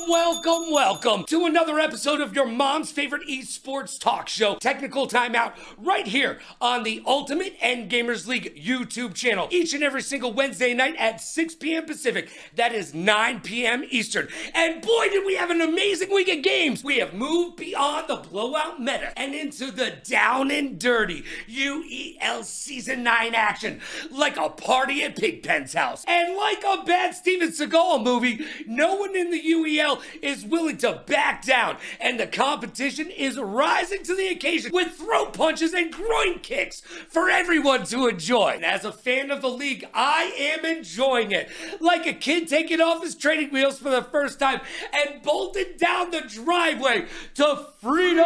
Welcome welcome to another episode of your mom's favorite esports talk show, Technical Timeout, right here on the Ultimate Endgamers League YouTube channel. Each and every single Wednesday night at 6 p.m. Pacific. That is 9 p.m. Eastern. And boy, did we have an amazing week of games. We have moved beyond the blowout meta and into the down and dirty UEL Season 9 action, like a party at Pigpen's house. And like a bad Steven Seagal movie, no one in the UEL is willing to back down, and the competition is rising to the occasion with throat punches and groin kicks for everyone to enjoy. And as a fan of the league, I am enjoying it. Like a kid taking off his training wheels for the first time and bolted down the driveway to freedom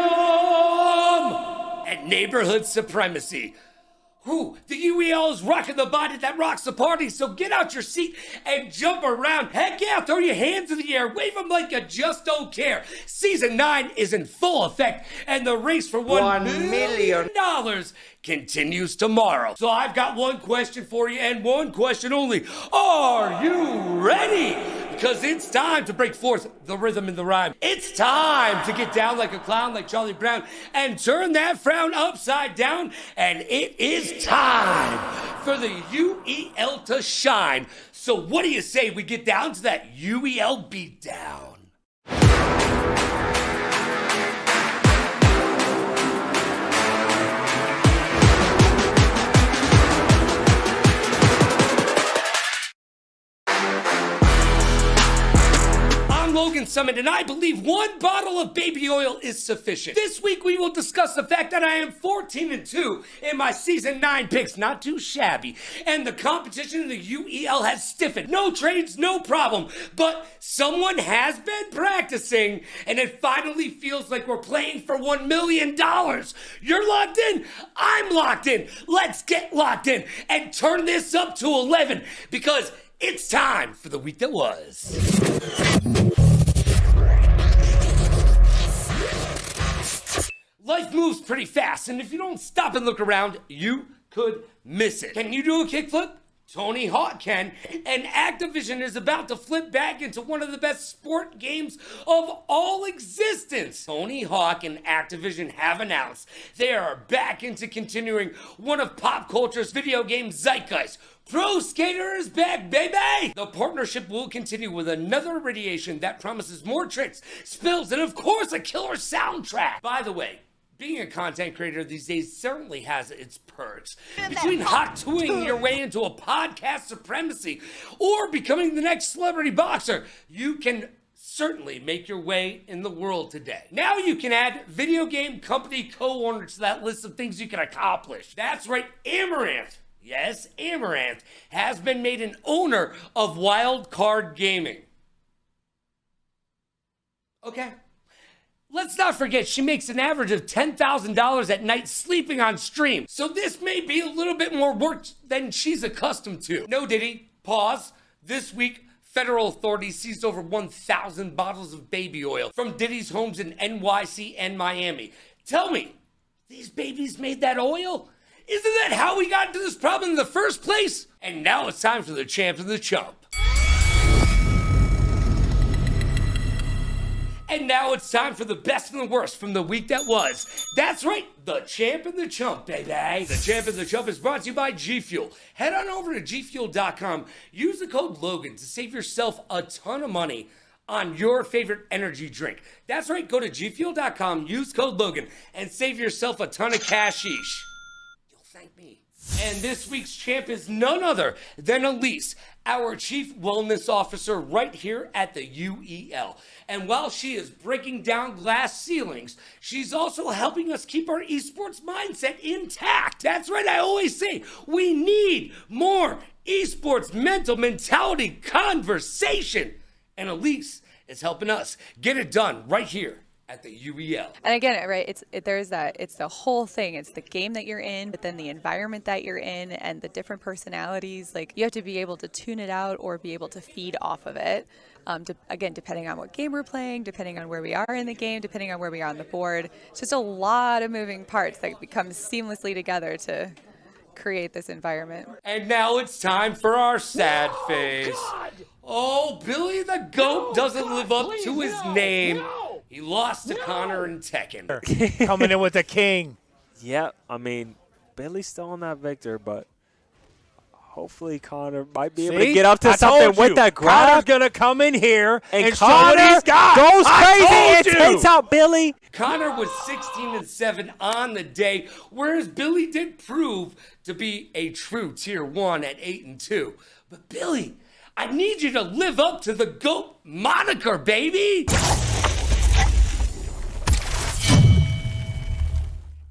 and neighborhood supremacy. Ooh, the UEL is rocking the body that rocks the party, so get out your seat and jump around. Heck yeah, throw your hands in the air, wave them like you just don't care. Season 9 is in full effect, and the race for $1 million continues tomorrow. So I've got one question for you, and one question only. Are you ready? Because it's time to break forth the rhythm and the rhyme. It's time to get down like a clown, like Charlie Brown, and turn that frown upside down. And it is time for the UEL to shine. So what do you say we get down to that UEL beatdown? Logan Summit, and I believe one bottle of baby oil is sufficient. This week we will discuss the fact that I am 14-2 in my Season 9 picks, not too shabby, and the competition in the UEL has stiffened. No trades, no problem, but someone has been practicing, and it finally feels like we're playing for $1 million. You're locked in, I'm locked in. Let's get locked in and turn this up to 11, because it's time for the week that was. Life moves pretty fast, and if you don't stop and look around, you could miss it. Can you do a kickflip? Tony Hawk can, and Activision is about to flip back into one of the best sport games of all existence. Tony Hawk and Activision have announced they are back into continuing one of pop culture's video game zeitgeist. Pro Skater is back, baby! The partnership will continue with another radiation that promises more tricks, spills, and of course a killer soundtrack. By the way, being a content creator these days certainly has its perks. Between hot tooing your way into a podcast supremacy or becoming the next celebrity boxer, you can certainly make your way in the world today. Now you can add video game company co-owner to that list of things you can accomplish. That's right, Amaranth. Yes, Amaranth has been made an owner of Wild Card Gaming. Okay. Let's not forget, she makes an average of $10,000 at night sleeping on stream. So this may be a little bit more work than she's accustomed to. No, Diddy, pause. This week, federal authorities seized over 1,000 bottles of baby oil from Diddy's homes in NYC and Miami. Tell me, these babies made that oil? Isn't that how we got into this problem in the first place? And now it's time for the champ and the chump. And now it's time for the best and the worst from the week that was. That's right, the champ and the chump, baby. The champ and the chump is brought to you by G Fuel. Head on over to gfuel.com. Use the code Logan to save yourself a ton of money on your favorite energy drink. That's right, go to gfuel.com, use code Logan, and save yourself a ton of cashish. You'll thank me. And this week's champ is none other than Elise, our Chief Wellness Officer right here at the UEL. And while she is breaking down glass ceilings, she's also helping us keep our esports mindset intact. That's right, I always say, we need more esports mental mentality conversation. And Elise is helping us get it done right here at the UEL. And again, right, there's that, it's the whole thing. It's the game that you're in, but then the environment that you're in and the different personalities. Like, you have to be able to tune it out or be able to feed off of it. Again, depending on what game we're playing, depending on where we are in the game, depending on where we are on the board. It's just a lot of moving parts that become seamlessly together to create this environment. And now it's time for our sad face. Oh, Billy the GOAT doesn't live up to his name. He lost to Connor and Tekken. Coming in with the king. Yeah, I mean, Billy's still on that victor, but hopefully Connor might be able to get up to something with that grab. Connor's going to come in here and show Connor what he's got. goes crazy and you. takes out Billy. Connor was 16-7 on the day, whereas Billy did prove to be a true tier 1 at 8-2. But Billy, I need you to live up to the GOAT moniker, baby!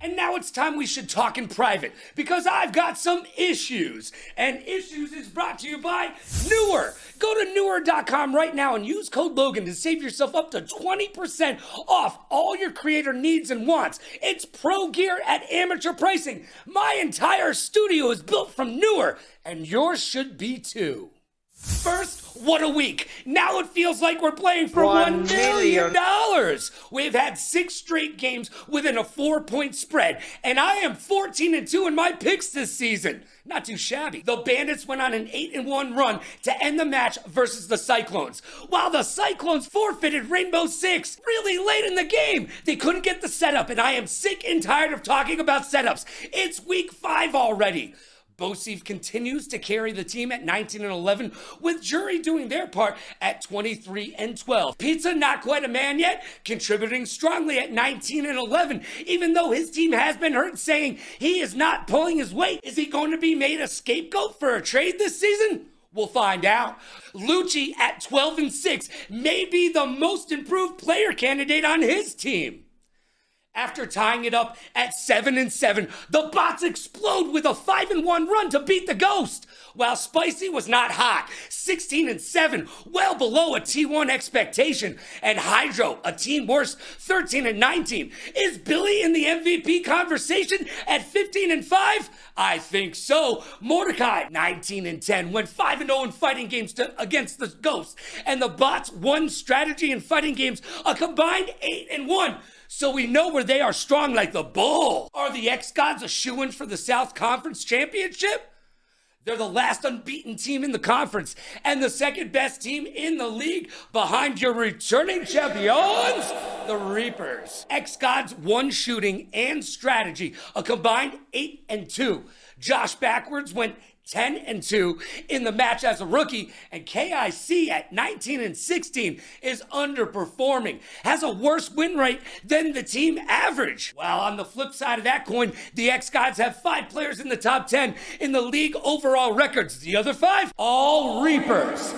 And now it's time we should talk in private, because I've got some issues. And Issues is brought to you by Newer. Go to Newer.com right now and use code Logan to save yourself up to 20% off all your creator needs and wants. It's pro gear at amateur pricing. My entire studio is built from Newer, and yours should be too. First, what a week. Now it feels like we're playing for $1 million. We've had 6 straight games within a 4-point spread, and I am 14-2 in my picks this season. Not too shabby. The Bandits went on an 8-1 run to end the match versus the Cyclones, while the Cyclones forfeited Rainbow Six really late in the game. They couldn't get the setup, and I am sick and tired of talking about setups. It's week 5 already. Bosif continues to carry the team at 19-11, with Jury doing their part at 23-12. Pizza, not quite a man yet, contributing strongly at 19-11, even though his team has been heard saying he is not pulling his weight. Is he going to be made a scapegoat for a trade this season? We'll find out. Lucci at 12-6 may be the most improved player candidate on his team. After tying it up at 7-7, the bots explode with a 5-1 run to beat the Ghost. While Spicy was not hot, 16-7, well below a T1 expectation, and Hydro, a team worse, 13-19. Is Billy in the MVP conversation at 15-5? I think so. Mordecai, 19-10, went 5-0 in fighting games against the Ghost, and the bots won strategy and fighting games a combined 8-1. So we know where they are strong like the bull. Are the X-Gods a shoo-in for the South Conference Championship? They're the last unbeaten team in the conference and the second best team in the league behind your returning champions, the Reapers. X-Gods won shooting and strategy, a combined 8-2. Josh Backwards went 10-2 in the match as a rookie, and KIC at 19-16 is underperforming, has a worse win rate than the team average. While on the flip side of that coin, the X-Gods have 5 players in the top 10 in the league overall records. The other 5, all Reapers.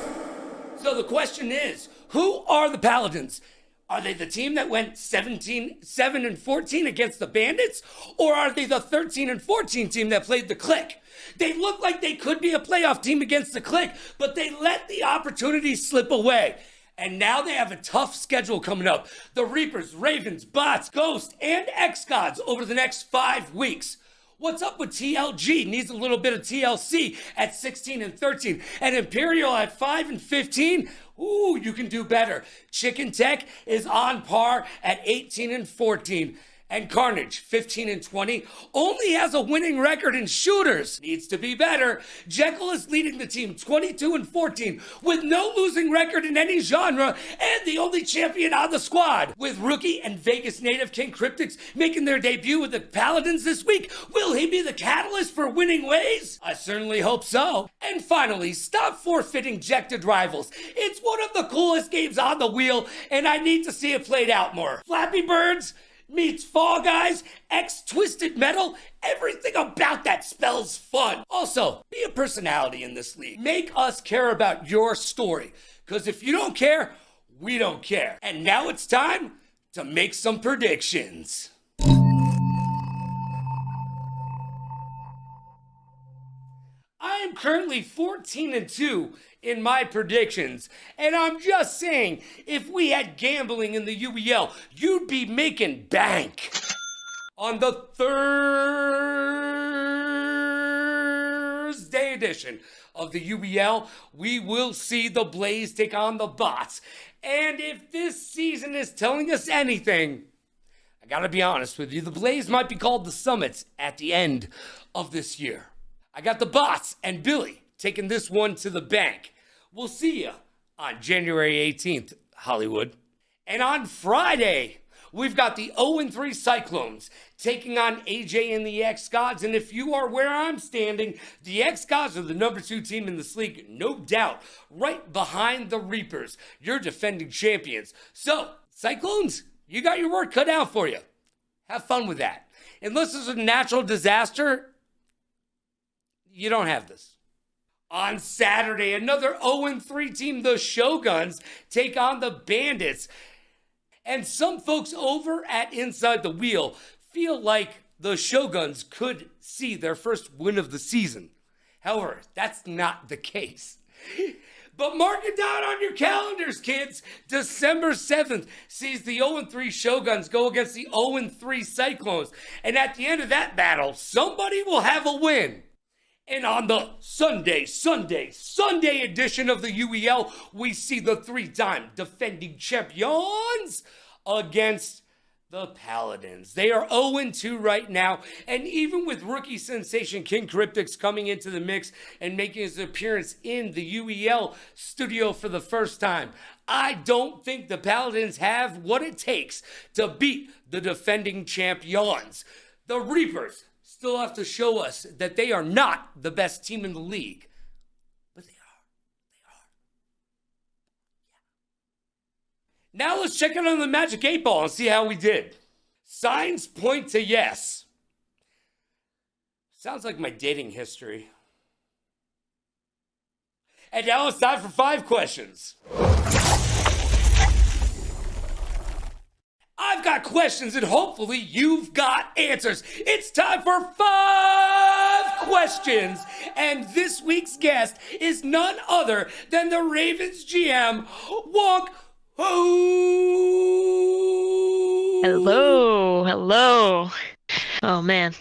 So the question is, who are the Paladins? Are they the team that went 7-14 against the Bandits? Or are they the 13-14 team that played the Click? They look like they could be a playoff team against the Click, but they let the opportunity slip away. And now they have a tough schedule coming up. The Reapers, Ravens, Bots, Ghost, and X-Gods over the next 5 weeks. What's up with TLG? Needs a little bit of TLC at 16-13. And Imperial at 5-15? Ooh, you can do better. Chicken Tech is on par at 18-14. And Carnage, 15-20, only has a winning record in shooters. Needs to be better. Jekyll is leading the team 22-14 with no losing record in any genre and the only champion on the squad. With rookie and Vegas native King Cryptics making their debut with the Paladins this week, will he be the catalyst for winning ways? I certainly hope so. And finally, stop forfeiting Jected Rivals. It's one of the coolest games on the wheel, and I need to see it played out more. Flappy Birds meets Fall Guys, X Twisted Metal, everything about that spells fun. Also, be a personality in this league. Make us care about your story, because if you don't care, we don't care. And now it's time to make some predictions. I am currently 14-2 in my predictions, and I'm just saying, if we had gambling in the UEL, you'd be making bank. On the Thursday edition of the UEL, we will see the Blaze take on the Bots. And if this season is telling us anything, I gotta be honest with you, the Blaze might be called the Summits at the end of this year. I got the Bots and Billy taking this one to the bank. We'll see ya on January 18th, Hollywood. And on Friday, we've got the 0-3 Cyclones taking on AJ and the X-Gods. And if you are where I'm standing, the X-Gods are the number 2 team in this league, no doubt, right behind the Reapers, your defending champions. So, Cyclones, you got your work cut out for you. Have fun with that. Unless there's a natural disaster, you don't have this. On Saturday, another 0-3 team, the Shoguns, take on the Bandits. And some folks over at Inside the Wheel feel like the Shoguns could see their first win of the season. However, that's not the case. But mark it down on your calendars, kids. December 7th sees the 0-3 Shoguns go against the 0-3 Cyclones. And at the end of that battle, somebody will have a win. And on the Sunday edition of the UEL, we see the 3-time defending champions against the Paladins. They are 0-2 right now, and even with rookie sensation King Cryptix coming into the mix and making his appearance in the UEL studio for the first time, I don't think the Paladins have what it takes to beat the defending champions. The Reapers still have to show us that they are not the best team in the league. But they are. Now let's check in on the Magic 8 Ball and see how we did. Signs point to yes. Sounds like my dating history. And now it's time for 5 questions. I've got questions and hopefully you've got answers. It's time for 5 questions. And this week's guest is none other than the Ravens GM, Wonk Ho. Hello. Oh, man.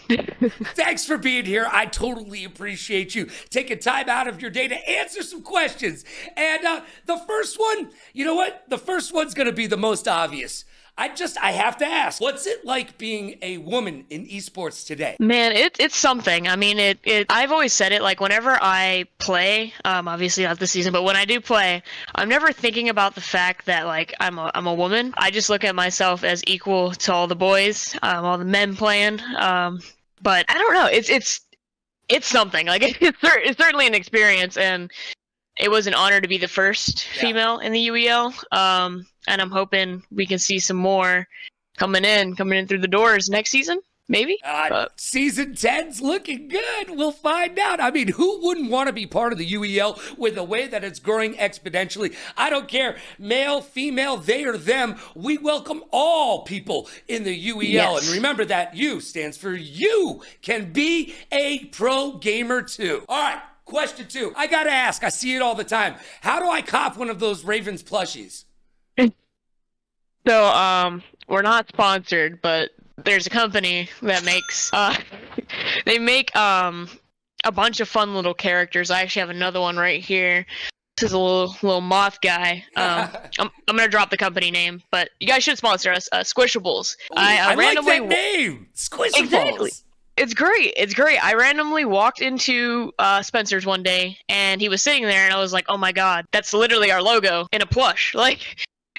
Thanks for being here. I totally appreciate you taking time out of your day to answer some questions. And the first one, you know what? The first one's going to be the most obvious. I have to ask, what's it like being a woman in esports today? Man, it's something. I mean, I've always said it, like, whenever I play, obviously not this season, but when I do play, I'm never thinking about the fact that, like, I'm a woman. I just look at myself as equal to all the boys, all the men playing. But I don't know. It's something. Like, it's certainly an experience, and it was an honor to be the first female in the UEL. And I'm hoping we can see some more coming in through the doors next season, maybe. Season 10's looking good. We'll find out. I mean, who wouldn't want to be part of the UEL with the way that it's growing exponentially? I don't care. Male, female, they or them. We welcome all people in the UEL. Yes. And remember that U stands for you can be a pro gamer too. All right. Question 2. I gotta ask, I see it all the time. How do I cop one of those Ravens plushies? So, we're not sponsored, but there's a company that makes, they make, a bunch of fun little characters. I actually have another one right here. This is a little moth guy. I'm gonna drop the company name, but you guys should sponsor us, Squishables. Ooh, I randomly like that name! Squishables! Exactly. It's great. I randomly walked into Spencer's one day, and he was sitting there, and I was like, oh my god, that's literally our logo in a plush.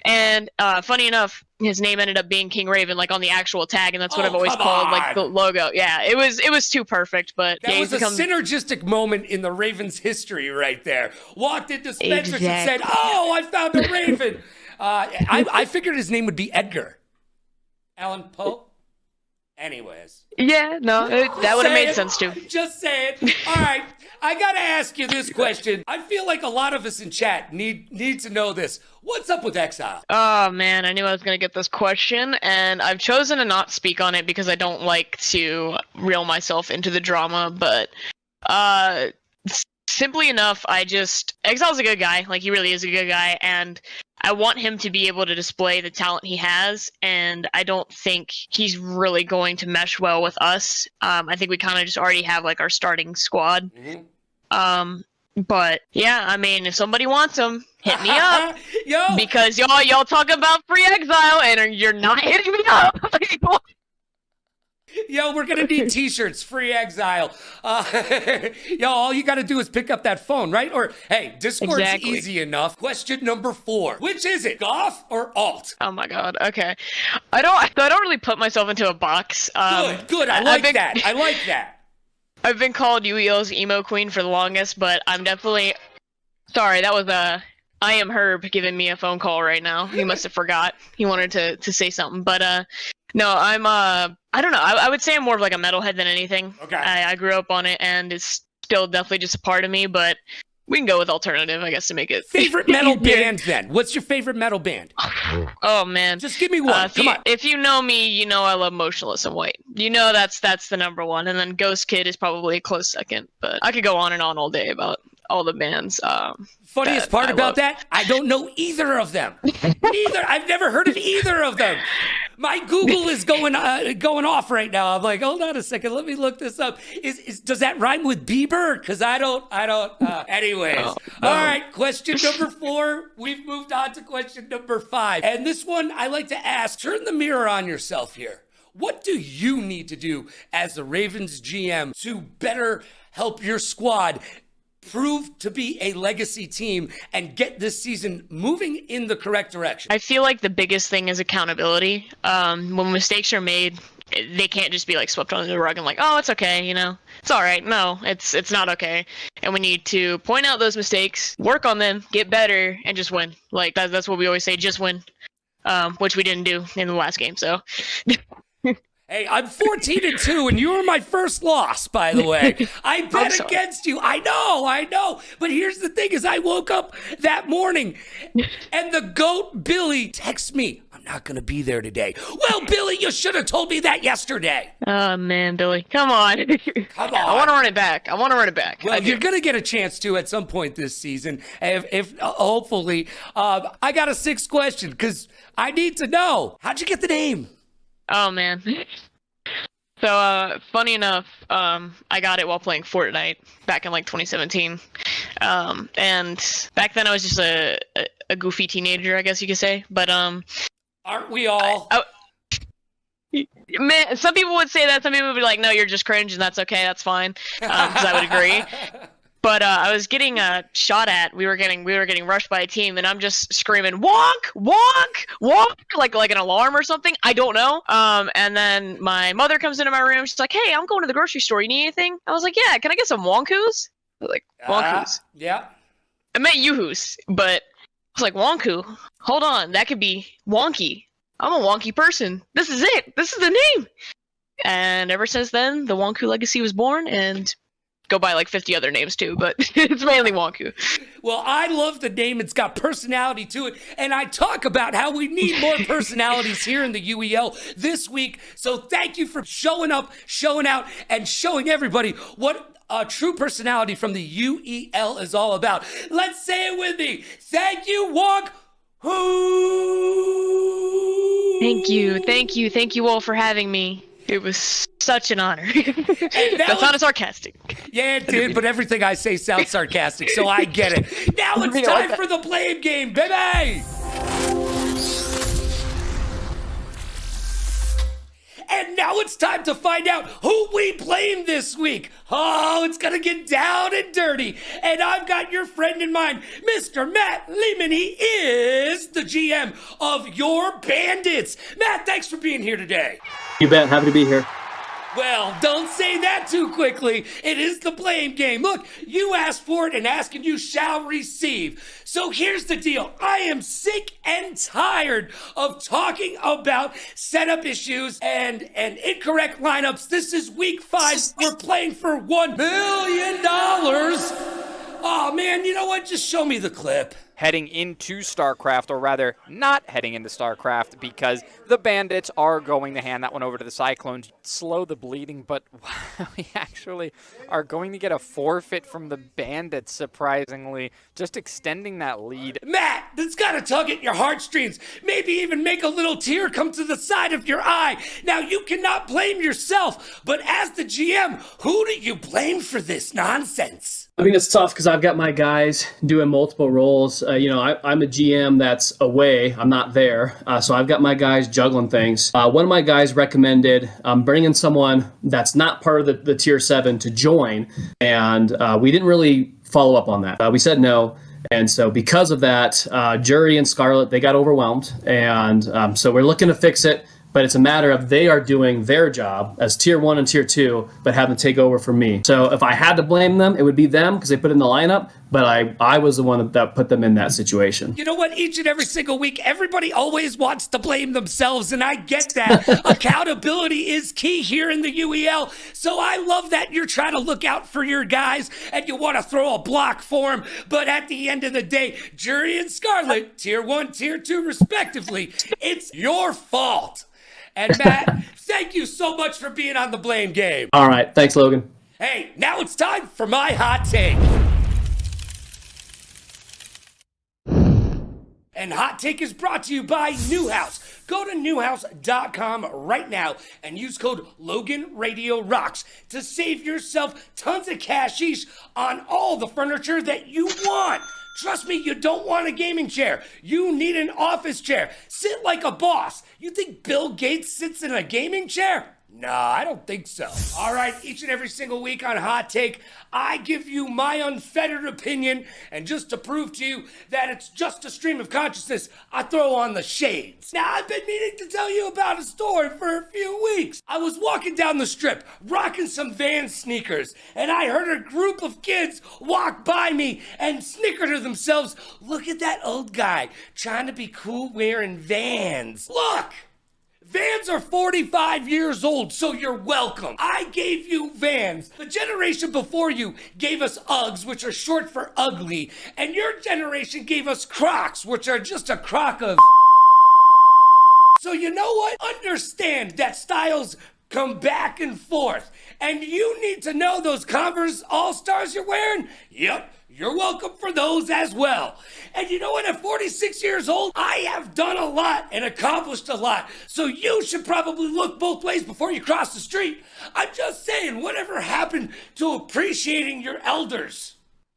And funny enough, his name ended up being King Raven, like on the actual tag, and that's what I've always called like the logo. Yeah, it was too perfect, but that was a synergistic moment in the Ravens' history right there. Walked into Spencer's and said, "Oh, I found a Raven." I figured his name would be Edgar Allan Poe. Anyways. Yeah, no, that would have made sense too. Just saying. All right, I gotta ask you this question. I feel like a lot of us in chat need to know this. What's up with Exile? Oh man, I knew I was gonna get this question, and I've chosen to not speak on it because I don't like to reel myself into the drama, but simply enough, Exile's a good guy, like he really is a good guy, and I want him to be able to display the talent he has, and I don't think he's really going to mesh well with us. I think we kind of just already have like our starting squad. Mm-hmm. But yeah, I mean, if somebody wants him, hit me up. Yo! Because y'all talk about free Exile and you're not hitting me up. Yo, we're going to need t-shirts, free exile. Yo, all you got to do is pick up that phone, right? Or, hey, Discord's Exactly. easy enough. Question number 4. Which is it, Goff or Alt? Oh my god. Okay. I don't really put myself into a box. Good. I like that. I like that. I've been called UEL's emo queen for the longest, but I'm definitely sorry. That was I am Herb giving me a phone call right now. He must have forgot. He wanted to say something, but no, I'm I don't know. I would say I'm more of like a metalhead than anything. Okay. I grew up on it, and it's still definitely just a part of me. But we can go with alternative, I guess, to make it. Favorite metal band then? What's your favorite metal band? Oh man, just give me one. Come on. If you know me, you know I love Motionless in White. You know that's the number one, and then Ghost Kid is probably a close second. But I could go on and on all day about all the bands. Funniest part about that, I don't know either of them. Neither. I've never heard of either of them. My Google is going off right now. I'm like, hold on a second, let me look this up. Does that rhyme with Bieber? Because I don't. Anyways, all right. Question number 4. We've moved on to question number 5, and this one I like to ask. Turn the mirror on yourself here. What do you need to do as the Ravens GM to better help your squad prove to be a legacy team and get this season moving in the correct direction? I feel like the biggest thing is accountability. When mistakes are made, they can't just be like swept under the rug and like, oh, it's okay, you know, it's all right. No, it's not okay. And we need to point out those mistakes, work on them, get better, and just win. Like that's what we always say, just win. Which we didn't do in the last game. So. Hey, I'm 14-2, and you were my first loss, by the way. I bet against you. I know. But here's the thing is I woke up that morning, and the GOAT Billy texts me, I'm not going to be there today. Well, Billy, you should have told me that yesterday. Oh, man, Billy. Come on. Come on. I want to run it back. Well, you're going to get a chance to at some point this season, if hopefully. I got a 6th question, because I need to know. How'd you get the name? Oh, man. So, funny enough, I got it while playing Fortnite back in, like, 2017. And back then I was just a goofy teenager, I guess you could say. But, aren't we all? Man, some people would say that. Some people would be like, no, you're just cringe, and that's okay. That's fine. Because I would agree. But I was getting shot at. We were getting rushed by a team, and I'm just screaming, "Wonk, wonk, wonk!" like an alarm or something. I don't know. And then my mother comes into my room. She's like, "Hey, I'm going to the grocery store. You need anything?" I was like, "Yeah. Can I get some wonkus?" I was like, "Wonkus." Yeah. I meant yoo-hoos, but I was like, "Wonku." Hold on, that could be wonky. I'm a wonky person. This is it. This is the name. And ever since then, the Wonku legacy was born, and go by like 50 other names too, but it's mainly Wonku. Well, I love the name. It's got personality to it. And I talk about how we need more personalities here in the UEL this week. So thank you for showing up, showing out, and showing everybody what a true personality from the UEL is all about. Let's say it with me. Thank you, Wonk. Thank you all for having me. It was such an honor. That sounded sarcastic. Yeah, it did, but everything I say sounds sarcastic, so I get it. Now it's time for the blame game, baby! And now it's time to find out who we blame this week. Oh, it's going to get down and dirty. And I've got your friend in mind, Mr. Matt Lehman. He is the GM of your Bandits. Matt, thanks for being here today. You bet. Happy to be here. Well, don't say that too quickly. It is the blame game. Look, you asked for it, and asking you shall receive. So here's the deal. I am sick and tired of talking about setup issues and incorrect lineups. This is week 5. We're playing for $1 million. Oh, man, you know what? Just show me the clip. Heading into StarCraft, or rather not heading into StarCraft, because the Bandits are going to hand that one over to the Cyclones. Slow the bleeding, but we actually are going to get a forfeit from the Bandits, surprisingly, just extending that lead. Matt, that's got to tug at your heartstrings. Maybe even make a little tear come to the side of your eye. Now, you cannot blame yourself, but as the GM, who do you blame for this nonsense? I mean, it's tough because I've got my guys doing multiple roles. I'm a GM that's away. I'm not there. So I've got my guys juggling things. One of my guys recommended bringing someone that's not part of the Tier 7 to join. And we didn't really follow up on that. We said no. And so because of that, Jury and Scarlett, they got overwhelmed. And so we're looking to fix it. But it's a matter of they are doing their job as Tier 1 and Tier 2, but having to take over for me. So if I had to blame them, it would be them because they put in the lineup, but I was the one that put them in that situation. You know what? Each and every single week, everybody always wants to blame themselves, and I get that. Accountability is key here in the UEL, so I love that you're trying to look out for your guys and you want to throw a block for them, but at the end of the day, Jury and Scarlett, Tier 1, Tier 2 respectively, it's your fault. And Matt, thank you so much for being on the Blame Game. All right. Thanks, Logan. Hey, now it's time for my hot take. And Hot Take is brought to you by Newhouse. Go to newhouse.com right now and use code LoganRadioRocks to save yourself tons of cashish on all the furniture that you want. Trust me, you don't want a gaming chair. You need an office chair. Sit like a boss. You think Bill Gates sits in a gaming chair? Nah, I don't think so. All right, each and every single week on Hot Take, I give you my unfettered opinion, and just to prove to you that it's just a stream of consciousness, I throw on the shades. Now, I've been meaning to tell you about a story for a few weeks. I was walking down the strip, rocking some Vans sneakers, and I heard a group of kids walk by me and snicker to themselves, look at that old guy trying to be cool wearing Vans. Look! Vans are 45 years old, so you're welcome. I gave you Vans. The generation before you gave us Uggs, which are short for ugly, and your generation gave us Crocs, which are just a crock of... So you know what? Understand that styles come back and forth, and you need to know those Converse All-Stars you're wearing? Yep. You're welcome for those as well. And you know what? At 46 years old, I have done a lot and accomplished a lot. So you should probably look both ways before you cross the street. I'm just saying, whatever happened to appreciating your elders?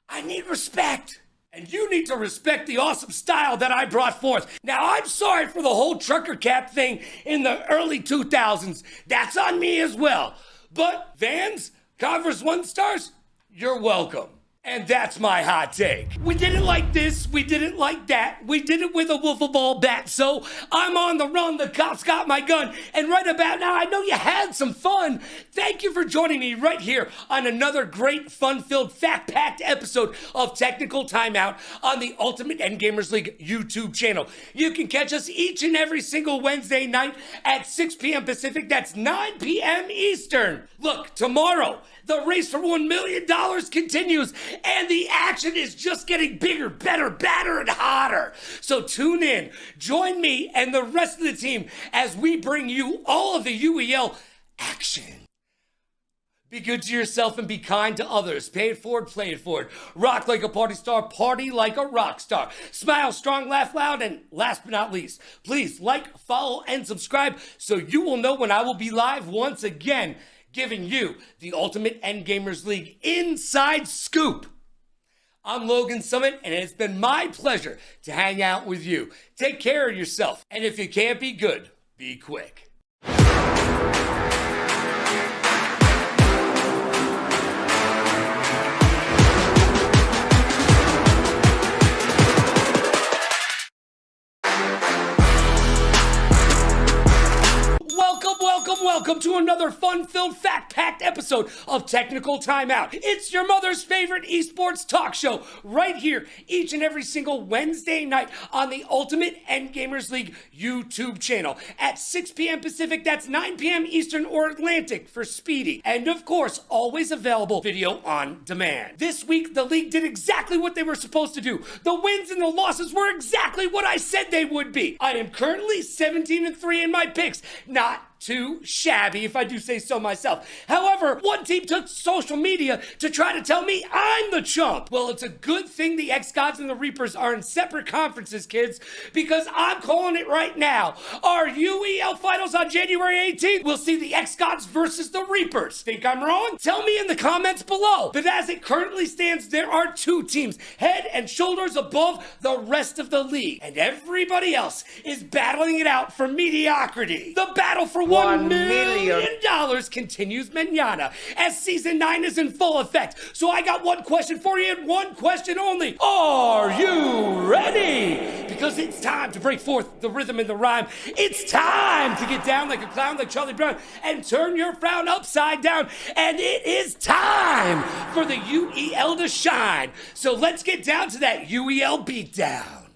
I need respect. And you need to respect the awesome style that I brought forth. Now, I'm sorry for the whole trucker cap thing in the early 2000s. That's on me as well. But Vans, Converse One Stars, you're welcome. And that's my hot take. We did it like this, we did it like that, we did it with a wiffle ball bat. So I'm on the run, the cops got my gun, and right about now, I know you had some fun. Thank you for joining me right here on another great, fun-filled, fact-packed episode of Technical Timeout on the Ultimate Endgamers League YouTube channel. You can catch us each and every single Wednesday night at 6 p.m. Pacific, that's 9 p.m. Eastern. Look, tomorrow, the race for $1 million continues, and the action is just getting bigger, better, badder, and hotter. So tune in, join me and the rest of the team as we bring you all of the UEL action. Be good to yourself and be kind to others. Pay it forward, play it forward. Rock like a party star, party like a rock star. Smile strong, laugh loud, and last but not least, please like, follow, and subscribe so you will know when I will be live once again, giving you the Ultimate Endgamers League inside scoop. I'm Logan Summit, and it's been my pleasure to hang out with you. Take care of yourself, and if you can't be good, be quick. Welcome to another fun-filled, fact-packed episode of Technical Timeout. It's your mother's favorite esports talk show right here each and every single Wednesday night on the Ultimate Endgamers League YouTube channel at 6 p.m. Pacific, that's 9 p.m. Eastern or Atlantic for Speedy. And of course, always available video on demand. This week, the league did exactly what they were supposed to do. The wins and the losses were exactly what I said they would be. I am currently 17-3 in my picks. Not too shabby, if I do say so myself. However, one team took social media to try to tell me I'm the chump. Well, it's a good thing the X-Gods and the Reapers are in separate conferences, kids, because I'm calling it right now. Our UEL finals on January 18th will see the X-Gods versus the Reapers. Think I'm wrong? Tell me in the comments below. But as it currently stands, there are two teams head and shoulders above the rest of the league, and everybody else is battling it out for mediocrity. The battle for $1 million continues mañana as season 9 is in full effect. So I got one question for you and one question only. Are you ready? Because it's time to break forth the rhythm and the rhyme. It's time to get down like a clown like Charlie Brown and turn your frown upside down. And it is time for the UEL to shine. So let's get down to that UEL beatdown.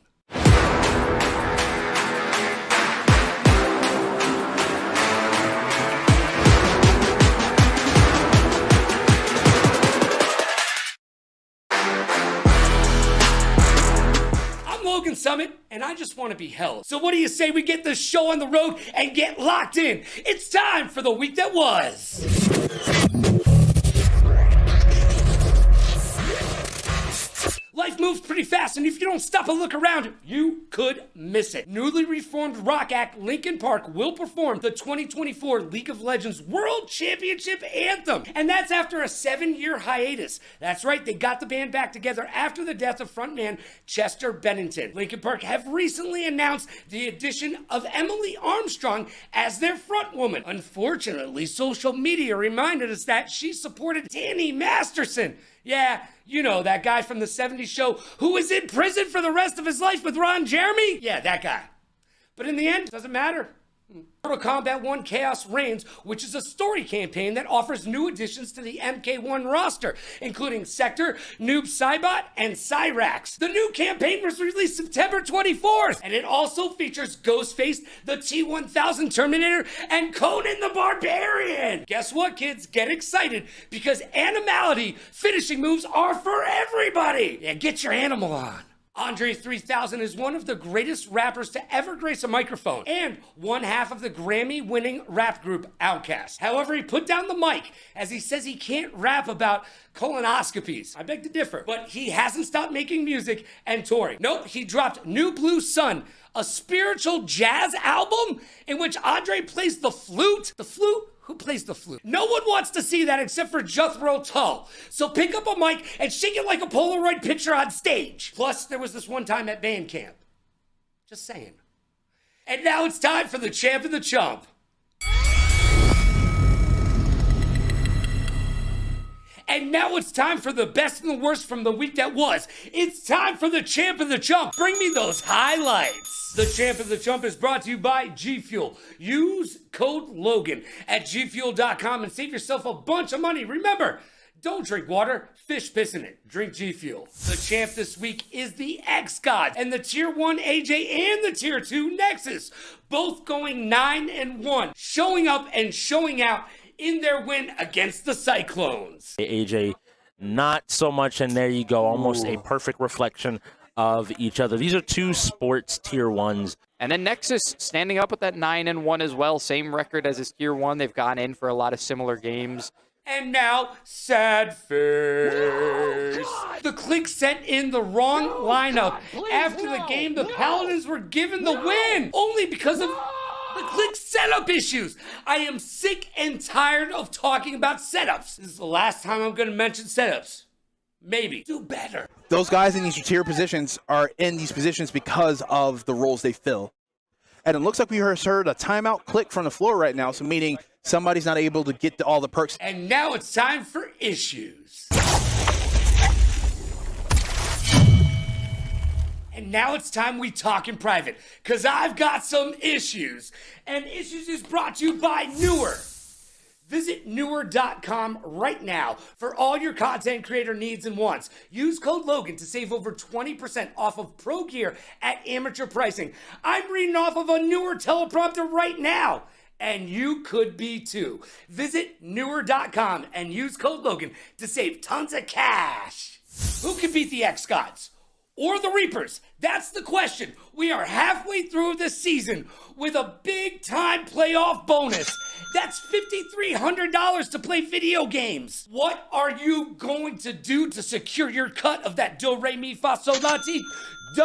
Logan Summit, and I just want to be held. So what do you say we get this show on the road and get locked in? It's time for the week that was. Life moves pretty fast, and if you don't stop and look around, you could miss it. Newly reformed rock act Linkin Park will perform the 2024 League of Legends World Championship Anthem, and that's after a 7-year hiatus. That's right, they got the band back together after the death of frontman Chester Bennington. Linkin Park have recently announced the addition of Emily Armstrong as their frontwoman. Unfortunately, social media reminded us that she supported Danny Masterson. Yeah, you know, that guy from the 70s show who was in prison for the rest of his life with Ron Jeremy? Yeah, that guy. But in the end, doesn't matter. Mortal Kombat 1 Chaos Reigns, which is a story campaign that offers new additions to the MK1 roster, including Sector, Noob Saibot, and Cyrax. The new campaign was released September 24th, and it also features Ghostface, the T-1000 Terminator, and Conan the Barbarian. Guess what, kids? Get excited, because animality finishing moves are for everybody. Yeah, get your animal on. Andre 3000 is one of the greatest rappers to ever grace a microphone and one half of the Grammy-winning rap group Outkast. However, he put down the mic as he says he can't rap about colonoscopies. I beg to differ, but he hasn't stopped making music and touring. Nope, he dropped New Blue Sun, a spiritual jazz album in which Andre plays the flute. The flute? Who plays the flute? No one wants to see that except for Jethro Tull. So pick up a mic and shake it like a Polaroid picture on stage. Plus, there was this one time at band camp. Just saying. And now it's time for the champ and the chump. And now it's time for the best and the worst from the week that was. It's time for the champ and the chump. Bring me those highlights. The Champ and the Chump is brought to you by G Fuel. Use code Logan at gfuel.com and save yourself a bunch of money. Remember, don't drink water, fish piss in it. Drink G Fuel. The champ this week is the X-Gods and the Tier 1 AJ and the Tier 2 Nexus, both going 9-1, showing up and showing out in their win against the Cyclones. AJ, not so much, and there you go, almost a perfect reflection of each other. These are two sports Tier 1s. And then Nexus standing up with that 9-1 as well. Same record as his Tier 1. They've gone in for a lot of similar games. And now, sad face. The Clique sent in the wrong lineup. After the game, the Paladins were given the win, only because of the Clique setup issues. I am sick and tired of talking about setups. This is the last time I'm going to mention setups. Maybe. Do better. Those guys in these tier positions are in these positions because of the roles they fill. And it looks like we heard a timeout click from the floor right now, so meaning somebody's not able to get to all the perks. And now it's time for issues. And now it's time we talk in private, because I've got some issues. And Issues is brought to you by Newer. Visit Newer.com right now for all your content creator needs and wants. Use code Logan to save over 20% off of pro gear at amateur pricing. I'm reading off of a Newer teleprompter right now, and you could be too. Visit Newer.com and use code Logan to save tons of cash. Who can beat the X-Gods? or the Reapers? That's the question. We are halfway through the season with a big-time playoff bonus. That's $5,300 to play video games. What are you going to do to secure your cut of that do, re, mi, fa, sol, la, ti, do?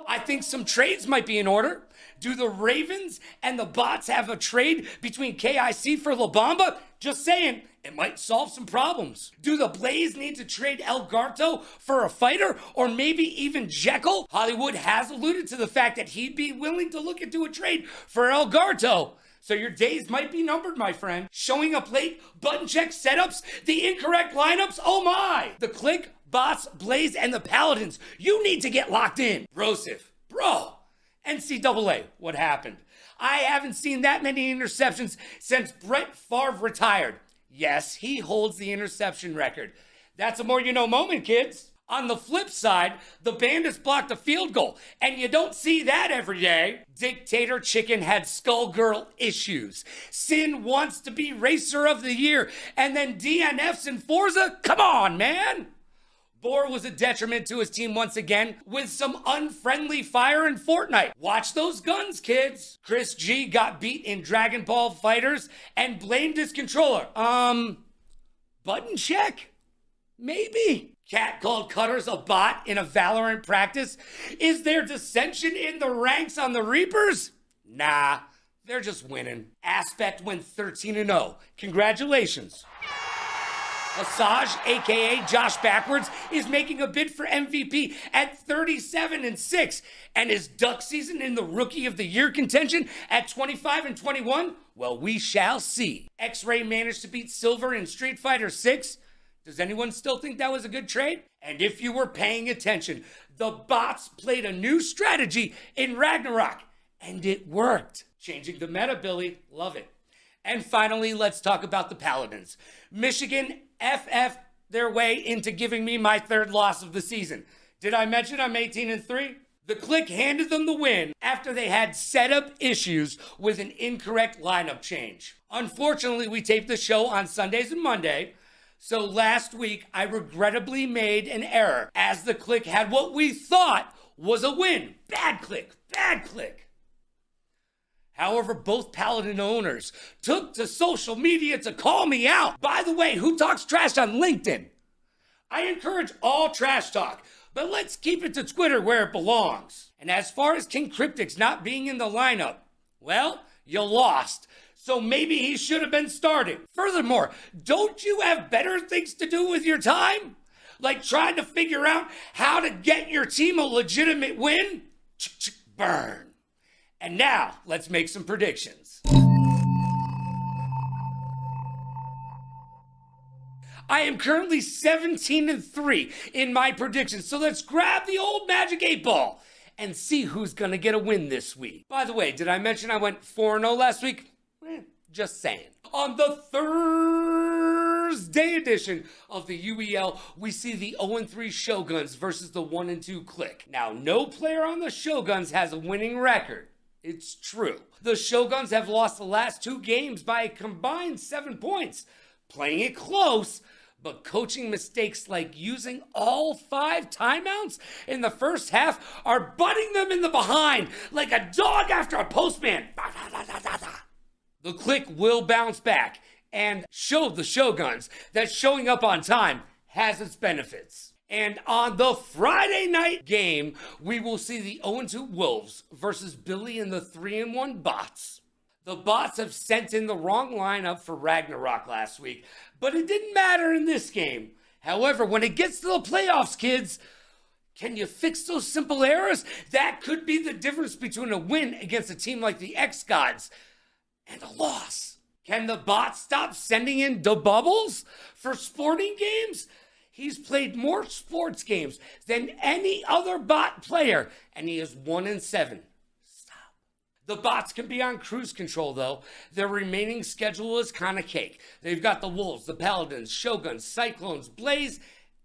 I think some trades might be in order. Do the Ravens and the Bots have a trade between KIC for La Bamba? Just saying, it might solve some problems. Do the Blaze need to trade Elgato for a fighter, or maybe even Jekyll? Hollywood has alluded to the fact that he'd be willing to look into a trade for Elgato. So your days might be numbered, my friend. Showing up late, button check setups, the incorrect lineups, oh my! The Click, Bots, Blaze, and the Paladins, you need to get locked in. Brosif, bro. NCAA, what happened? I haven't seen that many interceptions since Brett Favre retired. Yes, he holds the interception record. That's a more you know moment, kids. On the flip side, the Bandits blocked a field goal, and you don't see that every day. Dictator Chicken had Skullgirl issues. Sin wants to be Racer of the Year, and then DNFs in Forza? Come on, man! Boar was a detriment to his team once again with some unfriendly fire in Fortnite. Watch those guns, kids. Chris G got beat in Dragon Ball Fighters and blamed his controller. Button check? Maybe. Cat called Cutters a bot in a Valorant practice. Is there dissension in the ranks on the Reapers? Nah, they're just winning. Aspect went 13-0. Congratulations. Asajj, aka Josh Backwards, is making a bid for MVP at 37-6, and his duck season in the Rookie of the Year contention at 25-21. Well, we shall see. X-Ray managed to beat Silver in Street Fighter 6. Does anyone still think that was a good trade? And if you were paying attention, the Bots played a new strategy in Ragnarok, and it worked. Changing the meta, Billy. Love it. And finally, let's talk about the Paladins. Michigan FF their way into giving me my third loss of the season. Did I mention I'm 18-3? The Click handed them the win after they had setup issues with an incorrect lineup change. Unfortunately, we taped the show on Sundays and Monday, so last week I regrettably made an error as the Click had what we thought was a win. Bad Click, bad Click. However, both Paladin owners took to social media to call me out. By the way, who talks trash on LinkedIn? I encourage all trash talk, but let's keep it to Twitter where it belongs. And as far as King Cryptix not being in the lineup, well, you lost. So maybe he should have been starting. Furthermore, don't you have better things to do with your time? Like trying to figure out how to get your team a legitimate win? Burn. And now, let's make some predictions. I am currently 17-3 in my predictions, so let's grab the old Magic 8 Ball and see who's gonna get a win this week. By the way, did I mention I went 4-0 last week? Just saying. On the Thursday edition of the UEL, we see the 0-3 Shoguns versus the 1-2 Click. Now, no player on the Shoguns has a winning record. It's true. The Shoguns have lost the last 2 games by a combined 7 points, playing it close, but coaching mistakes like using all 5 timeouts in the first half are butting them in the behind like a dog after a postman. The Click will bounce back and show the Shoguns that showing up on time has its benefits. And on the Friday night game, we will see the 0-2 Wolves versus Billy and the 3-1 Bots. The Bots have sent in the wrong lineup for Ragnarok last week, but it didn't matter in this game. However, when it gets to the playoffs, kids, can you fix those simple errors? That could be the difference between a win against a team like the X-Gods and a loss. Can the Bots stop sending in the bubbles for sporting games? He's played more sports games than any other Bot player, and he is 1-7. Stop. The Bots can be on cruise control, though. Their remaining schedule is kind of cake. They've got the Wolves, the Paladins, Shoguns, Cyclones, Blaze,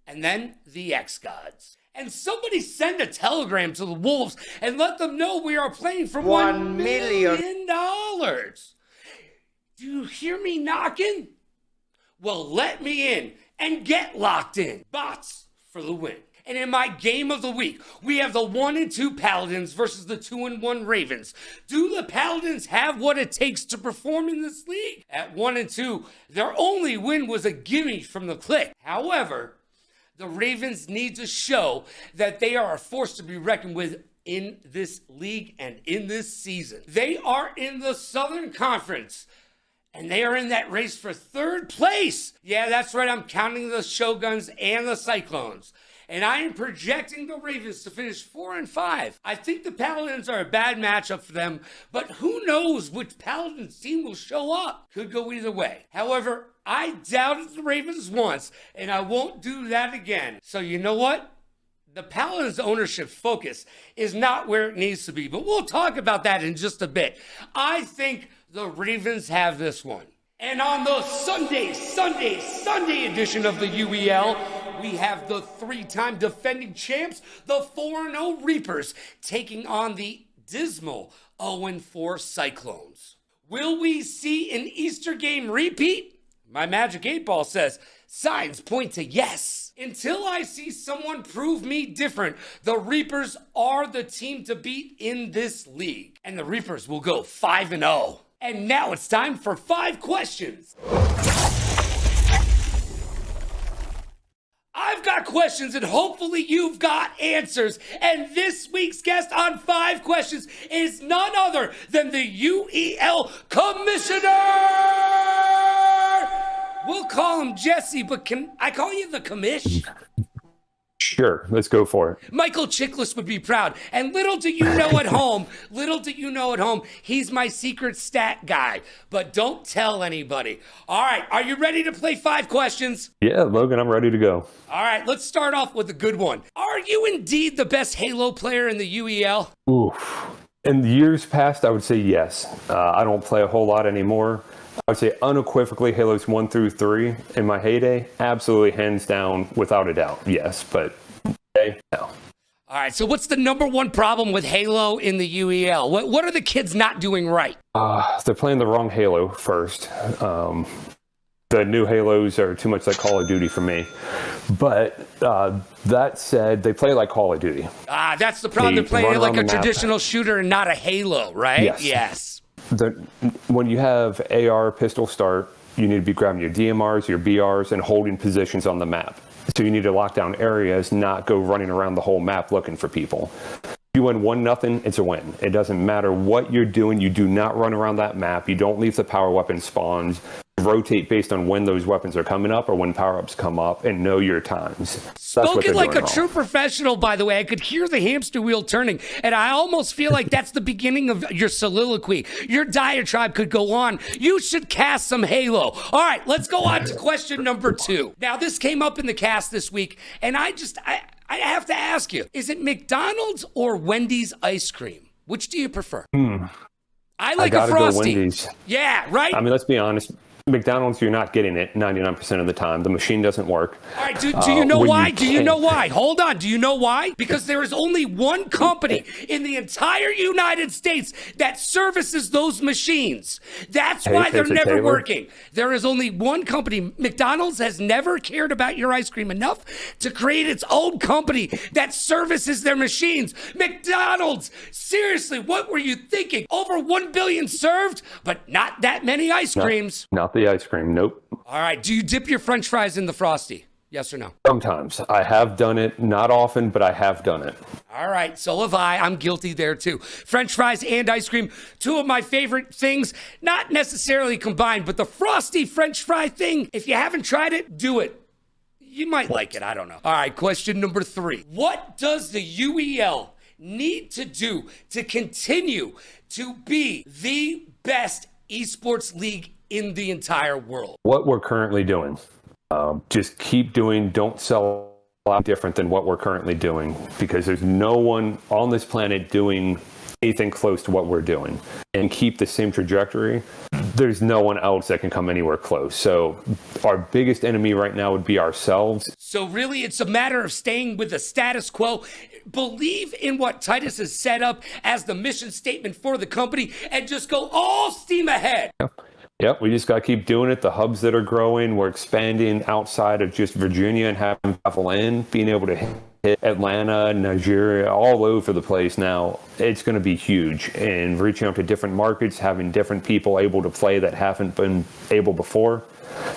and then the X-Gods. And somebody send a telegram to the Wolves and let them know we are playing for $1 million. Do you hear me knocking? Well, let me in and get locked in. Bots for the win. And in my game of the week, we have the 1-2 Paladins versus the 2-1 Ravens. Do the Paladins have what it takes to perform in this league? At 1-2, their only win was a gimme from the Click. However, the Ravens need to show that they are a force to be reckoned with in this league and in this season. They are in the Southern Conference, and they are in that race for third place. Yeah, that's right. I'm counting the Shoguns and the Cyclones. And I am projecting the Ravens to finish 4-5. I think the Paladins are a bad matchup for them, but who knows which Paladins team will show up. Could go either way. However, I doubted the Ravens once, and I won't do that again. So you know what? The Paladins ownership focus is not where it needs to be, but we'll talk about that in just a bit. I think the Ravens have this one. And on the Sunday edition of the UEL, we have the 3-time defending champs, the 4-0 Reapers, taking on the dismal 0-4 Cyclones. Will we see an Easter game repeat? My Magic 8 Ball says, signs point to yes. Until I see someone prove me different, the Reapers are the team to beat in this league. And the Reapers will go 5-0. And now it's time for 5 questions. I've got questions and hopefully you've got answers. And this week's guest on 5 questions is none other than the UEL Commissioner! We'll call him Jesse, but can I call you the commish? Sure, let's go for it. Michael Chiklis would be proud. And little do you know at home, he's my secret stat guy. But don't tell anybody. All right, are you ready to play 5 questions? Yeah, Logan, I'm ready to go. All right, let's start off with a good one. Are you indeed the best Halo player in the UEL? Oof. In the years past, I would say yes. I don't play a whole lot anymore. I would say unequivocally Halos 1 through 3 in my heyday, absolutely hands down, without a doubt, yes. But today, no. All right, so what's the number one problem with Halo in the UEL? What are the kids not doing right? They're playing the wrong Halo first. The new Halos are too much like Call of Duty for me. But that said, they play like Call of Duty. That's the problem. They're playing it like a traditional shooter and not a Halo, right? Yes. When you have AR pistol start, you need to be grabbing your DMRs, your BRs, and holding positions on the map. So you need to lock down areas, not go running around the whole map looking for people. If you win 1-0, it's a win. It doesn't matter what you're doing. You do not run around that map. You don't leave the power weapon spawns. Rotate based on when those weapons are coming up or when power-ups come up, and know your times. Spoken like a true professional, by the way. I could hear the hamster wheel turning, and I almost feel like that's the beginning of your soliloquy. Your diatribe could go on. You should cast some Halo. All right, let's go on to question number 2. Now, this came up in the cast this week, and I have to ask you, is it McDonald's or Wendy's ice cream? Which do you prefer? I like a Frosty. Go Wendy's. Yeah, right? I mean, let's be honest. McDonald's, you're not getting it 99% of the time. The machine doesn't work. All right, do you know why? Do you know why? Hold on. Do you know why? Because there is only one company in the entire United States that services those machines. That's why they're never working. There is only one company. McDonald's has never cared about your ice cream enough to create its own company that services their machines. McDonald's, seriously, what were you thinking? Over 1 billion served, but not that many ice creams. Not the ice cream, nope. All right, do you dip your French fries in the Frosty? Yes or no? Sometimes. I have done it. Not often, but I have done it. All right, so have I. I'm guilty there too. French fries and ice cream, 2 of my favorite things, not necessarily combined, but the Frosty French fry thing, if you haven't tried it, do it. You might like it, I don't know. All right, question number 3. What does the UEL need to do to continue to be the best esports league in the entire world? What we're currently doing. Just keep doing, don't sell a lot different than what we're currently doing, because there's no one on this planet doing anything close to what we're doing. And keep the same trajectory. There's no one else that can come anywhere close. So our biggest enemy right now would be ourselves. So really, it's a matter of staying with the status quo. Believe in what Titus has set up as the mission statement for the company and just go all steam ahead. Yep, we just got to keep doing it. The hubs that are growing, we're expanding outside of just Virginia and having travel in, being able to hit hit Atlanta, Nigeria, all over the place now. It's going to be huge. And reaching out to different markets, having different people able to play that haven't been able before.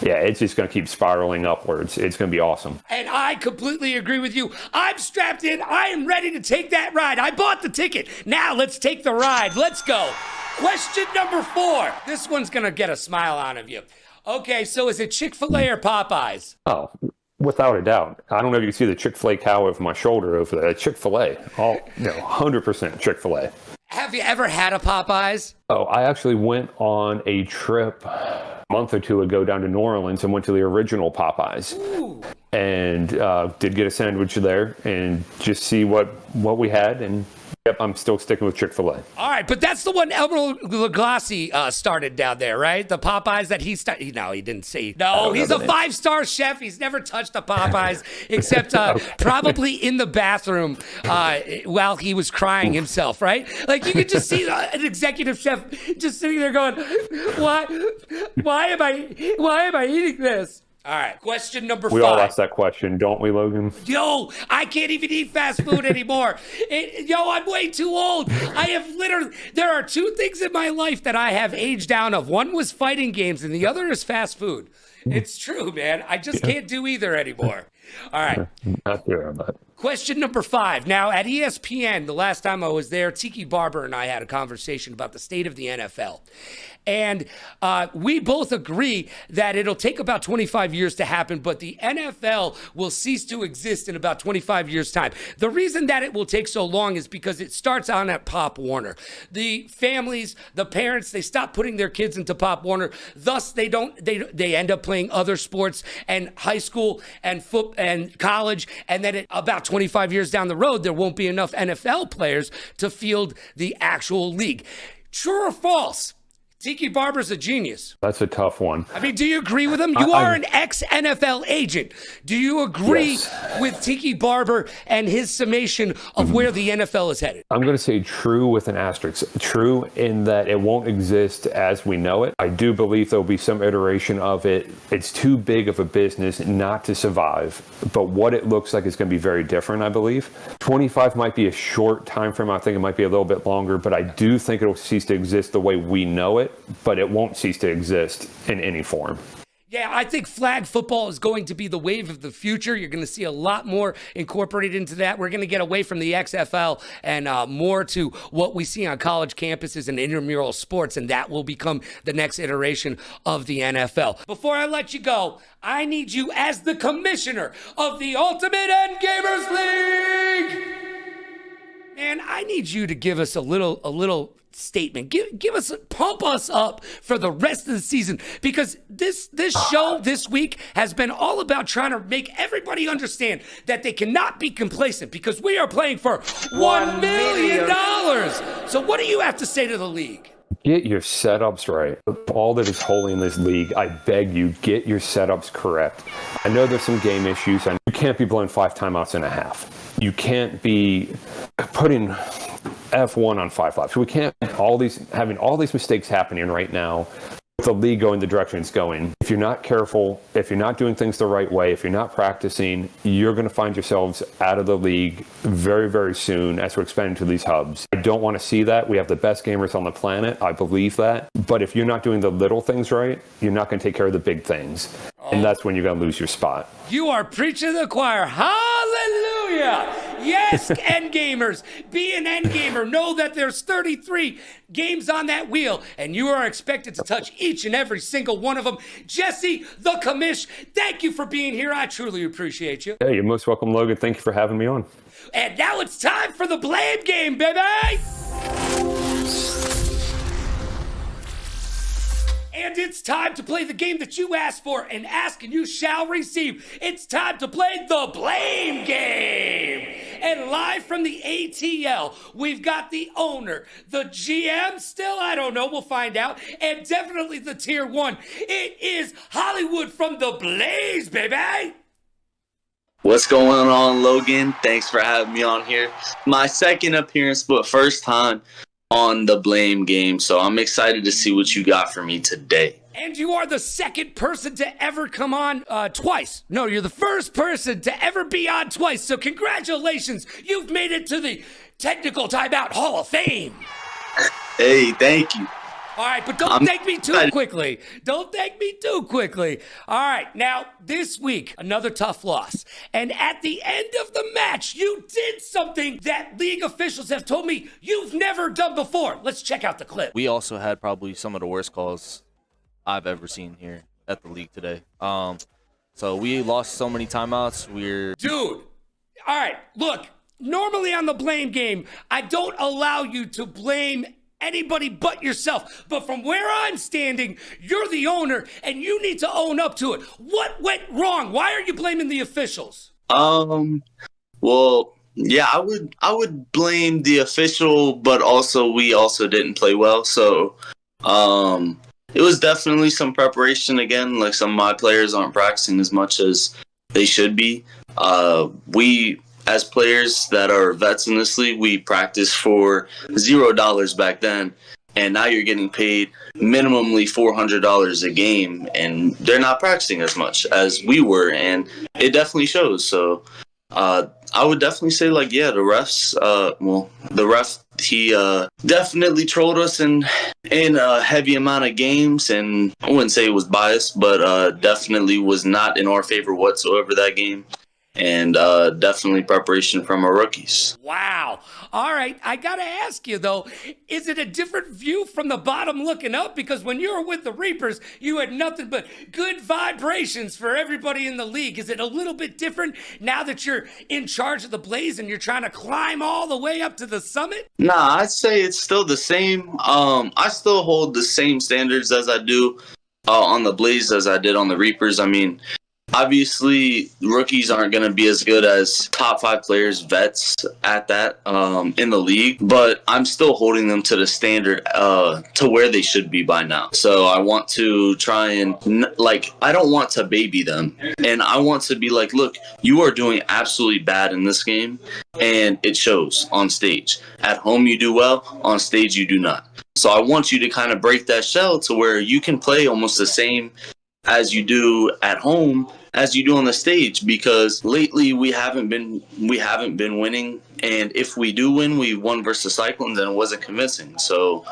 Yeah, it's just going to keep spiraling upwards. It's going to be awesome. And I completely agree with you. I'm strapped in. I am ready to take that ride. I bought the ticket. Now let's take the ride. Let's go. Question number 4. This one's going to get a smile out of you. Okay, so is it Chick-fil-A or Popeyes? Oh, without a doubt. I don't know if you can see the Chick-fil-A cow over my shoulder over there. Chick-fil-A. 100% Chick-fil-A. Have you ever had a Popeyes? Oh, I actually went on a trip a month or two ago down to New Orleans and went to the original Popeyes. Ooh. And did get a sandwich there and just see what we had. And yep, I'm still sticking with Chick-fil-A. All right, but that's the one Elmer Lagasse started down there, right? The Popeyes that he started. No, he didn't say. No, he's a 5-star chef. He's never touched a Popeyes except probably in the bathroom while he was crying himself, right? Like you could just see an executive chef just sitting there going, "Why am I eating this?" All right, question number 5. We all ask that question, don't we, Logan? Yo, I can't even eat fast food anymore. I'm way too old. There are 2 things in my life that I have aged down of. One was fighting games and the other is fast food. It's true, man. I just can't do either anymore. All right. Not there, but. Question number 5. Now, at ESPN, the last time I was there, Tiki Barber and I had a conversation about the state of the NFL. And we both agree that it'll take about 25 years to happen, but the NFL will cease to exist in about 25 years' time. The reason that it will take so long is because it starts on at Pop Warner. The families, the parents, they stop putting their kids into Pop Warner. Thus, they end up playing other sports and high school and and college. And then about 25 years down the road, there won't be enough NFL players to field the actual league. True or false? Tiki Barber's a genius. That's a tough one. I mean, do you agree with him? You are an ex-NFL agent. Do you agree with Tiki Barber and his summation of where the NFL is headed? I'm going to say true with an asterisk. True in that it won't exist as we know it. I do believe there'll be some iteration of it. It's too big of a business not to survive. But what it looks like is going to be very different, I believe. 25 might be a short time frame. I think it might be a little bit longer. But I do think it'll cease to exist the way we know it. But it won't cease to exist in any form. Yeah, I think flag football is going to be the wave of the future. You're going to see a lot more incorporated into that. We're going to get away from the XFL and more to what we see on college campuses and intramural sports, and that will become the next iteration of the NFL. Before I let you go, I need you as the commissioner of the Ultimate End Gamers League. Man, I need you to give us a little statement. Pump us up for the rest of the season, because this show this week has been all about trying to make everybody understand that they cannot be complacent, because we are playing for $1 million. So what do you have to say to the league? Get your setups right. All that is holy in this league, I beg you, get your setups correct. I know there's some game issues, and you can't be blowing 5 timeouts and a half. You can't be putting F1 on 5 laps. We can't having all these mistakes happening right now with the league going the direction it's going. If you're not careful, if you're not doing things the right way, if you're not practicing, you're going to find yourselves out of the league very, very soon as we're expanding to these hubs. I don't want to see that. We have the best gamers on the planet. I believe that. But if you're not doing the little things right, you're not going to take care of the big things. And that's when you're going to lose your spot. You are preaching to the choir. Hallelujah! Yes, end gamers. Be an end gamer. Know that there's 33 games on that wheel, and you are expected to touch each and every single one of them. Jesse, the commish, thank you for being here. I truly appreciate you. Hey, you're most welcome, Logan. Thank you for having me on. And now it's time for the blame game, baby! And it's time to play the game that you asked for, and ask and you shall receive. It's time to play the blame game. And live from the ATL, we've got the owner, the GM, still, I don't know, we'll find out, and definitely the tier 1. It is Hollywood from the Blaze, baby. What's going on, Logan? Thanks for having me on here. My second appearance, but first time on the blame game, so I'm excited to see what you got for me today. And you are the second person to ever come on twice. No, you're the first person to ever be on twice. So congratulations. You've made it to the Technical Timeout Hall of Fame. Hey, thank you. All right, but don't thank me too quickly. Don't thank me too quickly. All right, now this week, another tough loss. And at the end of the match, you did something that league officials have told me you've never done before. Let's check out the clip. We also had probably some of the worst calls I've ever seen here at the league today. So we lost so many timeouts. Dude, all right, look, normally on the blame game, I don't allow you to blame anybody but yourself. But from where I'm standing, you're the owner and you need to own up to it. What went wrong? Why are you blaming the officials? Well, yeah, I would blame the official, but also we also didn't play well. So, it was definitely some preparation again. Like some of my players aren't practicing as much as they should be. We, as players that are vets in this league, we practiced for $0 back then, and now you're getting paid minimally $400 a game, and they're not practicing as much as we were, and it definitely shows. So I would definitely say, like, yeah, the refs, the ref, he definitely trolled us in a heavy amount of games, and I wouldn't say it was biased, but definitely was not in our favor whatsoever that game. And definitely preparation from our rookies. Wow. All right. I got to ask you, though, is it a different view from the bottom looking up? Because when you were with the Reapers, you had nothing but good vibrations for everybody in the league. Is it a little bit different now that you're in charge of the Blaze and you're trying to climb all the way up to the summit? Nah, I'd say it's still the same. I still hold the same standards as I do on the Blaze as I did on the Reapers. I mean, obviously, rookies aren't going to be as good as top 5 players, vets at that in the league, but I'm still holding them to the standard to where they should be by now. So I want to try and, I don't want to baby them. And I want to be like, look, you are doing absolutely bad in this game, and it shows on stage. At home, you do well. On stage, you do not. So I want you to kind of break that shell to where you can play almost the same as you do at home as you do on the stage, because lately we haven't been winning, and if we do win, we won versus Cyclones and it wasn't convincing. So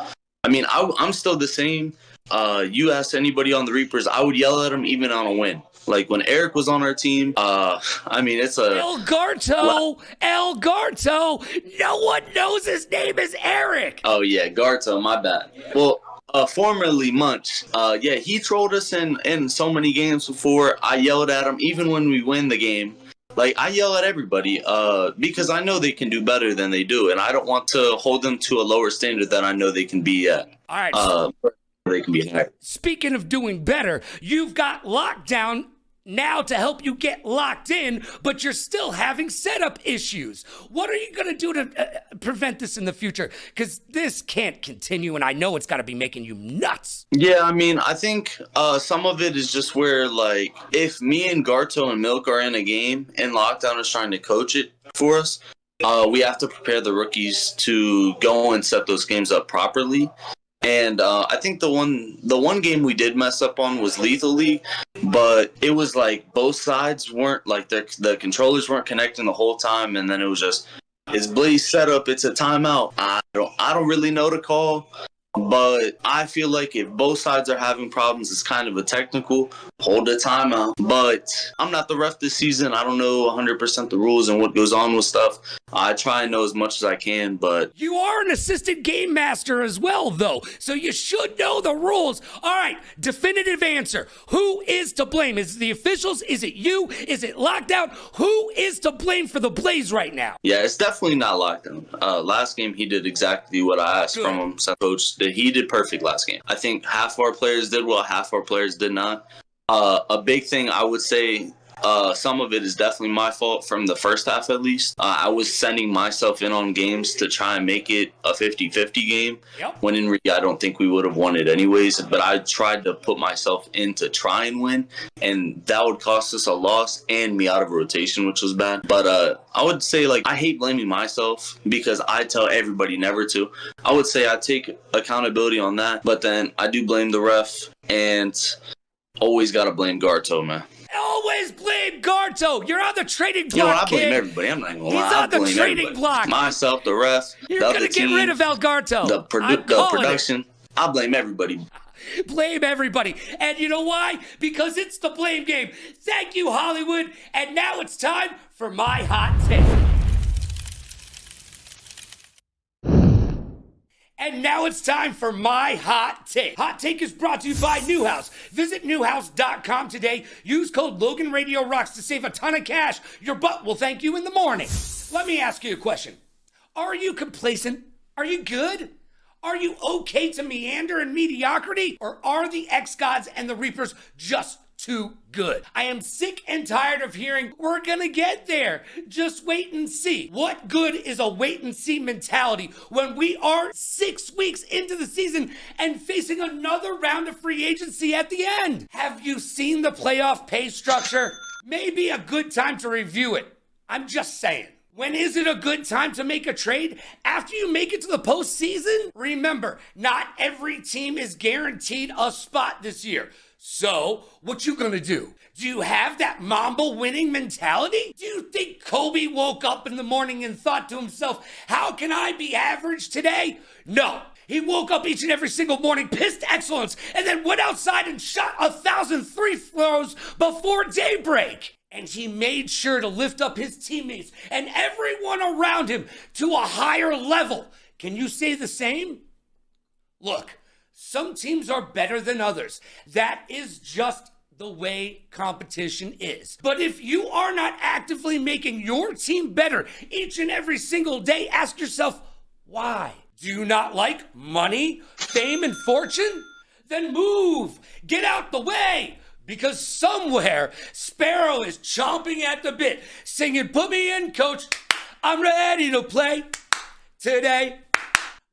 I mean, I'm still the same. You ask anybody on the Reapers, I would yell at them even on a win. Like when Eric was on our team, I mean, it's a El Garto. No one knows his name is Eric. Oh yeah, Garto, my bad. Well, formerly Munch, yeah, he trolled us in so many games before. I yelled at him even when we win the game. Like, I yell at everybody because I know they can do better than they do, and I don't want to hold them to a lower standard than I know they can be at. All right. They can be higher. Speaking of doing better, you've got Lockdown now to help you get locked in, but you're still having setup issues. What are you going to do to prevent this in the future? Because this can't continue, and I know it's got to be making you nuts. Yeah, I mean, I think some of it is just where, like, if me and Garto and Milk are in a game and Lockdown is trying to coach it for us, we have to prepare the rookies to go and set those games up properly. And I think the one game we did mess up on was Lethal League, but it was like both sides weren't, like, the controllers weren't connecting the whole time, and then it was just, it's Blaze setup, it's a timeout. I don't really know the call, but I feel like if both sides are having problems, it's kind of a technical, hold the timeout. But I'm not the ref this season. I don't know 100% the rules and what goes on with stuff. I try and know as much as I can, but... You are an assistant game master as well, though, so you should know the rules. All right, definitive answer. Who is to blame? Is it the officials? Is it you? Is it Lockdown? Who is to blame for the Blaze right now? Yeah, it's definitely not Lockdown. Last game, he did exactly what I asked from him. So coach, he did perfect last game. I think half our players did well, half our players did not. A big thing I would say, some of it is definitely my fault from the first half at least. I was sending myself in on games to try and make it a 50-50 game, when in reality I don't think we would have won it anyways, but I tried to put myself in to try and win, and that would cost us a loss and me out of rotation, which was bad. But I would say, like, I hate blaming myself because I tell everybody never to. I would say I take accountability on that, but then I do blame the ref and always got to blame Garto, man. Always blame Garto. You're on the trading block, You know what? I blame kid. everybody. I'm not going to lie. He's I on the blame trading everybody. block. Myself, the rest, You're the going other to get team, rid of Algarto. the production. I blame everybody. Blame everybody. And you know why? Because it's the blame game. Thank you, Hollywood. And now it's time for my hot take. And now it's time for my hot take. Hot take is brought to you by Newhouse. Visit newhouse.com today. Use code LoganRadioRocks to save a ton of cash. Your butt will thank you in the morning. Let me ask you a question. Are you complacent? Are you good? Are you okay to meander in mediocrity? Or are the X-Gods and the Reapers just too good? I am sick and tired of hearing, we're gonna get there. Just wait and see. What good is a wait and see mentality when we are 6 weeks into the season and facing another round of free agency at the end? Have you seen the playoff pay structure? Maybe a good time to review it. I'm just saying. When is it a good time to make a trade? After you make it to the postseason? Remember, not every team is guaranteed a spot this year. So, what you gonna do? Do you have that Mamba winning mentality? Do you think Kobe woke up in the morning and thought to himself, how can I be average today? No. He woke up each and every single morning, pissed excellence, and then went outside and shot 1,000 free throws before daybreak. And he made sure to lift up his teammates and everyone around him to a higher level. Can you say the same? Look, some teams are better than others. That is just the way competition is. But if you are not actively making your team better each and every single day, ask yourself, why? Do you not like money, fame, and fortune? Then move. Get out the way. Because somewhere, Sparrow is chomping at the bit, singing, put me in, coach. I'm ready to play today.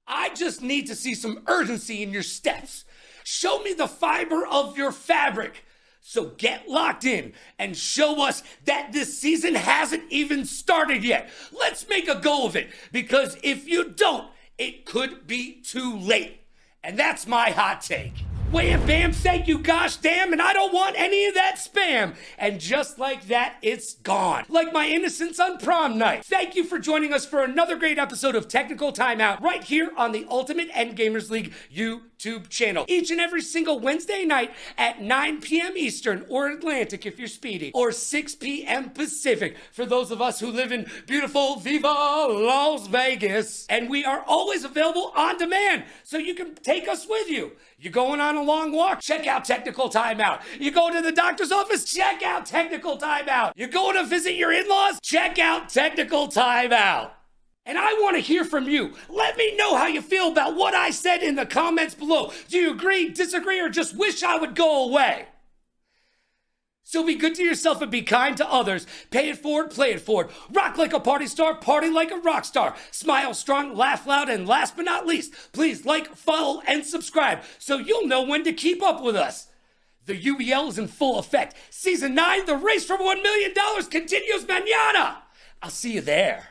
I just need to see some urgency in your steps. Show me the fiber of your fabric. So get locked in and show us that this season hasn't even started yet. Let's make a go of it, because if you don't, it could be too late. And that's my hot take. Wham, bam, thank you, gosh damn, and I don't want any of that spam. And just like that, it's gone. Like my innocence on prom night. Thank you for joining us for another great episode of Technical Timeout right here on the Ultimate Endgamers League YouTube channel. Each and every single Wednesday night at 9 p.m. Eastern, or Atlantic if you're speedy, or 6 p.m. Pacific for those of us who live in beautiful Viva Las Vegas. And we are always available on demand, so you can take us with you. You going on a long walk? Check out Technical Timeout. You go to the doctor's office? Check out Technical Timeout. You going to visit your in-laws? Check out Technical Timeout. And I want to hear from you. Let me know how you feel about what I said in the comments below. Do you agree, disagree, or just wish I would go away? So be good to yourself and be kind to others. Pay it forward, play it forward. Rock like a party star, party like a rock star. Smile strong, laugh loud, and last but not least, please like, follow, and subscribe so you'll know when to keep up with us. The UEL is in full effect. Season 9, the race for $1 million continues mañana. I'll see you there.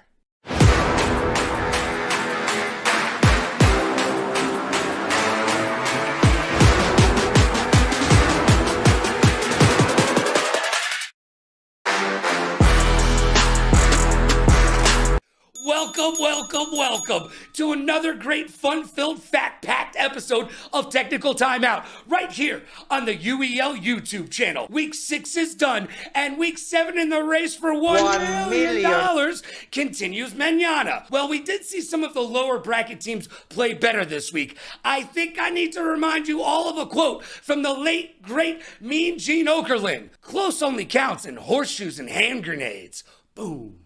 Welcome to another great fun-filled, fact-packed episode of Technical Timeout right here on the UEL YouTube channel. Week 6 is done, and Week 7 in the race for $1 million continues mañana. Well, we did see some of the lower bracket teams play better this week. I think I need to remind you all of a quote from the late, great Mean Gene Okerlund. Close only counts in horseshoes and hand grenades. Boom.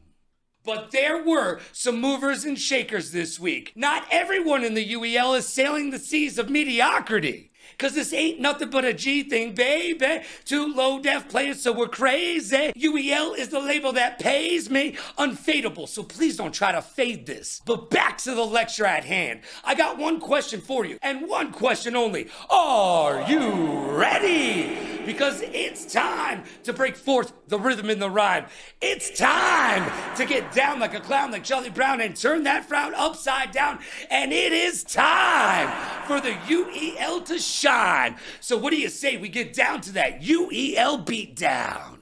But there were some movers and shakers this week. Not everyone in the UEL is sailing the seas of mediocrity. Cause this ain't nothing but a G thing, baby. 2 low-def players, so we're crazy. UEL is the label that pays me. Unfadable, so please don't try to fade this. But back to the lecture at hand. I got one question for you, and one question only. Are you ready? because it's time to break forth the rhythm in the rhyme. It's time to get down like a clown like Charlie Brown and turn that frown upside down. And it is time for the UEL to shine. So what do you say we get down to that UEL beatdown?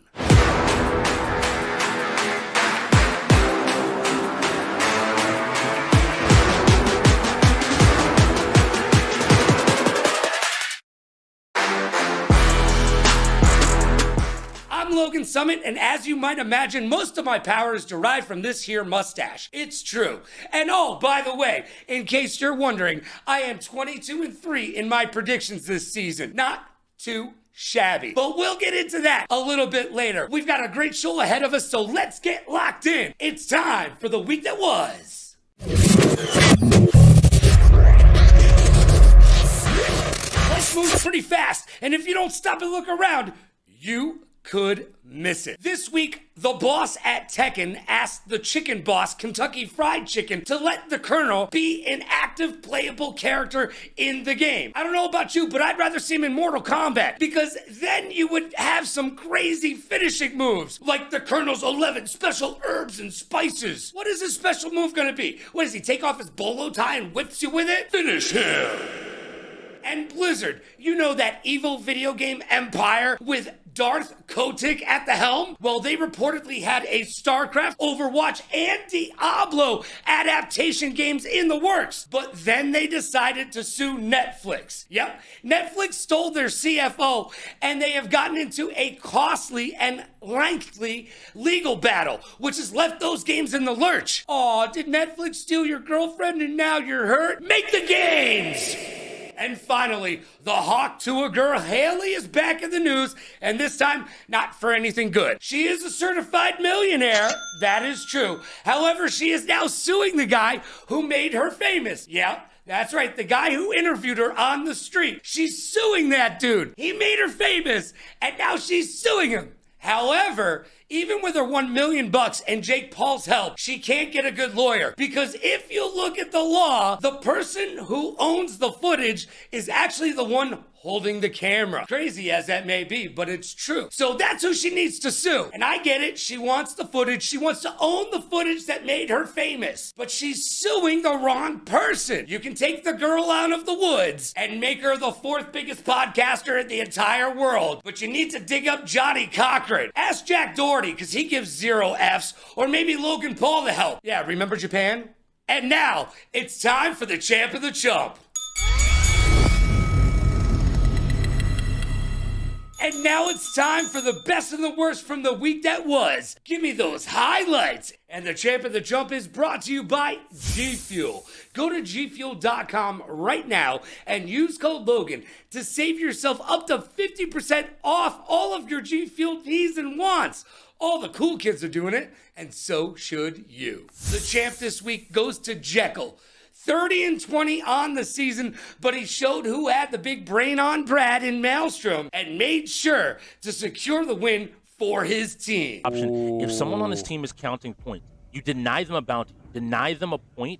I'm Logan Summit, and as you might imagine, most of my power is derived from this here mustache. It's true. And oh, by the way, in case you're wondering, I am 22-3 in my predictions this season. Not too shabby. But we'll get into that a little bit later. We've got a great show ahead of us, so let's get locked in. It's time for the week that was. Life moves pretty fast, and if you don't stop and look around, you could miss it. This week, the boss at Tekken asked the chicken boss, Kentucky Fried Chicken, to let the Colonel be an active playable character in the game. I don't know about you, but I'd rather see him in Mortal Kombat, because then you would have some crazy finishing moves, like the Colonel's 11 special herbs and spices. What is his special move gonna be? What does he take off his bolo tie and whips you with it? Finish him! And Blizzard, you know that evil video game empire with Darth Kotick at the helm? Well, they reportedly had a StarCraft, Overwatch, and Diablo adaptation games in the works. But then they decided to sue Netflix. Yep, Netflix stole their CFO, and they have gotten into a costly and lengthy legal battle, which has left those games in the lurch. Aw, did Netflix steal your girlfriend and now you're hurt? Make the games! And finally, the Hawk Tuah girl Haley is back in the news, and this time, not for anything good. She is a certified millionaire, that is true. However, she is now suing the guy who made her famous. Yeah, that's right, the guy who interviewed her on the street. She's suing that dude. He made her famous, and now she's suing him. However, even with her $1 million and Jake Paul's help, she can't get a good lawyer. Because if you look at the law, the person who owns the footage is actually the one holding the camera. Crazy as that may be, but it's true. So that's who she needs to sue. And I get it, she wants the footage. She wants to own the footage that made her famous. But she's suing the wrong person. You can take the girl out of the woods and make her the 4th biggest podcaster in the entire world. But you need to dig up Johnny Cochran. Ask Jack Doherty, because he gives 0 Fs. Or maybe Logan Paul to help. Yeah, remember Japan? And now, it's time for the champ of the chump. And now it's time for the best and the worst from the week that was. Give me those highlights. And the champ of the jump is brought to you by G Fuel. Go to gfuel.com right now and use code Logan to save yourself up to 50% off all of your G Fuel needs and wants. All the cool kids are doing it, and so should you. The champ this week goes to Jekyll. 30-20 on the season, but he showed who had the big brain on Brad in Maelstrom and made sure to secure the win for his team. If someone on his team is counting points, you deny them a bounty, deny them a point,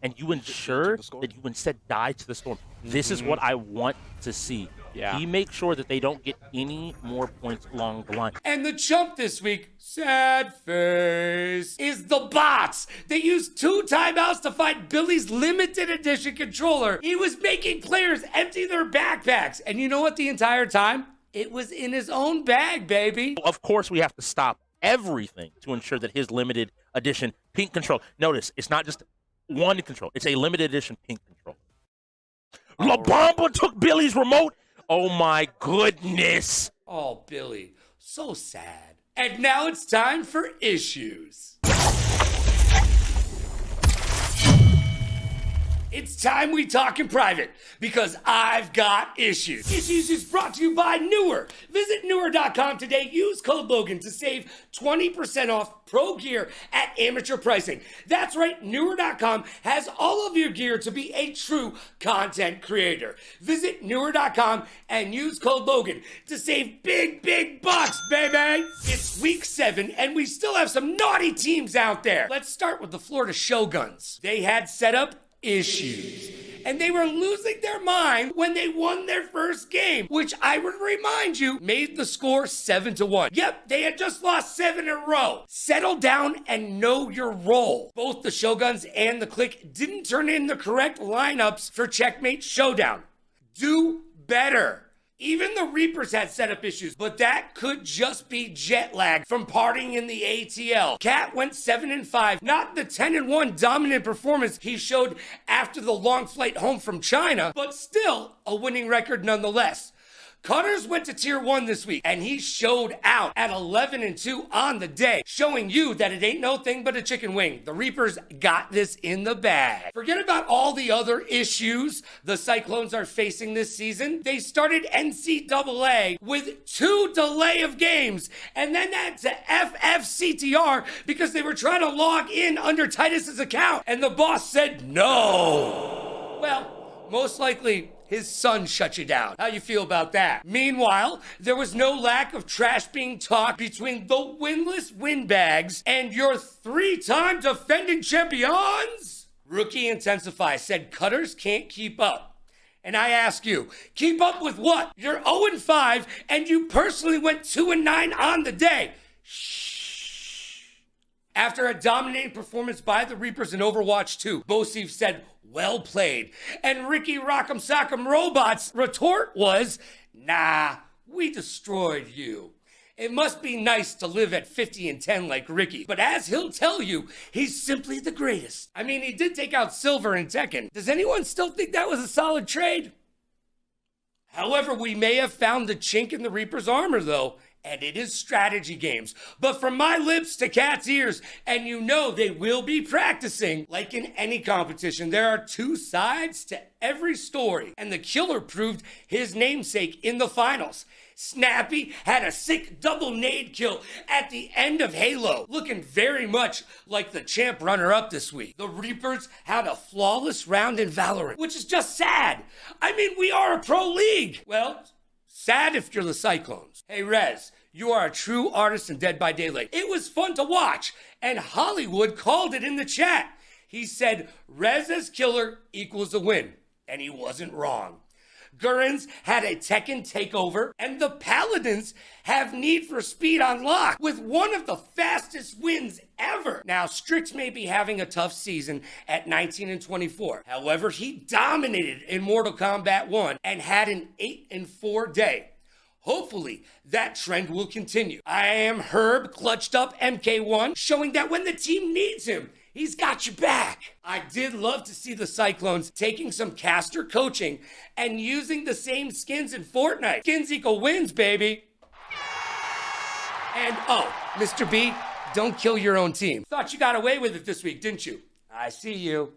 and you ensure that you instead die to the storm. This is what I want to see. Yeah. He makes sure that they don't get any more points along the line. And the chump this week, sad face, is the bots. They used 2 timeouts to fight Billy's limited edition controller. He was making players empty their backpacks. And you know what the entire time? It was in his own bag, baby. Of course, we have to stop everything to ensure that his limited edition pink control. Notice, it's not just one control. It's a limited edition pink control. La Bamba took Billy's remote. Oh, my goodness. Oh, Billy, so sad. And now it's time for issues. It's time we talk in private, because I've got issues. Issues is brought to you by Newer. Visit Newer.com today. Use code Logan to save 20% off pro gear at amateur pricing. That's right, Newer.com has all of your gear to be a true content creator. Visit Newer.com and use code Logan to save big bucks, baby. It's week 7, and we still have some naughty teams out there. Let's start with the Florida Shoguns. They had set up issues. and they were losing their mind when they won their first game, which I would remind you made the score 7-1. Yep, they had just lost 7 in a row. Settle down and know your role. Both the Shoguns and the Clique didn't turn in the correct lineups for Checkmate Showdown. Do better. Even the Reapers had setup issues, but that could just be jet lag from partying in the ATL. Cat went 7-5, not the 10-1 dominant performance he showed after the long flight home from China, but still a winning record nonetheless. Cutters went to Tier 1 this week, and he showed out at 11-2 on the day, showing you that it ain't no thing but a chicken wing. The Reapers got this in the bag. Forget about all the other issues the Cyclones are facing this season. They started NCAA with 2 delay of games, and then that to FFCTR because they were trying to log in under Titus's account, and the boss said no. Well, most likely his son shut you down. How you feel about that? Meanwhile, there was no lack of trash being talked between the winless windbags and your 3-time defending champions. Rookie Intensify said Cutters can't keep up. And I ask you, keep up with what? You're 0-5 and you personally went 2-9 on the day. Shh. After a dominating performance by the Reapers in Overwatch 2, Bosif said, well played. And Ricky Rock'em Sock'em Robot's retort was, nah, we destroyed you. It must be nice to live at 50-10 like Ricky, but as he'll tell you, he's simply the greatest. I mean, he did take out Silver in Tekken. Does anyone still think that was a solid trade? However, we may have found the chink in the Reaper's armor, though, and it is strategy games. But from my lips to Cat's ears, and you know they will be practicing. Like in any competition, there are 2 sides to every story, and the killer proved his namesake in the finals. Snappy had a sick double nade kill at the end of Halo, looking very much like the champ runner-up this week. The Reapers had a flawless round in Valorant, which is just sad. I mean, we are a pro league. Well, sad if you're the Cyclones. Hey, Rez, you are a true artist in Dead by Daylight. It was fun to watch, and Hollywood called it in the chat. He said, Rez as killer equals a win, and he wasn't wrong. Gurrens had a Tekken takeover, and the Paladins have Need for Speed on lock with one of the fastest wins ever. Now, Strix may be having a tough season at 19-24. However, he dominated in Mortal Kombat 1 and had an 8-4 day. Hopefully, that trend will continue. I am Herb, clutched up MK1, showing that when the team needs him, he's got your back. I did love to see the Cyclones taking some caster coaching and using the same skins in Fortnite. Skins equal wins, baby. And oh, Mr. B, don't kill your own team. Thought you got away with it this week, didn't you? I see you.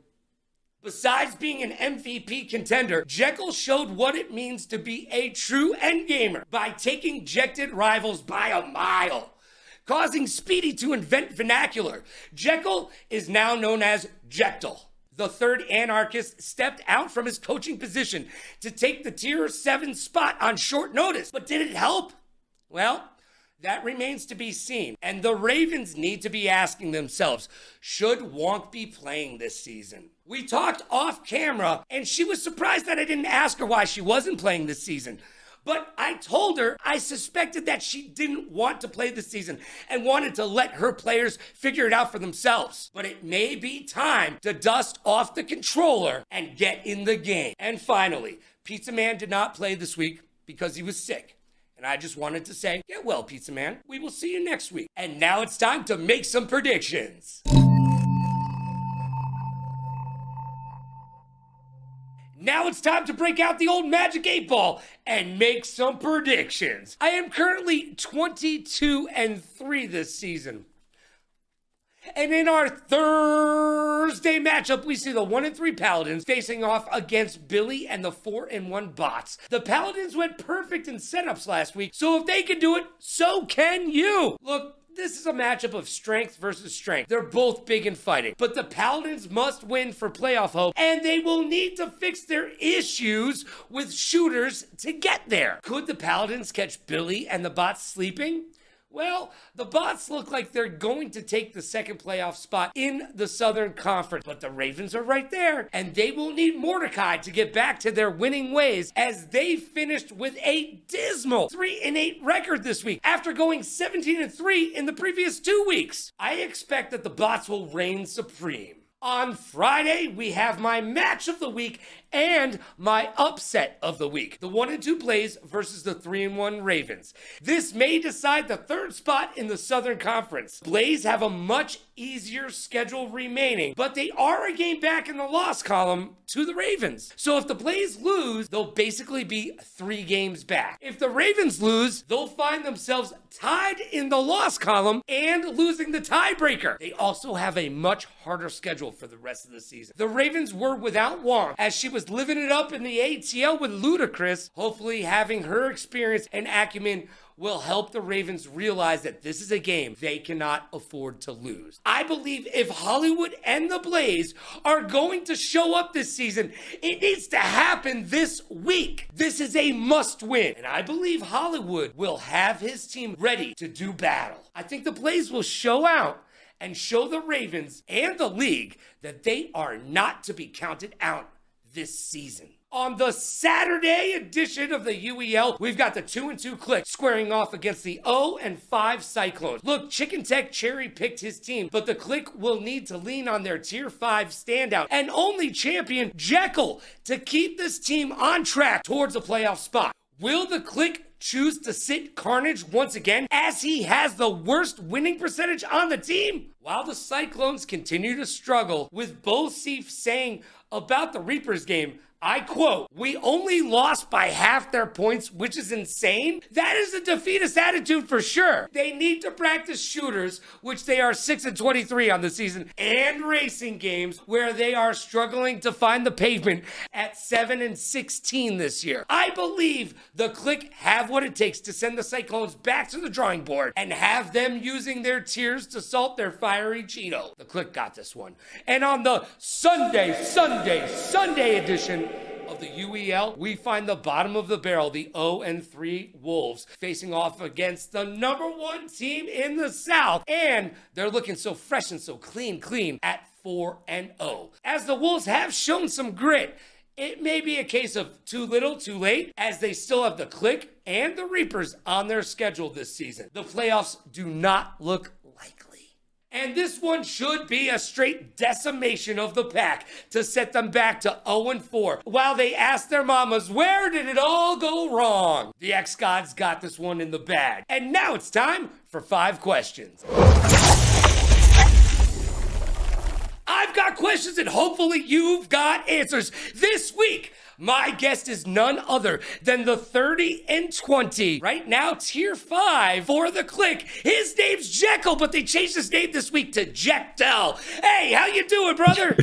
Besides being an MVP contender, Jekyll showed what it means to be a true endgamer by taking Jected rivals by a mile, causing Speedy to invent vernacular. Jekyll is now known as Jectal. The 3rd anarchist stepped out from his coaching position to take the tier 7 spot on short notice. But did it help? Well, that remains to be seen. And the Ravens need to be asking themselves, should Wonk be playing this season? We talked off camera, and she was surprised that I didn't ask her why she wasn't playing this season. But I told her I suspected that she didn't want to play this season and wanted to let her players figure it out for themselves. But it may be time to dust off the controller and get in the game. And finally, Pizza Man did not play this week because he was sick. And I just wanted to say, get well, Pizza Man. We will see you next week. And now it's time to make some predictions. Now it's time to break out the old Magic 8 Ball and make some predictions. I am currently 22-3 this season. And in our Thursday matchup, we see the 1-3 Paladins facing off against Billy and the 4-1 Bots. The Paladins went perfect in setups last week, so if they can do it, so can you. Look, this is a matchup of strength versus strength. They're both big in fighting, but the Paladins must win for playoff hope, and they will need to fix their issues with shooters to get there. Could the Paladins catch Billy and the Bots sleeping? Well, the Bots look like they're going to take the second playoff spot in the Southern Conference, but the Ravens are right there, and they will need Mordecai to get back to their winning ways as they finished with a dismal 3-8 record this week after going 17-3 in the previous 2 weeks. I expect that the Bots will reign supreme. On Friday, we have my match of the week and my upset of the week. The 1-2 Blaze versus the 3-1 Ravens. This may decide the third spot in the Southern Conference. Blaze have a much easier schedule remaining, but they are a game back in the loss column to the Ravens. So if the Blaze lose, they'll basically be 3 games back. If the Ravens lose, they'll find themselves tied in the loss column and losing the tiebreaker. They also have a much harder schedule for the rest of the season. The Ravens were without Wong as she was living it up in the ATL with Ludacris. Hopefully having her experience and acumen will help the Ravens realize that this is a game they cannot afford to lose. I believe if Hollywood and the Blaze are going to show up this season, it needs to happen this week. This is a must win, and I believe Hollywood will have his team ready to do battle. I think the Blaze will show out and show the Ravens and the league that they are not to be counted out this season. On the Saturday edition of the UEL, we've got the 2-2 Click squaring off against the 0-5 Cyclones. Look, Chicken Tech cherry-picked his team, but the Click will need to lean on their Tier 5 standout and only champion Jekyll to keep this team on track towards a playoff spot. Will the Click choose to sit Carnage once again as he has the worst winning percentage on the team? While the Cyclones continue to struggle, with Bosif saying about the Reapers game, I quote, "We only lost by half their points, which is insane." That is a defeatist attitude for sure. They need to practice shooters, which they are 6-23 on the season, and racing games where they are struggling to find the pavement at 7-16 this year. I believe the Click have what it takes to send the Cyclones back to the drawing board and have them using their tiers to salt their fiery Cheeto. The Click got this one. And on the Sunday edition of the UEL, we find the bottom of the barrel, the 0-3 Wolves, facing off against the #1 team in the South. And they're looking so fresh and so clean at 4-0. As the Wolves have shown some grit, it may be a case of too little, too late, as they still have the Click and the Reapers on their schedule this season. The playoffs do not look likely. And this one should be a straight decimation of the pack to set them back to 0-4, while they ask their mamas, where did it all go wrong? The X-Gods got this one in the bag. And now it's time for 5 questions. I've got questions and hopefully you've got answers. This week, my guest is none other than the 30-20, right now Tier 5 for the Click. His name's Jekyll, but they changed his name this week to Jekyll. Hey, how you doing, brother?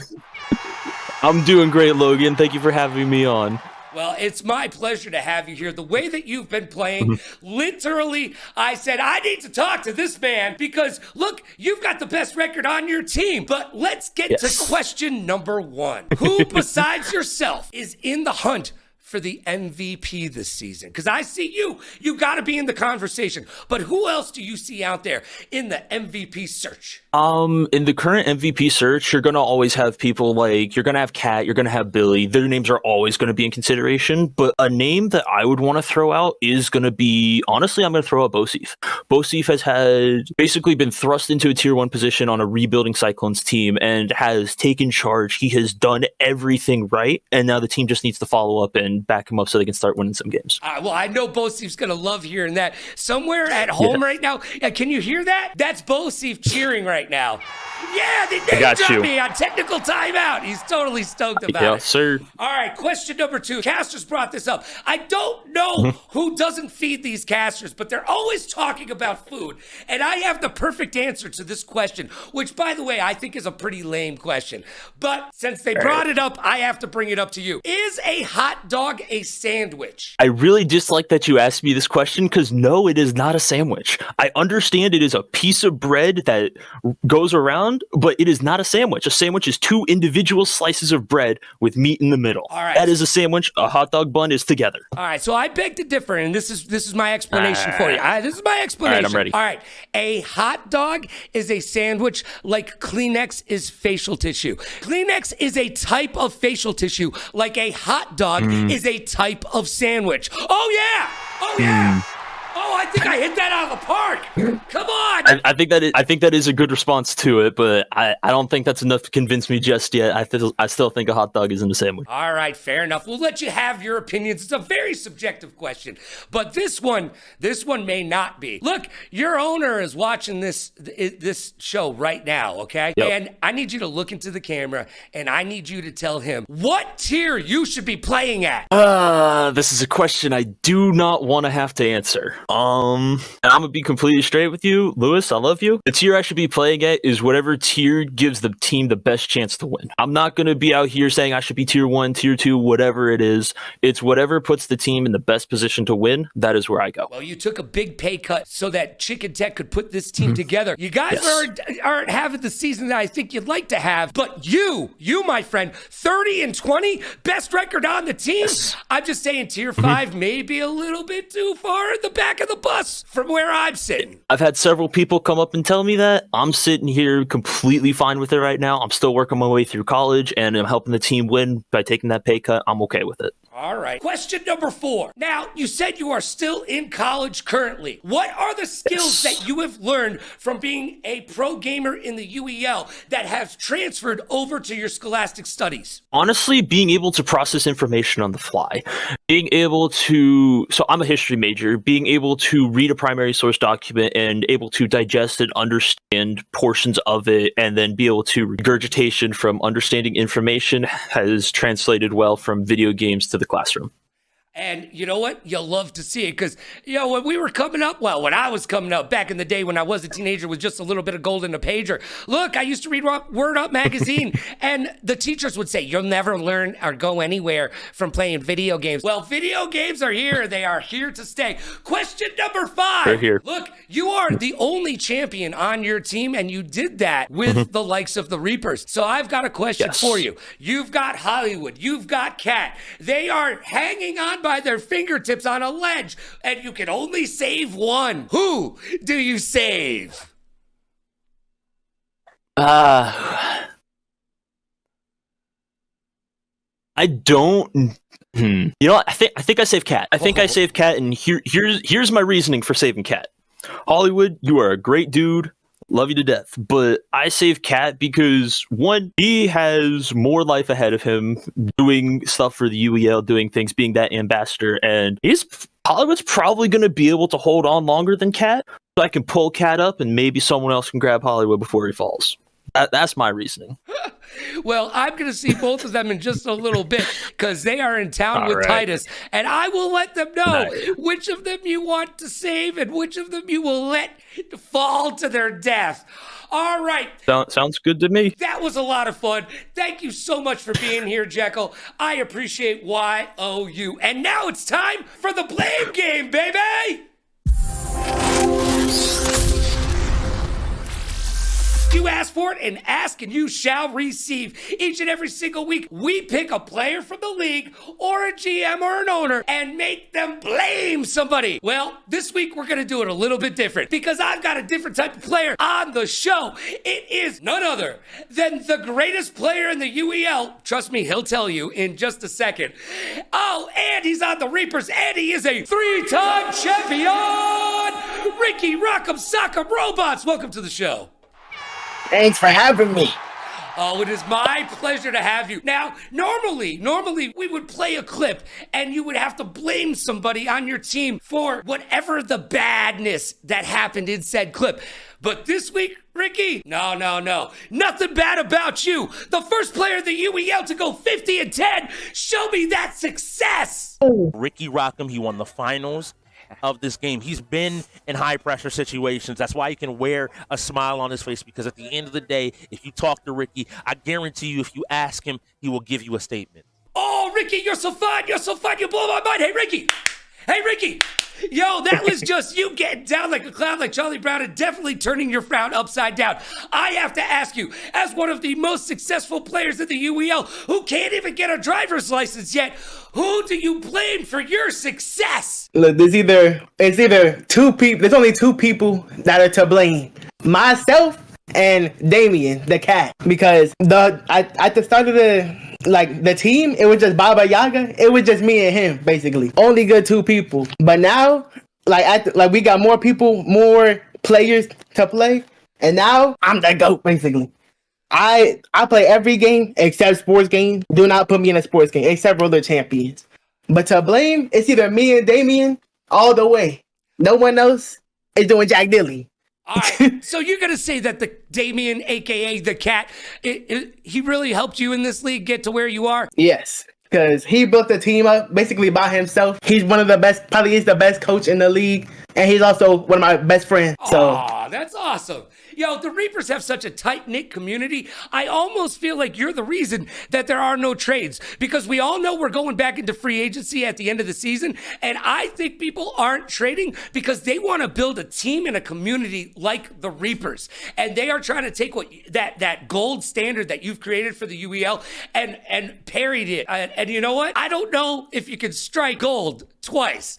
I'm doing great, Logan. Thank you for having me on. Well, it's my pleasure to have you here. The way that you've been playing, literally, I said, I need to talk to this man because, look, you've got the best record on your team. But let's get to question number 1. Who besides yourself is in the hunt for the MVP this season? Because I see you got to be in the conversation. But who else do you see out there in the MVP search? In the current MVP search, you're going to always have people like, you're going to have Kat, you're going to have Billy. Their names are always going to be in consideration. But a name that I would want to throw out is going to be, honestly, I'm going to throw out Bosif. Bosif has had basically been thrust into a Tier 1 position on a rebuilding Cyclones team and has taken charge. He has done everything right. And now the team just needs to follow up and back him up so they can start winning some games. Well, I know Bosif's going to love hearing that. Somewhere at home right now, can you hear that? That's Bosif cheering right now. Yeah, they dropped me on technical timeout. He's totally stoked about it. Yeah, sir. All right, question number 2. Casters brought this up. I don't know who doesn't feed these casters, but they're always talking about food. And I have the perfect answer to this question, which, by the way, I think is a pretty lame question. But since they brought it up, I have to bring it up to you. Is a hot dog dog a sandwich? I really dislike that you asked me this question because no, it is not a sandwich. I understand it is a piece of bread that goes around, but it is not a sandwich. A sandwich is 2 individual slices of bread with meat in the middle. All right. That is a sandwich. A hot dog bun is together. All right, so I beg to differ, and this is my explanation for you. This is my explanation. All right, I'm ready. All right, a hot dog is a sandwich like Kleenex is facial tissue. Kleenex is a type of facial tissue like a hot dog is a type of sandwich. Oh, yeah! Oh, yeah! Oh, I think I hit that out of the park. Come on. I think that is a good response to it, but I don't think that's enough to convince me just yet. I still think a hot dog isn't a sandwich. All right, fair enough. We'll let you have your opinions. It's a very subjective question, but this one may not be. Look, your owner is watching this show right now, okay? Yep. And I need you to look into the camera, and I need you to tell him what tier you should be playing at. This is a question I do not want to have to answer. And I'm gonna be completely straight with you, Lewis. I love you. The tier I should be playing at is whatever tier gives the team the best chance to win. I'm not gonna be out here saying I should be tier 1, tier 2, whatever it is. It's whatever puts the team in the best position to win. That is where I go. Well, you took a big pay cut so that Chicken Tech could put this team together. You guys aren't having the season that I think you'd like to have, but you, my friend, 30-20, best record on the team. I'm just saying tier 5 may be a little bit too far in the back of the bus from where I'm sitting. I've had several people come up and tell me that. I'm sitting here completely fine with it right now. I'm still working my way through college, and I'm helping the team win by taking that pay cut. I'm okay with it. All right. Question number 4. Now, you said you are still in college currently. What are the skills that you have learned from being a pro gamer in the UEL that has transferred over to your scholastic studies? Honestly, being able to process information on the fly, being able to, so I'm a history major, being able to read a primary source document and able to digest and understand portions of it and then be able to regurgitation from understanding information has translated well from video games to the classroom. And you know what? You'll love to see it because, when we were coming up, when I was coming up back in the day when I was a teenager with just a little bit of gold in a pager, look, I used to read Word Up magazine and the teachers would say, you'll never learn or go anywhere from playing video games. Well, video games are here. They are here to stay. Question number 5. They're here. Look, you are the only champion on your team and you did that with the likes of the Reapers. So I've got a question for you. You've got Hollywood. You've got Cat. They are hanging on by their fingertips on a ledge, and you can only save one. Who do you save? I don't. You know what? I think I save Cat. I think I save Cat, and here's my reasoning for saving Cat. Hollywood, you are a great dude. Love you to death. But I save Cat because, one, he has more life ahead of him doing stuff for the UEL, doing things, being that ambassador, and Hollywood's probably going to be able to hold on longer than Cat, so I can pull Cat up and maybe someone else can grab Hollywood before he falls. That's my reasoning. Well, I'm going to see both of them in just a little bit because they are in town with Titus, and I will let them know which of them you want to save and which of them you will let fall to their death. All right. Sounds good to me. That was a lot of fun. Thank you so much for being here, Jekyll. I appreciate YOU. And now it's time for the blame game, baby! You asked for it, and ask and you shall receive. Each and every single week, we pick a player from the league or a GM or an owner and make them blame somebody. Well, this week we're going to do it a little bit different because I've got a different type of player on the show. It is none other than the greatest player in the UEL. Trust me, he'll tell you in just a second. Oh, and he's on the Reapers, and he is a 3-time champion, Ricky Rock'em Sock'em Robots. Welcome to the show. Thanks for having me. Oh, it is my pleasure to have you. Now, normally we would play a clip and you would have to blame somebody on your team for whatever the badness that happened in said clip. But this week, Ricky, no. Nothing bad about you. The first player in the UEL to go 50-10. Show me that success. Ricky Rock'em, he won the finals of this game. He's been in high pressure situations. That's why he can wear a smile on his face, because at the end of the day, if you talk to Ricky, I guarantee you, if you ask him, he will give you a statement. Oh, Ricky, you're so fun. You're so fun. You blow my mind. Hey, Ricky. Hey, Ricky. Yo, that was just you getting down like a clown like Charlie Brown and definitely turning your frown upside down. I have to ask you, as one of the most successful players in the UEL who can't even get a driver's license yet, who do you blame for your success? Look, it's either two people. There's only two people that are to blame: myself and Damien, the cat. Because at the start of the team, it was just Baba Yaga. It was just me and him, basically. Only good two people. But now, we got more people, more players to play, and now I'm the GOAT, basically. I play every game except sports games. Do not put me in a sports game except Roller Champions. But to blame, it's either me and Damien all the way. No one else is doing Jack Dilly. All right, so you're going to say that the Damien, a.k.a. the cat, he really helped you in this league get to where you are? Yes, because he built the team up basically by himself. He's one of the best, probably is the best coach in the league, and he's also one of my best friends. Aw, that's awesome. Yo, the Reapers have such a tight-knit community. I almost feel like you're the reason that there are no trades, because we all know we're going back into free agency at the end of the season, and I think people aren't trading because they want to build a team and a community like the Reapers, and they are trying to take what that gold standard that you've created for the UEL and parried it. And you know what? I don't know if you can strike gold twice.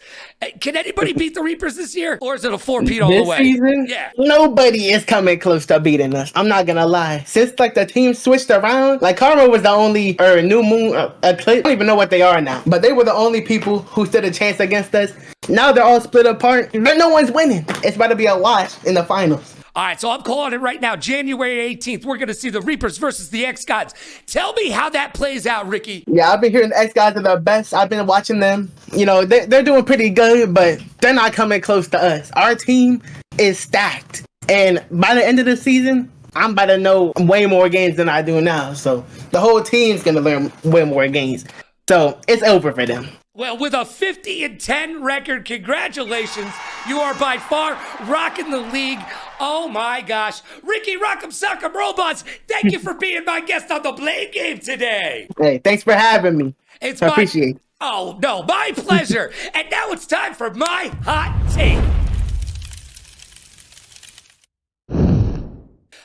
Can anybody beat the Reapers this year, or is it a 4-peat all the way? This season, yeah, nobody is coming close to beating us. I'm not gonna lie. Since the team switched around, Karma was the only New Moon Eclipse. I don't even know what they are now, but they were the only people who stood a chance against us. Now they're all split apart, but no one's winning. It's about to be a wash in the finals. All right, so I'm calling it right now. January 18th, we're going to see the Reapers versus the X-Gods. Tell me how that plays out, Ricky. Yeah, I've been hearing the X-Gods are the best. I've been watching them. You know, they're doing pretty good, but they're not coming close to us. Our team is stacked. And by the end of the season, I'm about to know way more games than I do now. So the whole team's going to learn way more games. So it's over for them. Well, with a 50-10 record, congratulations. You are by far rocking the league. Oh my gosh. Ricky Rock'em Sock'em Robots, thank you for being my guest on the Blame Game today. Hey, thanks for having me. I appreciate it. Oh, no, my pleasure. And now it's time for my hot take.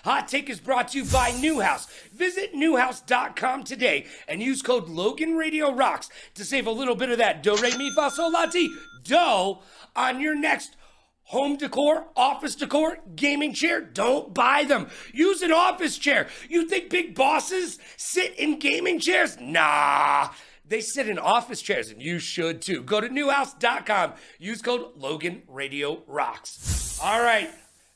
Hot Take is brought to you by Newhouse. Visit newhouse.com today and use code LoganRadioRocks to save a little bit of that do, re, mi, fa, sol, la, ti, do on your next home decor, office decor, gaming chair. Don't buy them. Use an office chair. You think big bosses sit in gaming chairs? Nah. They sit in office chairs, and you should too. Go to newhouse.com. Use code LoganRadioRocks. All right.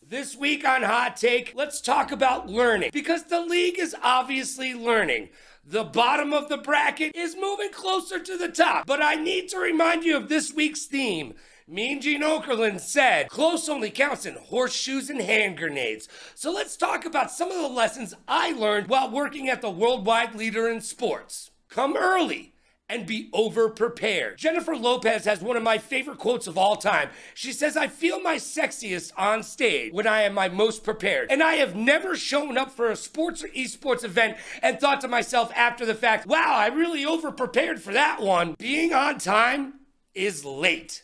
This week on Hot Take, let's talk about learning, because the league is obviously learning. The bottom of the bracket is moving closer to the top, but I need to remind you of this week's theme. Mean Gene Okerlund said, close only counts in horseshoes and hand grenades. So let's talk about some of the lessons I learned while working at the worldwide leader in sports. Come early and be over-prepared. Jennifer Lopez has one of my favorite quotes of all time. She says, I feel my sexiest on stage when I am my most prepared. And I have never shown up for a sports or esports event and thought to myself after the fact, wow, I really over-prepared for that one. Being on time is late.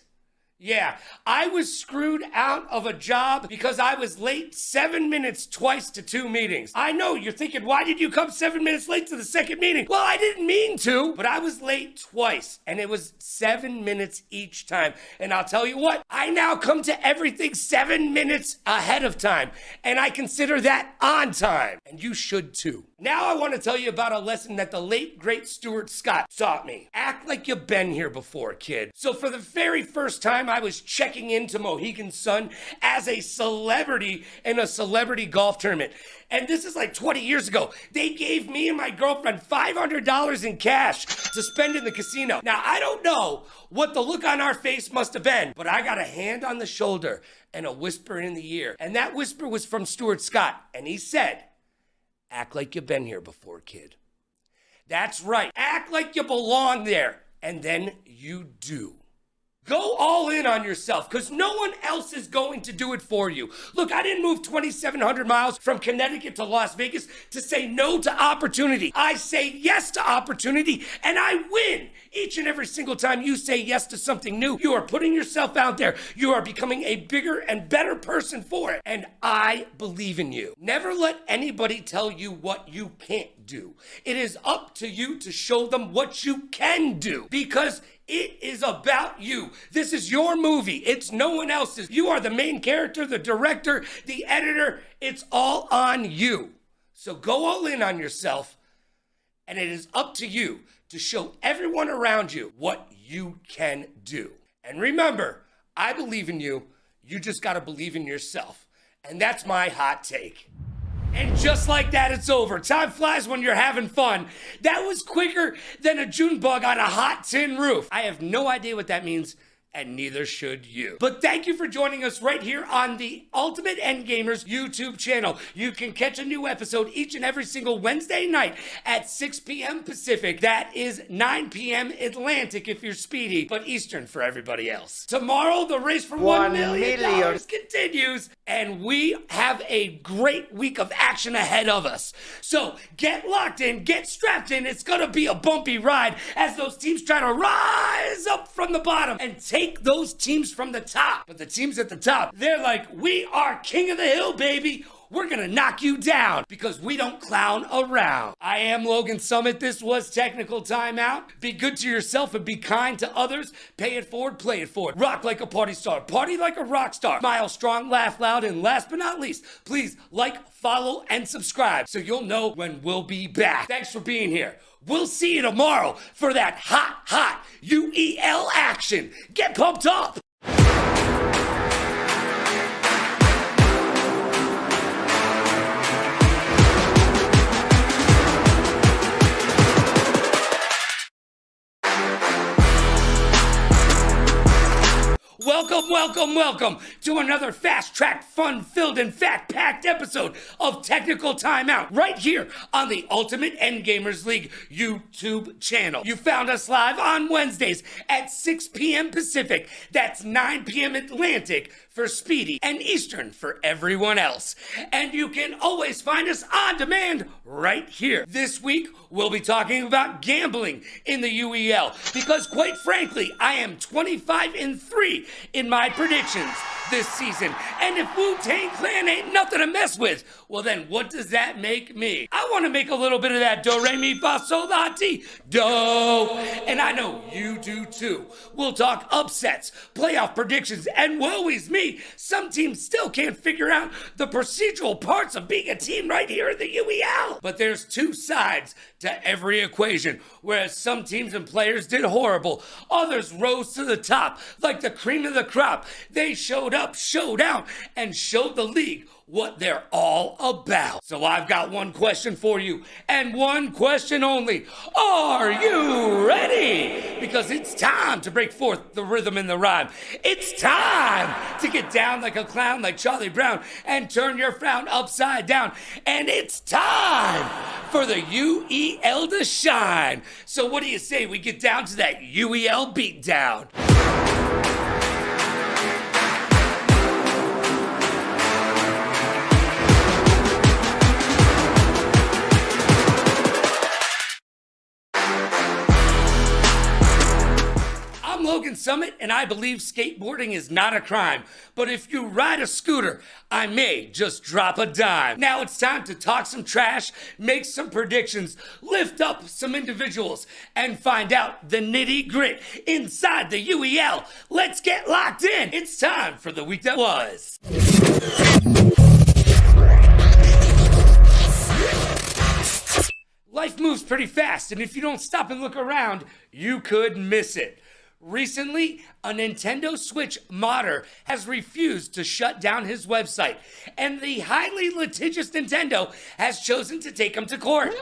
Yeah, I was screwed out of a job because I was late 7 minutes twice to 2 meetings. I know, you're thinking, why did you come 7 minutes late to the second meeting? Well, I didn't mean to, but I was late twice, and it was 7 minutes each time. And I'll tell you what, I now come to everything 7 minutes ahead of time, and I consider that on time. And you should too. Now I want to tell you about a lesson that the late, great Stuart Scott taught me. Act like you've been here before, kid. So for the very first time, I was checking into Mohegan Sun as a celebrity in a celebrity golf tournament. And this is like 20 years ago. They gave me and my girlfriend $500 in cash to spend in the casino. Now, I don't know what the look on our face must have been, but I got a hand on the shoulder and a whisper in the ear. And that whisper was from Stuart Scott. And he said, act like you've been here before, kid. That's right. Act like you belong there. And then you do. Go all in on yourself, because no one else is going to do it for you. Look, I didn't move 2,700 miles from Connecticut to Las Vegas to say no to opportunity. I say yes to opportunity, and I win. Each and every single time you say yes to something new, you are putting yourself out there. You are becoming a bigger and better person for it. And I believe in you. Never let anybody tell you what you can't do. It is up to you to show them what you can do, because it is about you. This is your movie. It's no one else's. You are the main character, the director, the editor. It's all on you. So go all in on yourself, and it is up to you to show everyone around you what you can do. And remember, I believe in you. You just got to believe in yourself. And that's my hot take. And just like that, it's over. Time flies when you're having fun. That was quicker than a June bug on a hot tin roof. I have no idea what that means, and neither should you. But thank you for joining us right here on the Ultimate Endgamers YouTube channel. You can catch a new episode each and every single Wednesday night at 6 p.m. Pacific. That is 9 p.m. Atlantic if you're speedy, but Eastern for everybody else. Tomorrow, the race for $1 million continues, and we have a great week of action ahead of us. So get locked in, get strapped in. It's gonna be a bumpy ride as those teams try to rise up from the bottom and take those teams from the top. But the teams at the top, they're like, we are king of the hill, baby. We're gonna knock you down because we don't clown around. I am Logan Summit. This was Technical Timeout. Be good to yourself and be kind to others. Pay it forward, play it forward. Rock like a party star, party like a rock star. Smile strong, laugh loud, and last but not least, please like, follow, and subscribe so you'll know when we'll be back. Thanks for being here. We'll see you tomorrow for that hot UEL action. Get pumped up. Welcome to another fast-tracked, fun-filled, and fact-packed episode of Technical Timeout right here on the Ultimate Endgamers League YouTube channel. You found us live on Wednesdays at 6 p.m. Pacific. That's 9 p.m. Atlantic for Speedy and Eastern for everyone else. And you can always find us on demand right here. This week, we'll be talking about gambling in the UEL because, quite frankly, I am 25-3 in my predictions this season. And if Wu-Tang Clan ain't nothing to mess with, well then what does that make me? I want to make a little bit of that do, re, mi, fa, sol, la, ti, do. And I know you do too. We'll talk upsets, playoff predictions, and woe is me, some teams still can't figure out the procedural parts of being a team right here in the UEL. But there's two sides to every equation. Whereas some teams and players did horrible, others rose to the top like the cream of the crop. They showed up, showed out, and showed the league what they're all about. So I've got one question for you, and one question only. Are you ready? Because it's time to break forth the rhythm and the rhyme. It's time to get down like a clown like Charlie Brown and turn your frown upside down. And it's time for the UEL to shine. So what do you say we get down to that UEL beatdown? Logan Summit, and I believe skateboarding is not a crime. But if you ride a scooter, I may just drop a dime. Now it's time to talk some trash, make some predictions, lift up some individuals, and find out the nitty-grit inside the UEL. Let's get locked in. It's time for the week that was. Life moves pretty fast, and if you don't stop and look around, you could miss it. Recently, a Nintendo Switch modder has refused to shut down his website, and the highly litigious Nintendo has chosen to take him to court.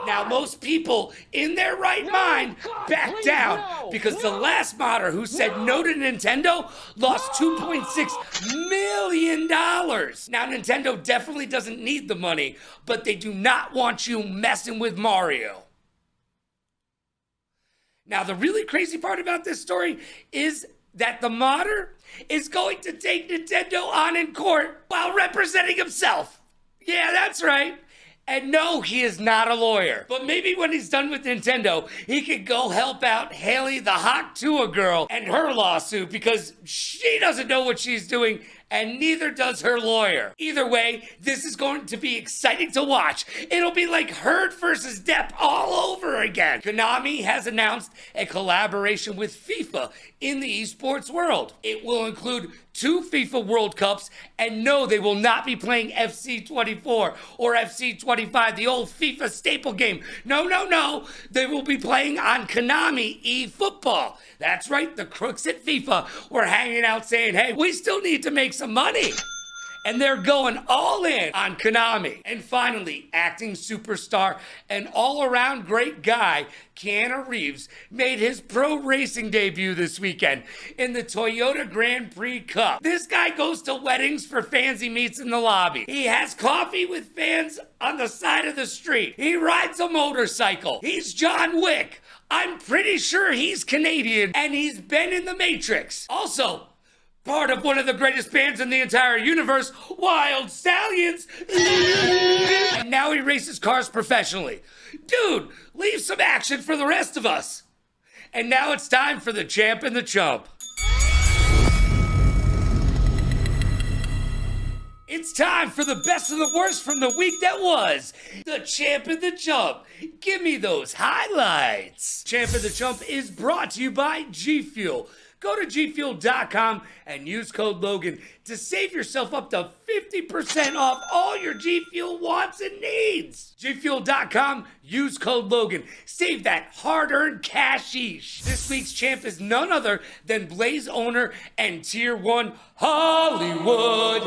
Now, most people in their right mind back down because the last modder who said no to Nintendo lost $2.6 million. Now, Nintendo definitely doesn't need the money, but they do not want you messing with Mario. Now, the really crazy part about this story is that the modder is going to take Nintendo on in court while representing himself. Yeah, that's right. And no, he is not a lawyer. But maybe when he's done with Nintendo, he could go help out Haley the Hot Tua girl and her lawsuit because she doesn't know what she's doing and neither does her lawyer. Either way, this is going to be exciting to watch. It'll be like Herd versus Depp all over again. Konami has announced a collaboration with FIFA in the esports world. It will include 2 FIFA World Cups, and no, they will not be playing FC 24 or FC 25, the old FIFA staple game. No. They will be playing on Konami eFootball. That's right, the crooks at FIFA were hanging out saying, hey, we still need to make some money. And they're going all in on Konami. And finally, acting superstar and all-around great guy, Keanu Reeves, made his pro racing debut this weekend in the Toyota Grand Prix Cup. This guy goes to weddings for fans he meets in the lobby. He has coffee with fans on the side of the street. He rides a motorcycle. He's John Wick. I'm pretty sure he's Canadian, and he's been in the Matrix. Also, part of one of the greatest bands in the entire universe, Wild Stallions. And now he races cars professionally. Dude, leave some action for the rest of us. And now it's time for the Champ and the Chump. It's time for the best and the worst from the week that was. The Champ and the Chump. Give me those highlights. Champ and the Chump is brought to you by G Fuel. Go to gfuel.com and use code Logan to save yourself up to 50% off all your G Fuel wants and needs. gfuel.com, use code Logan. Save that hard-earned cashish. This week's champ is none other than Blaze owner and Tier 1 Hollywood.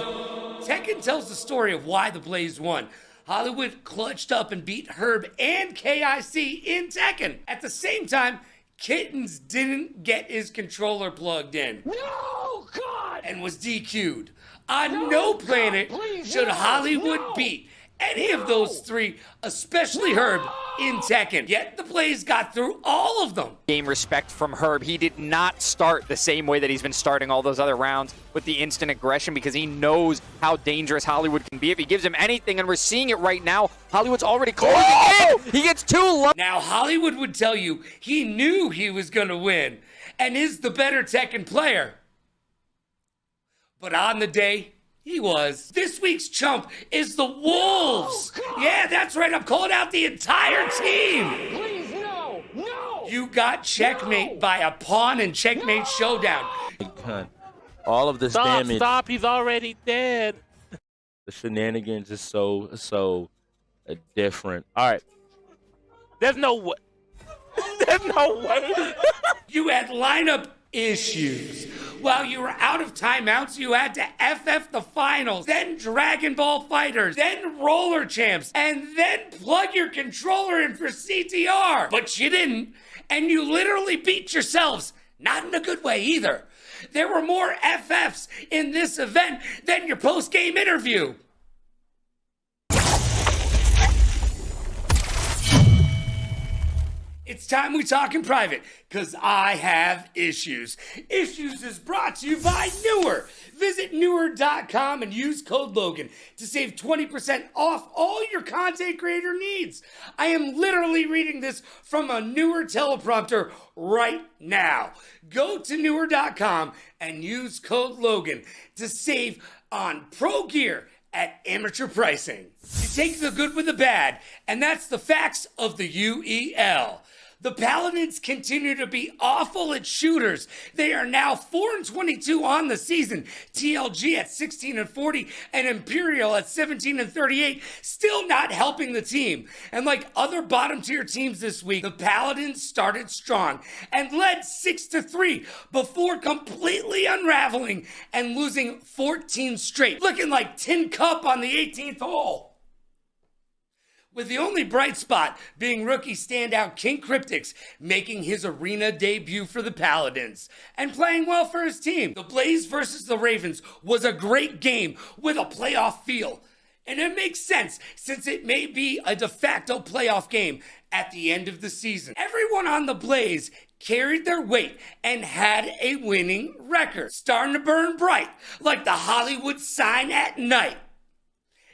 Tekken tells the story of why the Blaze won. Hollywood clutched up and beat Herb and KIC in Tekken. At the same time, Kittens didn't get his controller plugged in. No, God! And was DQ'd. On no planet should Hollywood beat any of those 3, especially Herb, in Tekken. Yet the Blaze got through all of them. Game respect from Herb. He did not start the same way that he's been starting all those other rounds with the instant aggression because he knows how dangerous Hollywood can be if he gives him anything, and we're seeing it right now. Hollywood's already closing in. He gets 2 low. Now, Hollywood would tell you he knew he was going to win and is the better Tekken player. But on the day, he was. This week's chump is the Wolves. Yeah, that's right. I'm calling out the entire team. Please, no. You got checkmate by a pawn in Checkmate Showdown. All of this damage. Stop, he's already dead. The shenanigans is so different. All right. There's no way. There's no way. You had lineup issues. While you were out of timeouts, you had to FF the finals, then Dragon Ball Fighters, then Roller Champs, and then plug your controller in for CTR. But you didn't, and you literally beat yourselves. Not in a good way either. There were more FFs in this event than your post-game interview. It's time we talk in private, because I have issues. Issues is brought to you by Newer. Visit Newer.com and use code Logan to save 20% off all your content creator needs. I am literally reading this from a Newer teleprompter right now. Go to Newer.com and use code Logan to save on pro gear at amateur pricing. You take the good with the bad, and that's the facts of the UEL. The Paladins continue to be awful at shooters. They are now 4-22 on the season. TLG at 16-40 and Imperial at 17-38, still not helping the team. And like other bottom tier teams this week, the Paladins started strong and led 6-3 before completely unraveling and losing 14 straight, looking like Tin Cup on the 18th hole. With the only bright spot being rookie standout King Cryptix making his arena debut for the Paladins and playing well for his team. The Blaze versus the Ravens was a great game with a playoff feel. And it makes sense since it may be a de facto playoff game at the end of the season. Everyone on the Blaze carried their weight and had a winning record. Starting to burn bright like the Hollywood sign at night.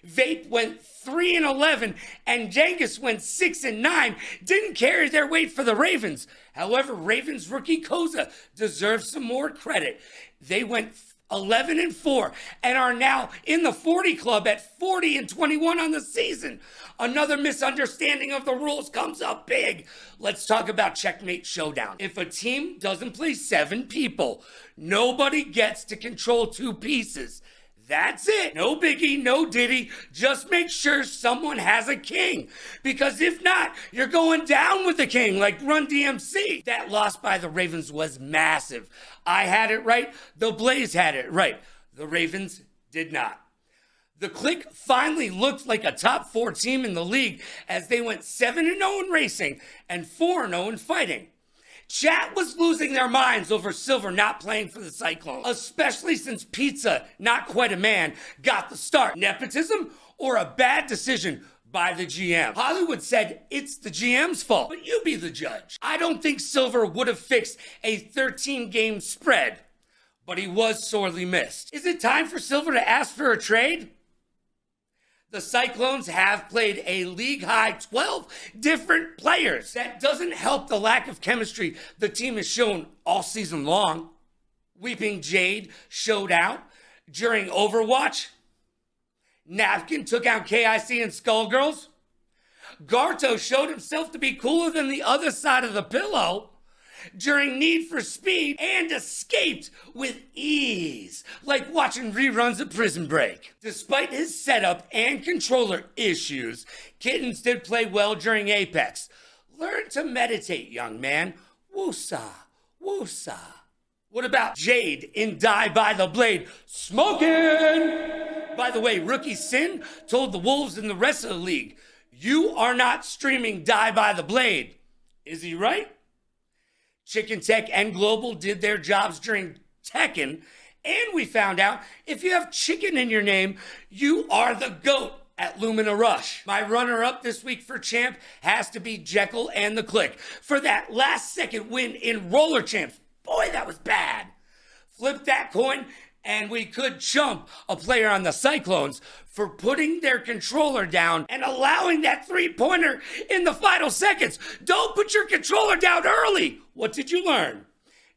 Vape went 3-11 and Genghis went 6-9. Didn't carry their weight for the Ravens. However, Ravens rookie Koza deserves some more credit. They went 11-4 and are now in the 40 club at 40-21 on the season. Another misunderstanding of the rules comes up big. Let's talk about Checkmate Showdown. If a team doesn't play 7 people, nobody gets to control 2 pieces. That's it. No biggie, no diddy. Just make sure someone has a king. Because if not, you're going down with the king like Run DMC. That loss by the Ravens was massive. I had it right. The Blaze had it right. The Ravens did not. The Click finally looked like a top 4 team in the league as they went 7-0 in racing and 4-0 in fighting. Chat was losing their minds over Silver not playing for the Cyclones, especially since Pizza, not quite a man, got the start. Nepotism or a bad decision by the GM? Hollywood said it's the GM's fault, but you be the judge. I don't think Silver would have fixed a 13-game spread, but he was sorely missed. Is it time for Silver to ask for a trade? The Cyclones have played a league-high 12 different players. That doesn't help the lack of chemistry the team has shown all season long. Weeping Jade showed out during Overwatch. Napkin took out KIC and Skullgirls. Garto showed himself to be cooler than the other side of the pillow during Need for Speed and escaped with ease, like watching reruns of Prison Break. Despite his setup and controller issues, Kittens did play well during Apex. Learn to meditate, young man. Woosah, woosah. What about Jade in Die by the Blade? Smoking! By the way, Rookie Sin told the Wolves and the rest of the league, you are not streaming Die by the Blade. Is he right? Chicken Tech and Global did their jobs during Tekken, and we found out if you have chicken in your name, you are the GOAT at Lumina Rush. My runner-up this week for champ has to be Jekyll and the Click for that last-second win in Roller Champs. Boy, that was bad. Flip that coin, and we could chump a player on the Cyclones for putting their controller down and allowing that 3-pointer in the final seconds. Don't put your controller down early. What did you learn?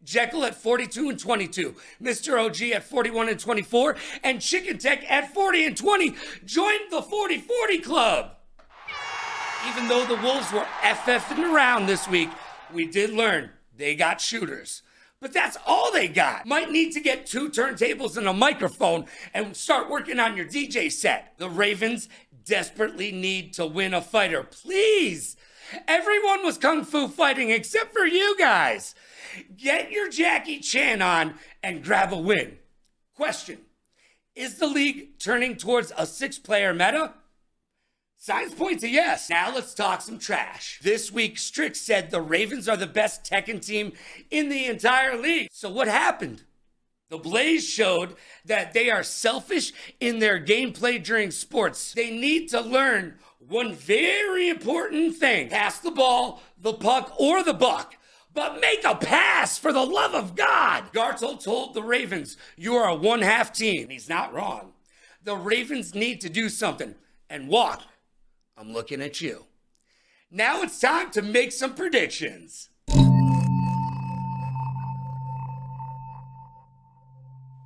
Jekyll at 42-22, Mr. OG at 41-24, and Chicken Tech at 40-20 joined the 40-40 club. Even though the Wolves were FFing around this week, we did learn they got shooters. But that's all they got. Might need to get 2 turntables and a microphone and start working on your DJ set. The Ravens desperately need to win a fighter. Please. Everyone was kung fu fighting except for you guys. Get your Jackie Chan on and grab a win. Question. Is the league turning towards a 6-player meta? Signs point to yes. Now let's talk some trash. This week, Strix said the Ravens are the best Tekken team in the entire league. So what happened? The Blaze showed that they are selfish in their gameplay during sports. They need to learn one very important thing. Pass the ball, the puck, or the buck. But make a pass, for the love of God. Gartel told the Ravens, you are a one-half team. He's not wrong. The Ravens need to do something. And walk. I'm looking at you. Now it's time to make some predictions.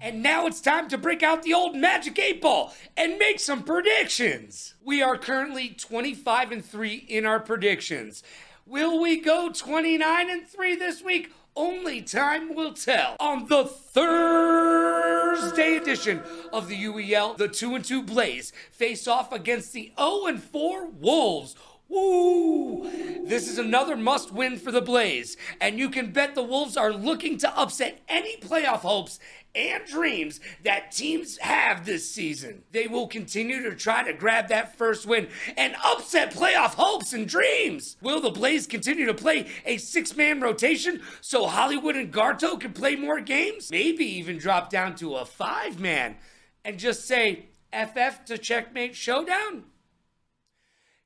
And now it's time to break out the old Magic 8-Ball and make some predictions. We are currently 25-3 in our predictions. Will we go 29-3 this week? Only time will tell. On the Thursday edition of the UEL, the 2-2 Blaze face off against the 0-4 Wolves. Woo! This is another must-win for the Blaze, and you can bet the Wolves are looking to upset any playoff hopes and dreams that teams have this season. They will continue to try to grab that first win and upset playoff hopes and dreams. Will the Blaze continue to play a 6-man rotation so Hollywood and Garto can play more games? Maybe even drop down to a 5-man and just say FF to Checkmate Showdown?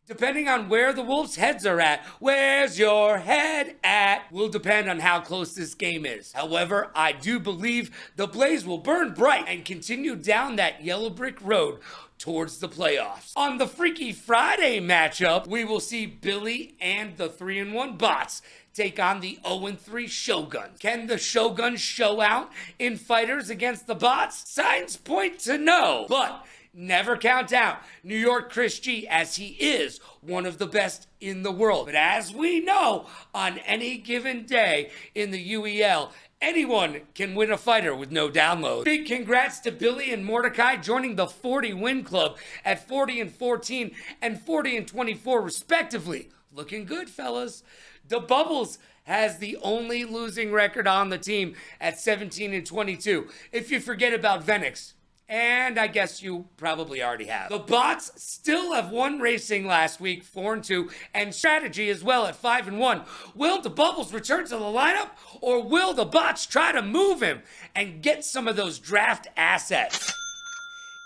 Depending on where the Wolves' heads are at, where's your head at, will depend on how close this game is. However, I do believe the Blaze will burn bright and continue down that yellow brick road towards the playoffs. On the Freaky Friday matchup, we will see Billy and the 3-1 bots take on the 0-3 Shoguns. Can the Shoguns show out in fighters against the bots? Signs point to no, but never count out New York Chris G, as he is one of the best in the world. But as we know, on any given day in the UEL, anyone can win a fighter with no download. Big congrats to Billy and Mordecai joining the 40 win club at 40-14 and 40-24 respectively. Looking good, fellas. The Bubbles has the only losing record on the team at 17-22. If you forget about Venix, and I guess you probably already have. The Bots still have won racing last week, 4-2, and strategy as well at 5-1. Will the Bubbles return to the lineup, or will the Bots try to move him and get some of those draft assets?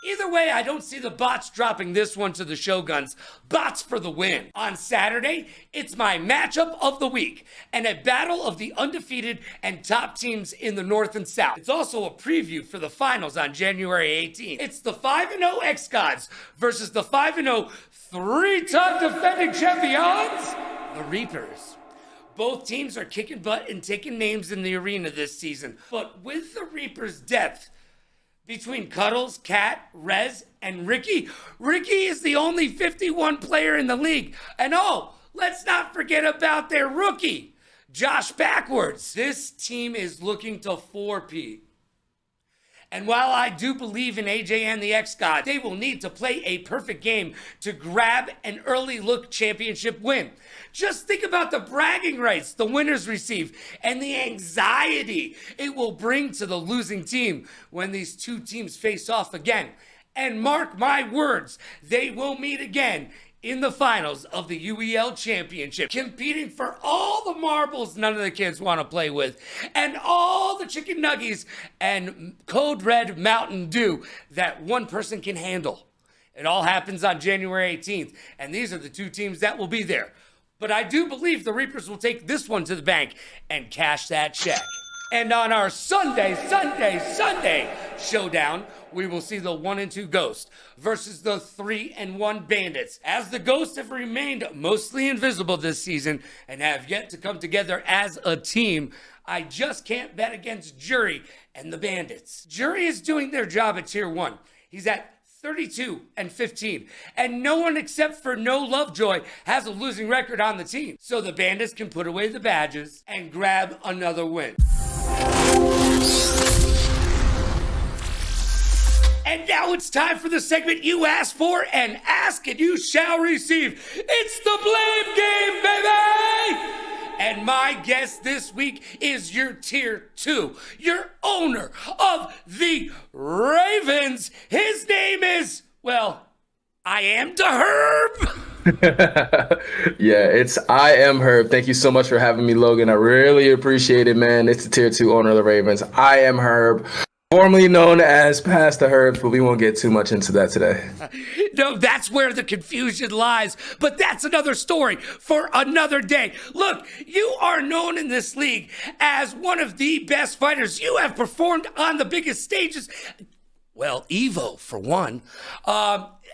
Either way, I don't see the Bots dropping this one to the Shoguns. Bots for the win. On Saturday, it's my matchup of the week and a battle of the undefeated and top teams in the North and South. It's also a preview for the finals on January 18th. It's the 5-0 X-Gods versus the 5-0 three-time defending champions, the Reapers. Both teams are kicking butt and taking names in the arena this season, but with the Reapers' depth, between Cuddles, Cat, Rez, and Ricky, Ricky is the only 51 player in the league. And oh, let's not forget about their rookie, Josh Backwards. This team is looking to 4-peat. And while I do believe in AJ and the X-God, they will need to play a perfect game to grab an early look championship win. Just think about the bragging rights the winners receive and the anxiety it will bring to the losing team when these two teams face off again. And mark my words, they will meet again in the finals of the UEL Championship, competing for all the marbles none of the kids want to play with, and all the chicken nuggies and Code Red Mountain Dew that one person can handle. It all happens on January 18th, and these are the two teams that will be there. But I do believe the Reapers will take this one to the bank and cash that check. And on our Sunday showdown, we will see the 1-2 Ghost versus the 3-1 Bandits. As the Ghosts have remained mostly invisible this season and have yet to come together as a team, I just can't bet against Jury and the Bandits. Jury is doing their job at Tier 1. He's at 32-15, and no one except for No Lovejoy has a losing record on the team. So the Bandits can put away the badges and grab another win. And now it's time for the segment you asked for, and ask and you shall receive. It's the Blame Game, baby! And my guest this week is your Tier 2, your owner of the Ravens. His name is, well, I am the Herb. Yeah, I am Herb. Thank you so much for having me, Logan. I really appreciate it, man. It's the Tier 2 owner of the Ravens. I am Herb, formerly known as Pastor Herb, but we won't get too much into that today. No, that's where the confusion lies, but that's another story for another day. Look, you are known in this league as one of the best fighters. You have performed on the biggest stages. Well, Evo, for one.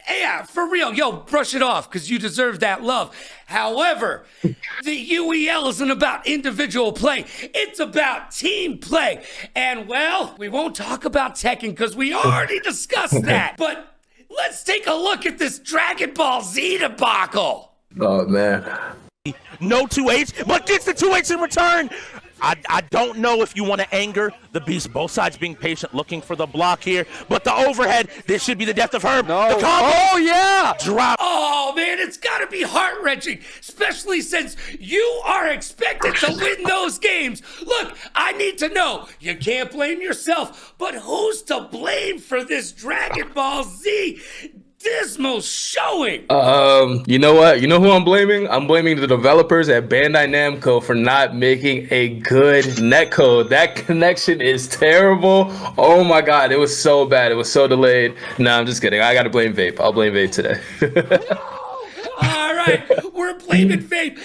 Yeah, for real. Yo, brush it off, because you deserve that love. However, the UEL isn't about individual play. It's about team play. And, well, we won't talk about Tekken, because we already discussed that. But let's take a look at this Dragon Ball Z debacle. Oh, man. No 2H, but gets the 2H in return. I don't know if you want to anger the beast. Both sides being patient, looking for the block here. But the overhead, this should be the death of Herb. No. The combo. Oh, yeah. Drop. Oh, man, it's got to be heart-wrenching, especially since you are expected to win those games. Look, I need to know. You can't blame yourself, but who's to blame for this Dragon Ball Z dismal showing? You know what? You know who I'm blaming? I'm blaming the developers at Bandai Namco for not making a good netcode. That connection is terrible. Oh my god, it was so bad. It was so delayed. No, I'm just kidding. I gotta blame Vape. I'll blame Vape today. All right, we're blaming Vape.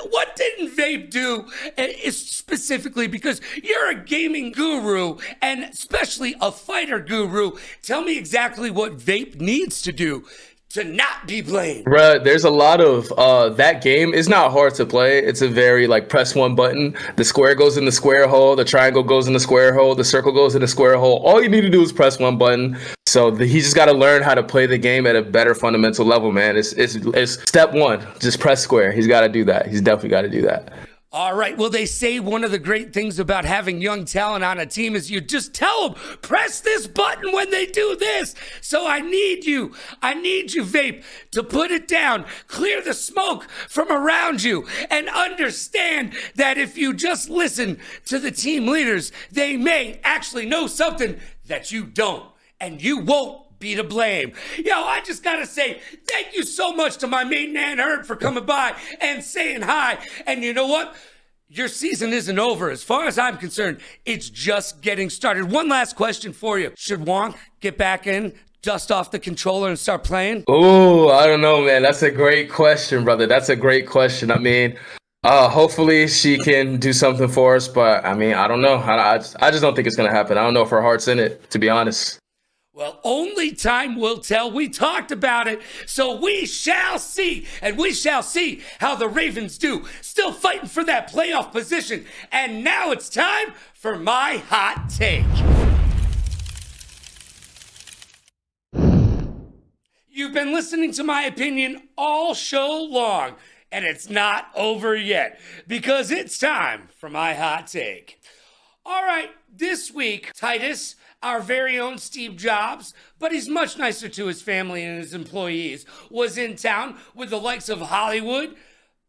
What didn't Vape do specifically? Because you're a gaming guru and especially a fighter guru. Tell me exactly what Vape needs to do to not be blamed. Bruh, there's a lot of that game is not hard to play. It's a very like press one button. The square goes in the square hole, the triangle goes in the square hole, the circle goes in the square hole. All you need to do is press one button. So he just got to learn how to play the game at a better fundamental level, man. It's step one. Just press square. He's got to do that. He's definitely got to do that. All right. Well, they say one of the great things about having young talent on a team is you just tell them, press this button when they do this. So I need you, Vape, to put it down, clear the smoke from around you, and understand that if you just listen to the team leaders, they may actually know something that you don't, and you won't be to blame. Yo, I just gotta say thank you so much to my main man Herd for coming by and saying hi. And you know what? Your season isn't over. As far as I'm concerned, it's just getting started. One last question for you. Should Wonk get back in, dust off the controller and start playing? Oh, I don't know, man. That's a great question, brother. That's a great question. I mean, hopefully she can do something for us, but I mean, I don't know. I just don't think it's gonna happen. I don't know if her heart's in it, to be honest. Well, only time will tell. We talked about it, so we shall see. And we shall see how the Ravens do. Still fighting for that playoff position. And now it's time for my hot take. You've been listening to my opinion all show long, and it's not over yet, because it's time for my hot take. All right, this week, Titus, our very own Steve Jobs, but he's much nicer to his family and his employees, was in town with the likes of Hollywood,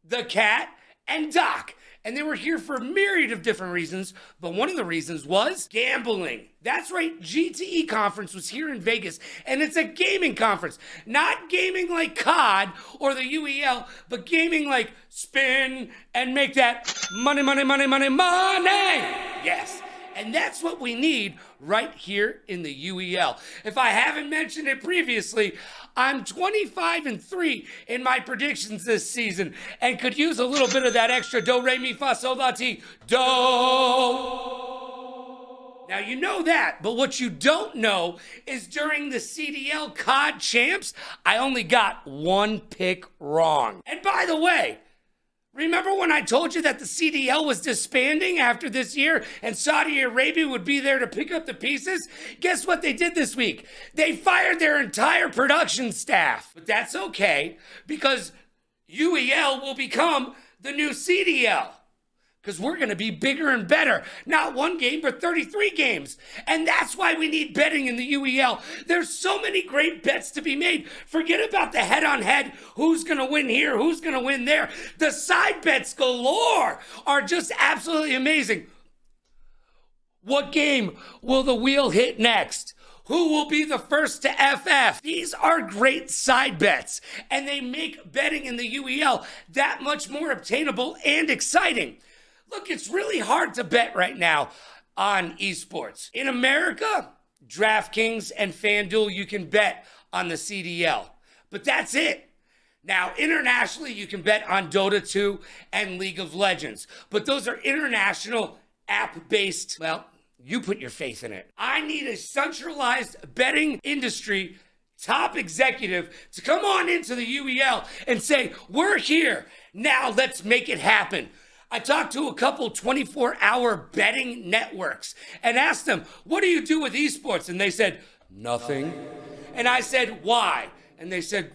the Cat, and Doc. And they were here for a myriad of different reasons, but one of the reasons was gambling. That's right, GTE Conference was here in Vegas, and it's a gaming conference. Not gaming like COD or the UEL, but gaming like spin and make that money, money, money, money, money. Yes. And that's what we need right here in the UEL. If I haven't mentioned it previously, I'm 25-3 in my predictions this season and could use a little bit of that extra do, re, mi, fa, sol, la, ti, do. Now, you know that, but what you don't know is during the CDL COD Champs, I only got one pick wrong. And by the way, remember when I told you that the CDL was disbanding after this year and Saudi Arabia would be there to pick up the pieces? Guess what they did this week? They fired their entire production staff. But that's okay, because UEL will become the new CDL. Because we're going to be bigger and better. Not one game, but 33 games. And that's why we need betting in the UEL. There's so many great bets to be made. Forget about the head-on-head. Who's going to win here? Who's going to win there? The side bets galore are just absolutely amazing. What game will the wheel hit next? Who will be the first to FF? These are great side bets, and they make betting in the UEL that much more obtainable and exciting. Look, it's really hard to bet right now on esports. In America, DraftKings and FanDuel, you can bet on the CDL. But that's it. Now, internationally, you can bet on Dota 2 and League of Legends. But those are international app-based, well, you put your faith in it. I need a centralized betting industry top executive to come on into the UEL and say, we're here. Now let's make it happen. I talked to a couple 24-hour betting networks and asked them, what do you do with esports? And they said, nothing. And I said, why? And they said,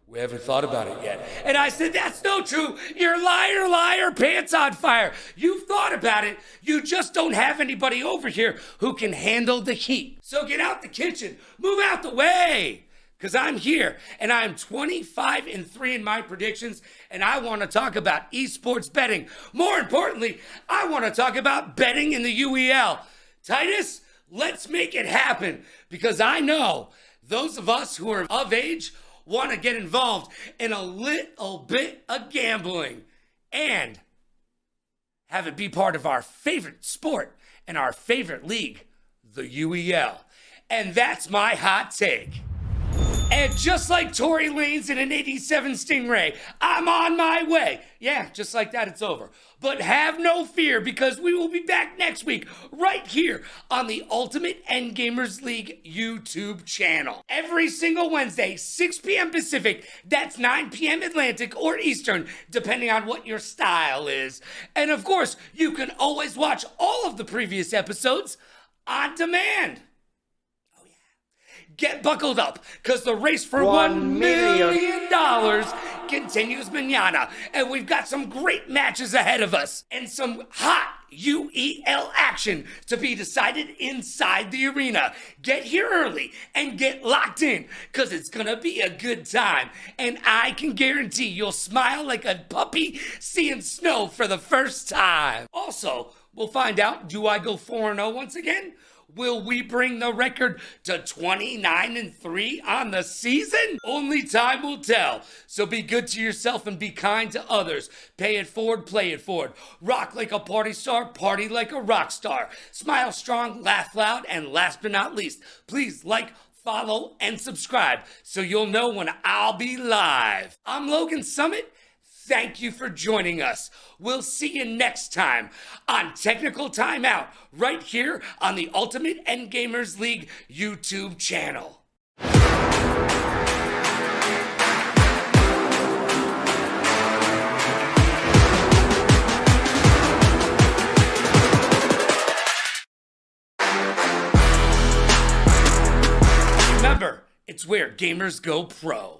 we haven't thought about it yet. And I said, that's no true. You're liar, liar, pants on fire. You've thought about it. You just don't have anybody over here who can handle the heat. So get out the kitchen, move out the way. Because I'm here, and I'm 25-3 in my predictions, and I want to talk about esports betting. More importantly, I want to talk about betting in the UEL. Titus, let's make it happen, because I know those of us who are of age want to get involved in a little bit of gambling and have it be part of our favorite sport and our favorite league, the UEL. And that's my hot take. And just like Tory Lanez in an 87 Stingray, I'm on my way. Yeah, just like that, it's over. But have no fear, because we will be back next week right here on the Ultimate Endgamers League YouTube channel. Every single Wednesday, 6 p.m. Pacific, that's 9 p.m. Atlantic or Eastern, depending on what your style is. And of course, you can always watch all of the previous episodes on demand. Get buckled up, because the race for $1 million continues mañana, and we've got some great matches ahead of us, and some hot UEL action to be decided inside the arena. Get here early and get locked in, because it's gonna be a good time, and I can guarantee you'll smile like a puppy seeing snow for the first time. Also, we'll find out, do I go 4-0 once again? Will we bring the record to 29-3 on the season? Only time will tell. So be good to yourself and be kind to others. Pay it forward, play it forward. Rock like a party star, party like a rock star. Smile strong, laugh loud, and last but not least, please like, follow, and subscribe so you'll know when I'll be live. I'm Logan Summit. Thank you for joining us. We'll see you next time on Technical Timeout, right here on the Ultimate Endgamers League YouTube channel. Remember, it's where gamers go pro.